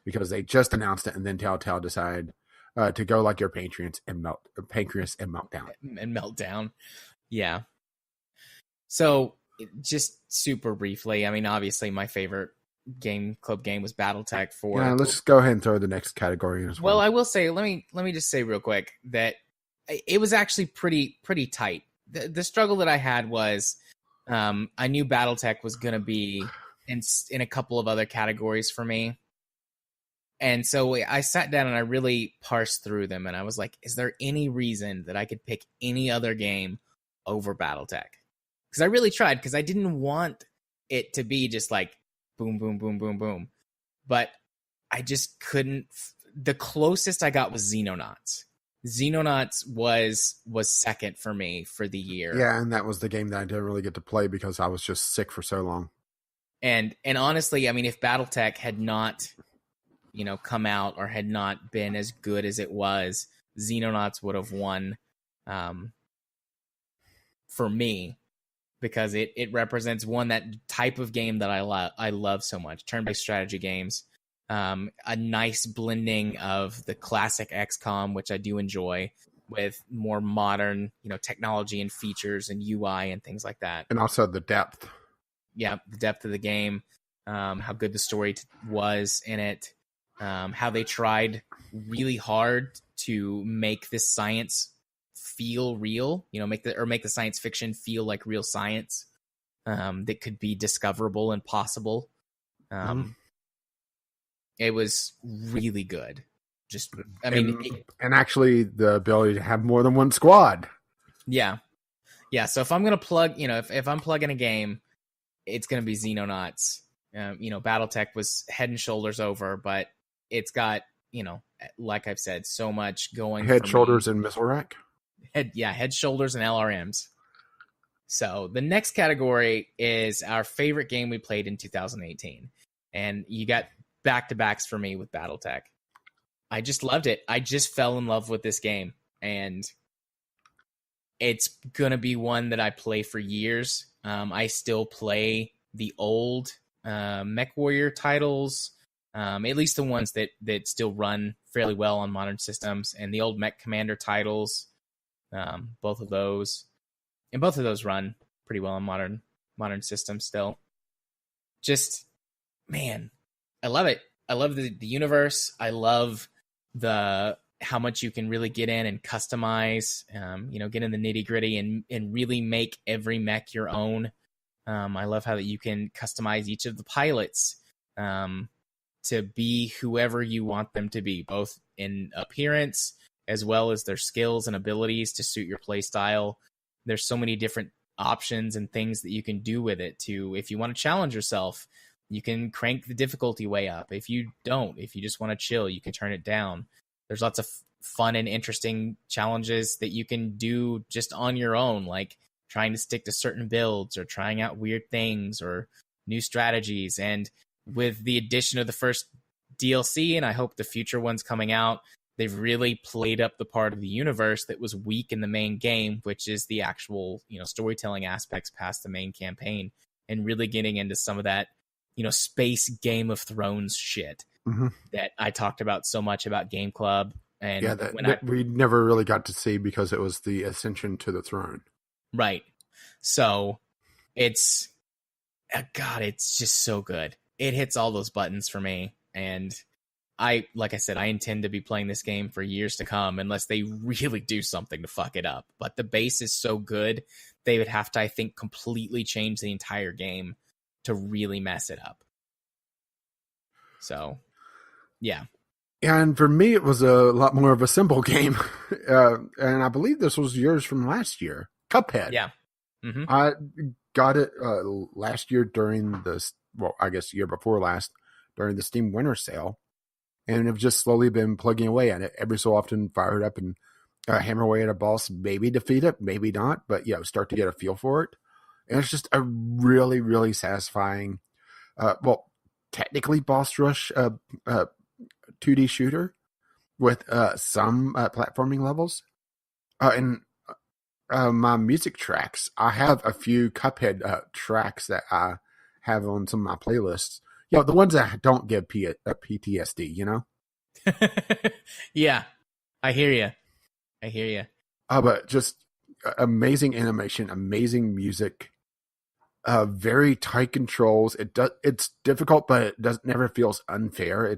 because they just announced it, and then Telltale decided to go like your pancreas and meltdown. And meltdown. Yeah. So, just super briefly, I mean, obviously my favorite game club game was Battletech 4. Yeah, let's just go ahead and throw the next category in as well. Well, I will say, let me just say real quick that it was actually pretty tight. The struggle that I had was I knew Battletech was going to be in a couple of other categories for me. And so I sat down and I really parsed through them, and I was like, is there any reason that I could pick any other game over Battletech? Because I really tried, because I didn't want it to be just like boom, boom, boom, boom, boom. But I just couldn't. The closest I got was Xenonauts. Xenonauts was second for me for the year. Yeah, and that was the game that I didn't really get to play because I was just sick for so long. And honestly, I mean, if Battletech had not, come out or had not been as good as it was, Xenonauts would have won for me, because it represents that type of game that I love so much. Turn-based strategy games. A nice blending of the classic XCOM, which I do enjoy, with more modern, technology and features and UI and things like that. And also the depth. Yeah, the depth of the game, how good the story was in it, how they tried really hard to make this science feel real, make the science fiction feel like real science that could be discoverable and possible. It was really good. Just, I mean, and actually the ability to have more than one squad. Yeah. So if I'm gonna plug, if I'm plugging a game, it's gonna be Xenonauts. Battletech was head and shoulders over, but it's got, like I've said, so much going. Head, shoulders, and missile rack. Head, shoulders, and LRMs. So the next category is our favorite game we played in 2018, and you got back-to-backs for me with Battletech. I just loved it. I just fell in love with this game, and it's going to be one that I play for years. I still play the old Mech Warrior titles, at least the ones that still run fairly well on modern systems, and the old Mech Commander titles, both of those. And both of those run pretty well on modern systems still. Just, man, I love it. I love the universe. I love how much you can really get in and customize, get in the nitty gritty and really make every mech your own. I love how that you can customize each of the pilots to be whoever you want them to be, both in appearance as well as their skills and abilities to suit your play style. There's so many different options and things that you can do with it if you want to challenge yourself, you can crank the difficulty way up. If you just want to chill, you can turn it down. There's lots of fun and interesting challenges that you can do just on your own, like trying to stick to certain builds or trying out weird things or new strategies. And with the addition of the first DLC, and I hope the future ones coming out, they've really played up the part of the universe that was weak in the main game, which is the actual, storytelling aspects past the main campaign, and really getting into some of that, space Game of Thrones shit that I talked about so much about Game Club. And we never really got to see because it was the ascension to the throne. Right. So it's just so good. It hits all those buttons for me. And like I said, I intend to be playing this game for years to come unless they really do something to fuck it up. But the base is so good, they would have to, I think, completely change the entire game to really mess it up. So, yeah. And for me, it was a lot more of a simple game. And I believe this was yours from last year. Cuphead. Yeah. Mm-hmm. I got it last year during year before last, during the Steam Winter Sale. And I've just slowly been plugging away at it. Every so often, fire it up and hammer away at a boss, maybe defeat it, maybe not, but start to get a feel for it. And it's just a really, really satisfying, technically boss rush 2D shooter with some platforming levels. And my music tracks, I have a few Cuphead tracks that I have on some of my playlists. The ones that don't give PTSD, Yeah, I hear you. But just amazing animation, amazing music, very tight controls. It's difficult, but it never feels unfair.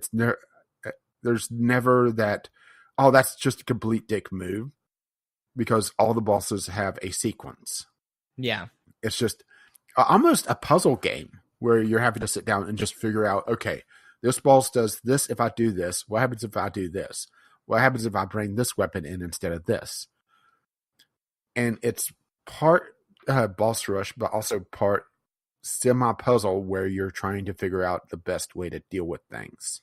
There's never that, that's just a complete dick move, because all the bosses have a sequence. Yeah. It's just almost a puzzle game where you're having to sit down and just figure out, okay, this boss does this if I do this. What happens if I do this? What happens if I bring this weapon in instead of this? And it's part boss rush, but also part semi-puzzle where you're trying to figure out the best way to deal with things.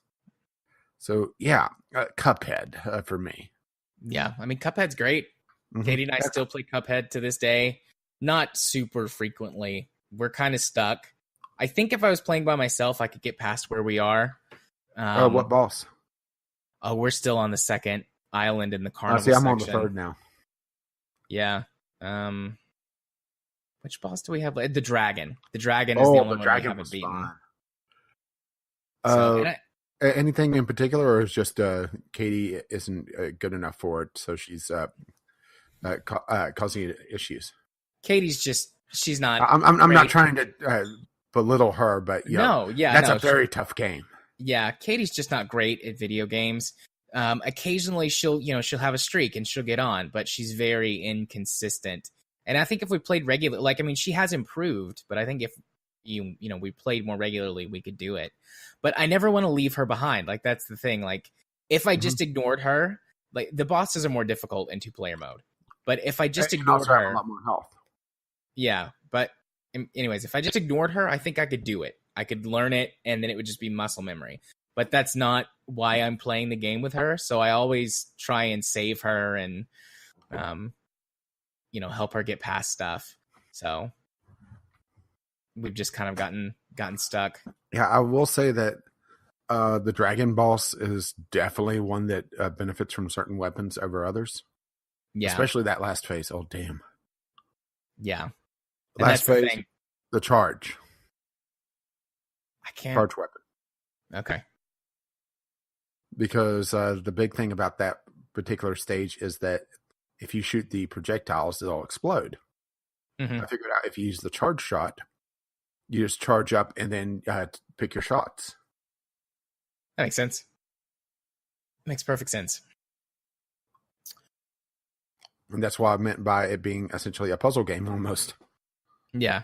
So, Cuphead for me. Yeah, I mean, Cuphead's great. Mm-hmm. Katie and I still play Cuphead to this day. Not super frequently. We're kind of stuck. I think if I was playing by myself, I could get past where we are. What boss? Oh, we're still on the second island in the carnival I'm section. on the third now. Yeah. Which boss do we have? The dragon. The dragon is the only one we haven't beaten. Anything in particular, or is just Katie isn't good enough for it, so she's causing issues? Katie's she's not. I'm not trying to belittle her, but that's a very tough game. Yeah, Katie's just not great at video games. Occasionally she'll have a streak and she'll get on, but she's very inconsistent. And I think if we played regular, she has improved, but I think if we played more regularly, we could do it. But I never want to leave her behind. That's the thing. If I just ignored her, the bosses are more difficult in 2-player mode. But if I just ignored her, have a lot more health. Yeah, but anyways, if I just ignored her, I think I could do it. I could learn it, and then it would just be muscle memory. But that's not why I'm playing the game with her. So I always try and save her and, help her get past stuff. So we've just kind of gotten stuck. Yeah, I will say that the dragon boss is definitely one that benefits from certain weapons over others. Yeah. Especially that last phase. Oh, damn. Yeah. And Last that's phase, the charge. I can't. Charge weapon. Okay. Because the big thing about that particular stage is that if you shoot the projectiles, they'll explode. Mm-hmm. I figured out if you use the charge shot, you just charge up and then pick your shots. That makes sense. Makes perfect sense. And that's what I meant by it being essentially a puzzle game almost. Yeah.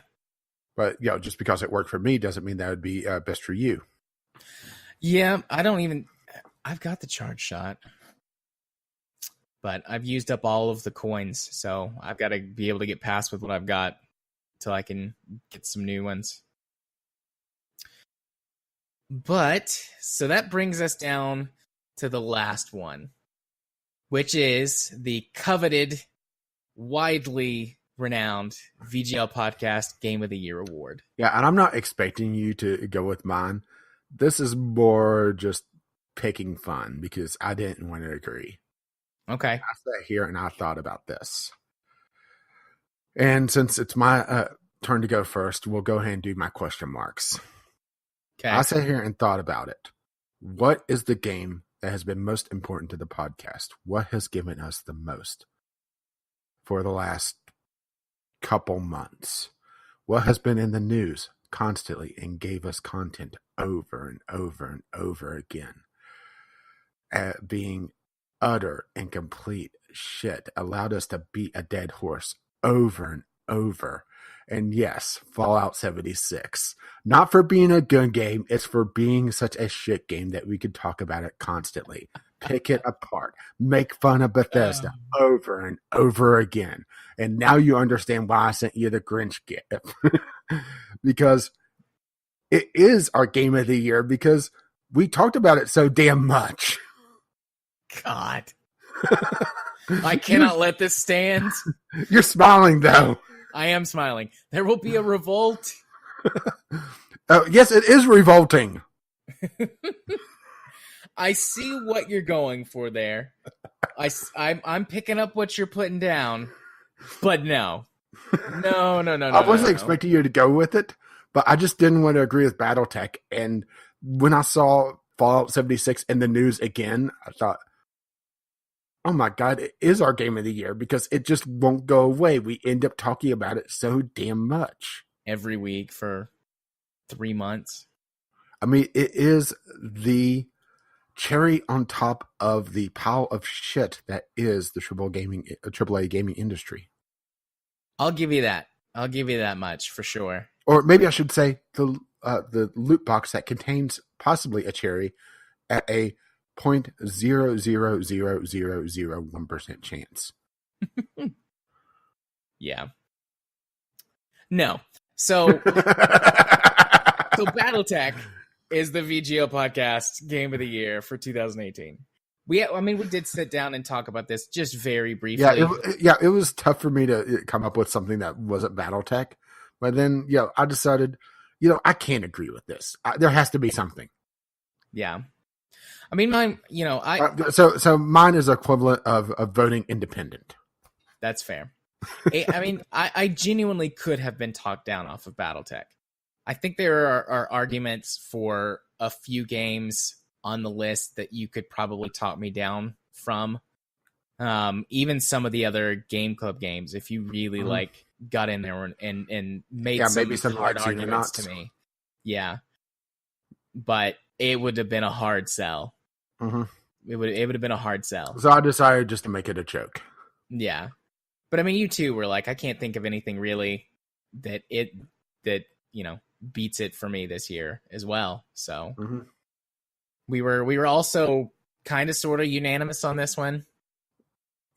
But, just because it worked for me doesn't mean that would be best for you. Yeah, I've got the charge shot, but I've used up all of the coins, so I've got to be able to get past with what I've got till I can get some new ones. But, so that brings us down to the last one, which is the coveted, widely renowned VGL Podcast Game of the Year Award. Yeah, and I'm not expecting you to go with mine. This is more just picking fun because I didn't want to agree. Okay. I sat here and I thought about this. And since it's my turn to go first, we'll go ahead and do my question marks. Okay. I sat here and thought about it. What is the game that has been most important to the podcast? What has given us the most for the last couple months? What has been in the news constantly and gave us content over and over and over again? Being utter and complete shit, allowed us to beat a dead horse over and over. And yes, Fallout 76. Not for being a good game, it's for being such a shit game that we could talk about it constantly. Pick it apart. Make fun of Bethesda over and over again. And now you understand why I sent you the Grinch gift. Because it is our game of the year because we talked about it so damn much. God. I cannot let this stand. You're smiling, though. I am smiling. There will be a revolt. Yes, it is revolting. I see what you're going for there. I'm picking up what you're putting down, but no. I wasn't expecting you to go with it, but I just didn't want to agree with BattleTech. And when I saw Fallout 76 in the news again, I thought, oh my God, it is our game of the year because it just won't go away. We end up talking about it so damn much. Every week for 3 months. I mean, it is the cherry on top of the pile of shit that is the AAA gaming industry. I'll give you that. I'll give you that much for sure. Or maybe I should say the loot box that contains possibly a cherry at a 0.00001% chance. Yeah. No. So BattleTech is the VGL Podcast Game of the Year for 2018. We did sit down and talk about this just very briefly. It was tough for me to come up with something that wasn't BattleTech. But then, I decided, I can't agree with this. There has to be something. Yeah. I mean, mine, So mine is equivalent of voting independent. That's fair. I genuinely could have been talked down off of BattleTech. I think there are arguments for a few games on the list that you could probably talk me down from. Even some of the other Game Club games, if you really got in there and made some hard arguments to me. Yeah. But it would have been a hard sell. Mm-hmm. It would have been a hard sell. So I decided just to make it a joke. Yeah. But I mean, you two were like, I can't think of anything really that beats it for me this year as well. So we were also kind of sort of unanimous on this one.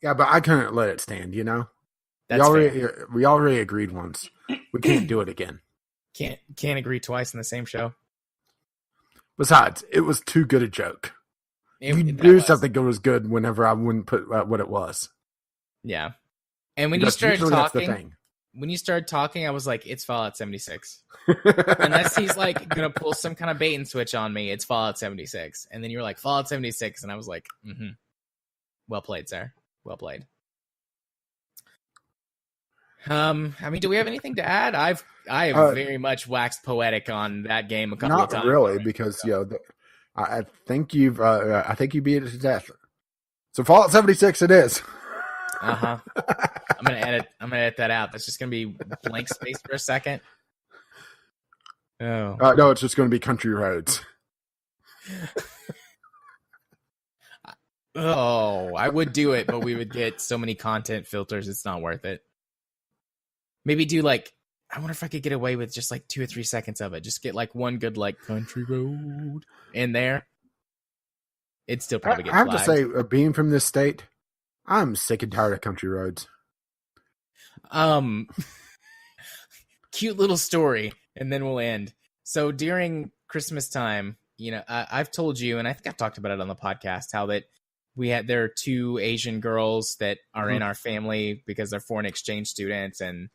Yeah, but I couldn't let it stand, That's we already agreed once. We can't do it again. Can't agree twice in the same show. Besides, it was too good a joke. You knew something that was good whenever I wouldn't put what it was. Yeah. And when you started talking, I was like, it's Fallout 76. Unless he's like going to pull some kind of bait and switch on me, it's Fallout 76. And then you were like, Fallout 76. And I was like, well played, sir. Well played. I mean, do we have anything to add? I have very much waxed poetic on that game a couple of times. Not really, because I think you beat it to death. So Fallout 76 it is. I'm gonna edit that out. That's just gonna be blank space for a second. Oh no, it's just going to be Country Roads. Oh, I would do it, but we would get so many content filters. It's not worth it. Maybe do like, I wonder if I could get away with just like 2 or 3 seconds of it. Just get like one good like country road in there. It'd still probably get flagged. I have to say, being from this state, I'm sick and tired of country roads. Cute little story, and then we'll end. So during Christmas time, you know, I've told you, and I think I've talked about it on the podcast, how that there are 2 Asian girls that are in our family because they're foreign exchange students, and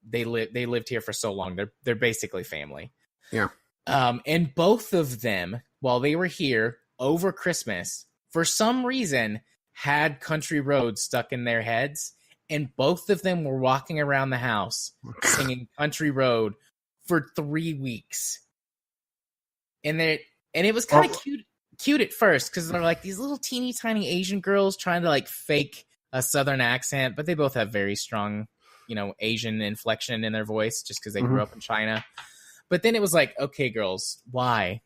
they lived here for so long. They're basically family. Yeah. And both of them, while they were here over Christmas, for some reason, had Country Road stuck in their heads, and both of them were walking around the house singing Country Road for 3 weeks. And it was kind of cute at first, because they're like these little teeny tiny Asian girls trying to like fake a Southern accent, but they both have very strong, you know, Asian inflection in their voice just because they grew up in China. But then it was like, okay, girls, why?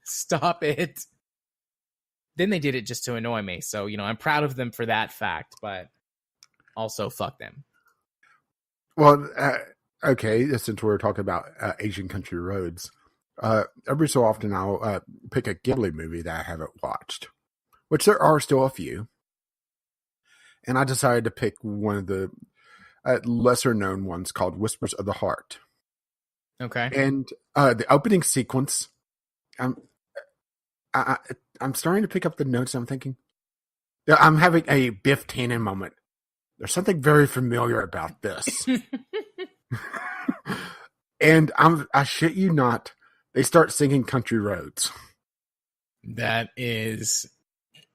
Stop it. Then they did it just to annoy me. So, you know, I'm proud of them for that fact, but also fuck them. Well, okay, since we're talking about Asian country roads, every so often I'll pick a Ghibli movie that I haven't watched, which there are still a few. And I decided to pick one of the lesser known ones called Whispers of the Heart. Okay. And the opening sequence, I'm starting to pick up the notes. I'm thinking, I'm having a Biff Tannen moment. There's something very familiar about this. And I shit you not, they start singing Country Roads. That is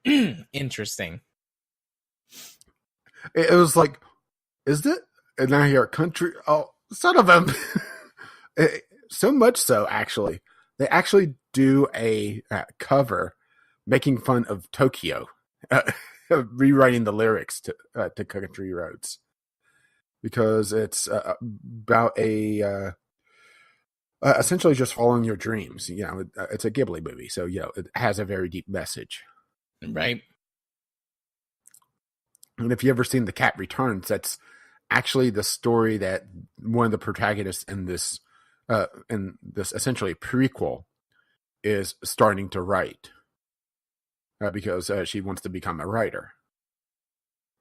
interesting. It was like, is it? And I hear country. Oh, son of a. So much so, actually. They actually do a cover making fun of Tokyo, rewriting the lyrics to Country Roads. Because it's about essentially just following your dreams. You know, it's a Ghibli movie, so, you know, it has a very deep message. Right. And if you've ever seen The Cat Returns, that's actually the story that one of the protagonists in this essentially prequel is starting to write because she wants to become a writer.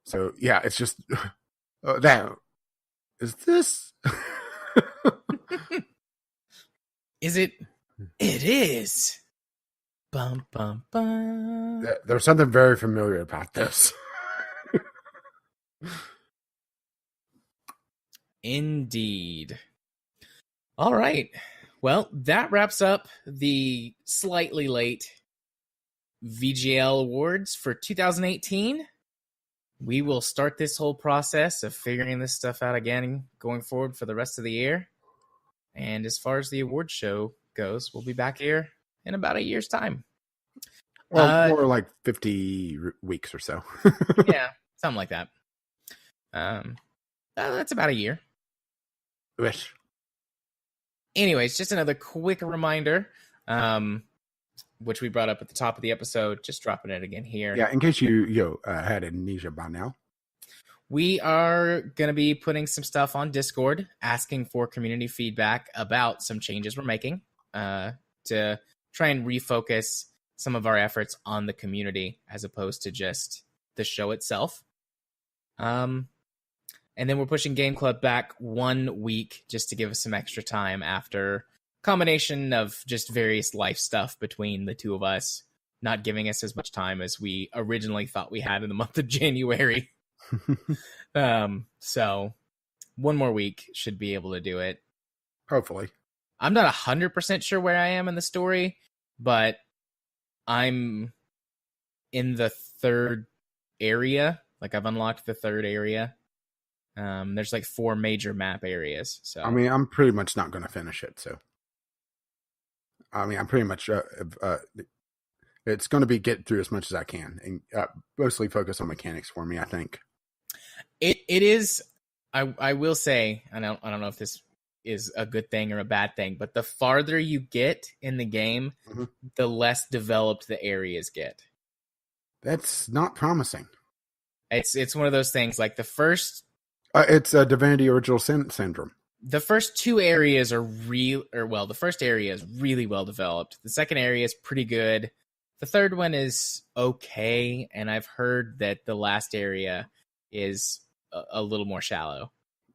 So yeah, it's just that is this. Is it? It is. Bum bum bum. There's something very familiar about this. Indeed. All right. Well, that wraps up the slightly late VGL awards for 2018. We will start this whole process of figuring this stuff out again going forward for the rest of the year. And as far as the award show goes, we'll be back here in about a year's time. Well, more like 50 weeks or so. Yeah, something like that. That's about a year. Wish. Anyways, just another quick reminder, which we brought up at the top of the episode. Just dropping it again here. Yeah, in case you had amnesia by now. We are going to be putting some stuff on Discord, asking for community feedback about some changes we're making to try and refocus some of our efforts on the community as opposed to just the show itself. And then we're pushing Game Club back 1 week just to give us some extra time after a combination of just various life stuff between the two of us, not giving us as much time as we originally thought we had in the month of January. So 1 more week should be able to do it. Hopefully. I'm not 100% sure where I am in the story, but I'm in the 3rd area. Like, I've unlocked the 3rd area. There's like 4 major map areas. So I mean, I'm pretty much not going to finish it. So I mean, I'm pretty much it's going to be get through as much as I can, and mostly focus on mechanics for me. I think it is. I will say, I don't know if this is a good thing or a bad thing, but the farther you get in the game, the less developed the areas get. That's not promising. It's one of those things. Like the first, it's a Divinity Original Sin syndrome. The first 2 areas are the first area is really well developed. The second area is pretty good. The third one is okay, and I've heard that the last area is a little more shallow.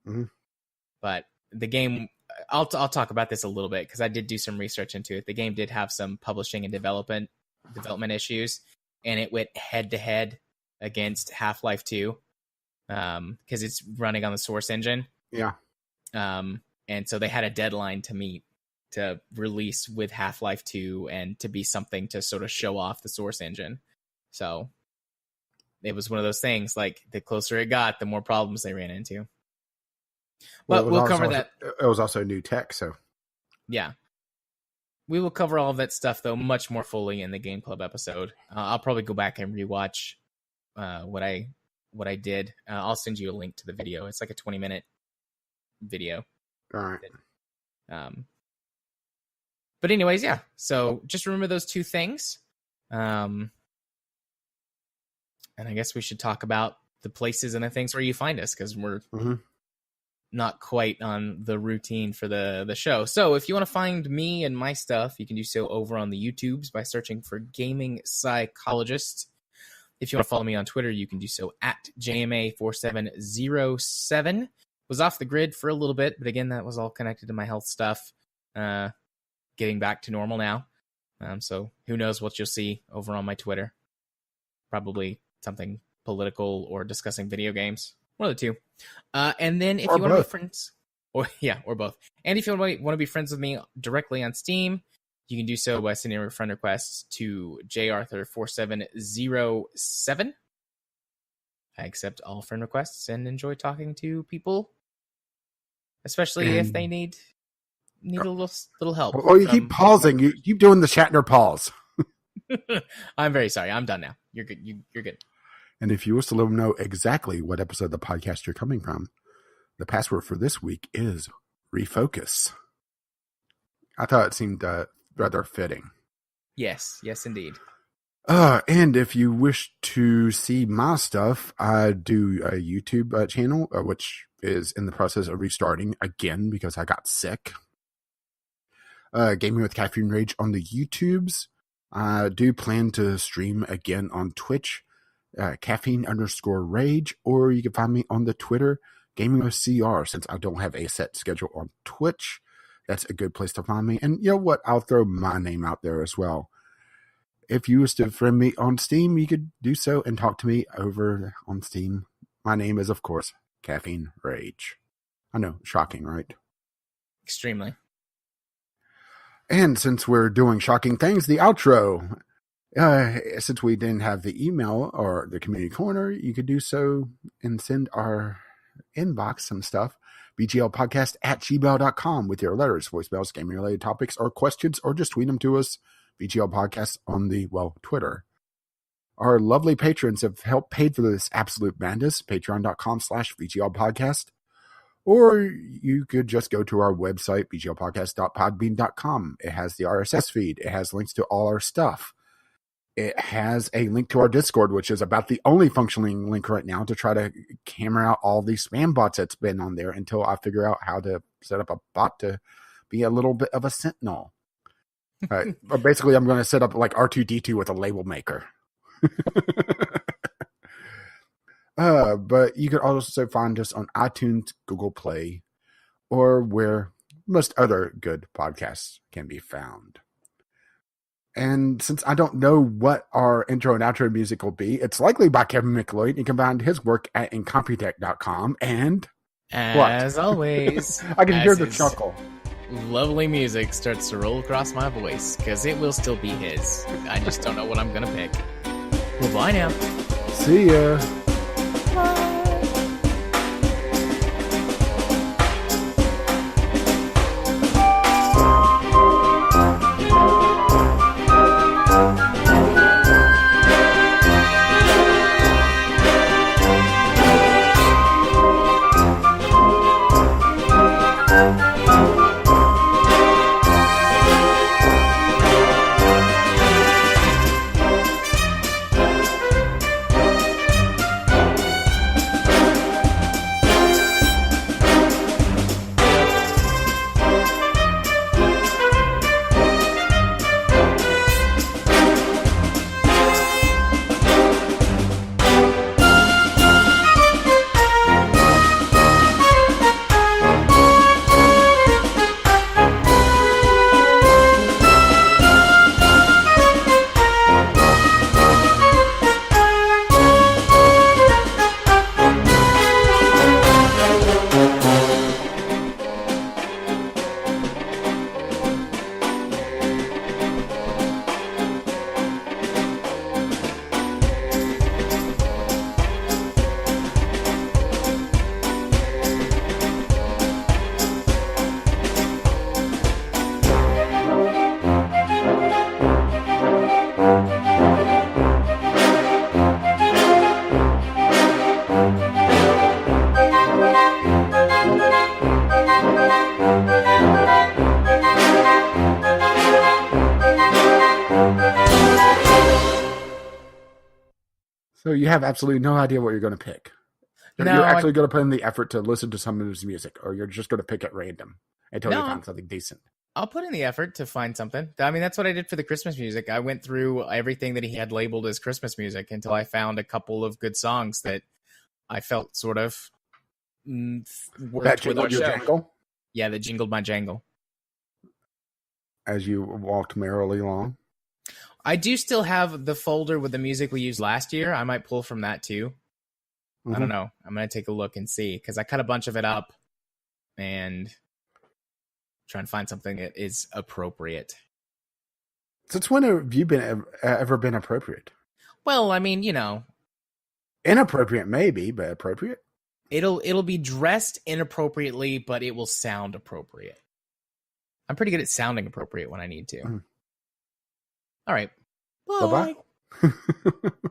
Mm-hmm. But the game, I'll talk about this a little bit because I did do some research into it. The game did have some publishing and development issues, and it went head to head against Half-Life 2 because it's running on the Source engine. Yeah. And so they had a deadline to meet to release with Half-Life 2 and to be something to sort of show off the Source engine. So it was one of those things, like the closer it got, the more problems they ran into. But we'll cover that. It was also new tech, so. Yeah. We will cover all of that stuff, though, much more fully in the Game Club episode. I'll probably go back and rewatch what I did. I'll send you a link to the video. It's like a 20-minute video. All right. But anyways, yeah. So just remember those 2 things. And I guess we should talk about the places and the things where you find us, because we're not quite on the routine for the show. So if you want to find me and my stuff, you can do so over on the YouTubes by searching for Gaming Psychologist. If you want to follow me on Twitter, you can do so at JMA4707. Was off the grid for a little bit, but again, that was all connected to my health stuff. Getting back to normal now. So who knows what you'll see over on my Twitter. Probably something political or discussing video games. One of the 2. And then if you want to be friends, or both. And if you want to be friends with me directly on Steam, you can do so by sending a friend request to jarthur4707. I accept all friend requests and enjoy talking to people, especially if they need a little help. Oh, you keep pausing. You keep doing the Shatner pause. I'm very sorry. I'm done now. You're good. You're good. And if you wish to let them know exactly what episode of the podcast you're coming from, the password for this week is refocus. I thought it seemed rather fitting. Yes, indeed. And if you wish to see my stuff, I do a YouTube channel, which is in the process of restarting again because I got sick. Gaming with Caffeine Rage on the YouTubes. I do plan to stream again on Twitch, caffeine_rage, or you can find me on the Twitter, Gaming with CR, since I don't have a set schedule on Twitch. That's a good place to find me. And you know what? I'll throw my name out there as well. If you wish to friend me on Steam, you could do so and talk to me over on Steam. My name is, of course, Caffeine Rage. I know, shocking, right? Extremely. And since we're doing shocking things, the outro. Since we didn't have the email or the community corner, you could do so and send our inbox some stuff. VGLpodcast@gmail.com with your letters, voicemails, gaming-related topics, or questions, or just tweet them to us. VGL Podcast on the, Twitter. Our lovely patrons have helped pay for this absolute madness. Patreon.com/VGL Podcast. Or you could just go to our website, vglpodcast.podbean.com. It has the RSS feed. It has links to all our stuff. It has a link to our Discord, which is about the only functioning link right now to try to camera out all these spam bots that's been on there until I figure out how to set up a bot to be a little bit of a sentinel. Basically, I'm going to set up like R2-D2 with a label maker. But you could also find us on iTunes, Google Play, or where most other good podcasts can be found. And since I don't know what our intro and outro music will be, it's likely by Kevin MacLeod. You can find his work at incompetech.com. And as always, I can hear the chuckle. Lovely music starts to roll across my voice because it will still be his. I just don't know what I'm going to pick. Well, bye now. See ya. Bye. So you have absolutely no idea what you're going to pick. No, you're actually going to put in the effort to listen to some of his music, or you're just going to pick at random until you find something decent. I'll put in the effort to find something. I mean, that's what I did for the Christmas music. I went through everything that he had labeled as Christmas music until I found a couple of good songs that I felt sort of that jingled your jangle? Yeah, that jingled my jangle. As you walked merrily along? I do still have the folder with the music we used last year. I might pull from that too. Mm-hmm. I don't know. I'm going to take a look and see, because I cut a bunch of it up and try and find something that is appropriate. Since when have you ever been appropriate? Well, I mean, you know. Inappropriate maybe, but appropriate? It'll be dressed inappropriately, but it will sound appropriate. I'm pretty good at sounding appropriate when I need to. Mm. All right. Bye. Bye-bye.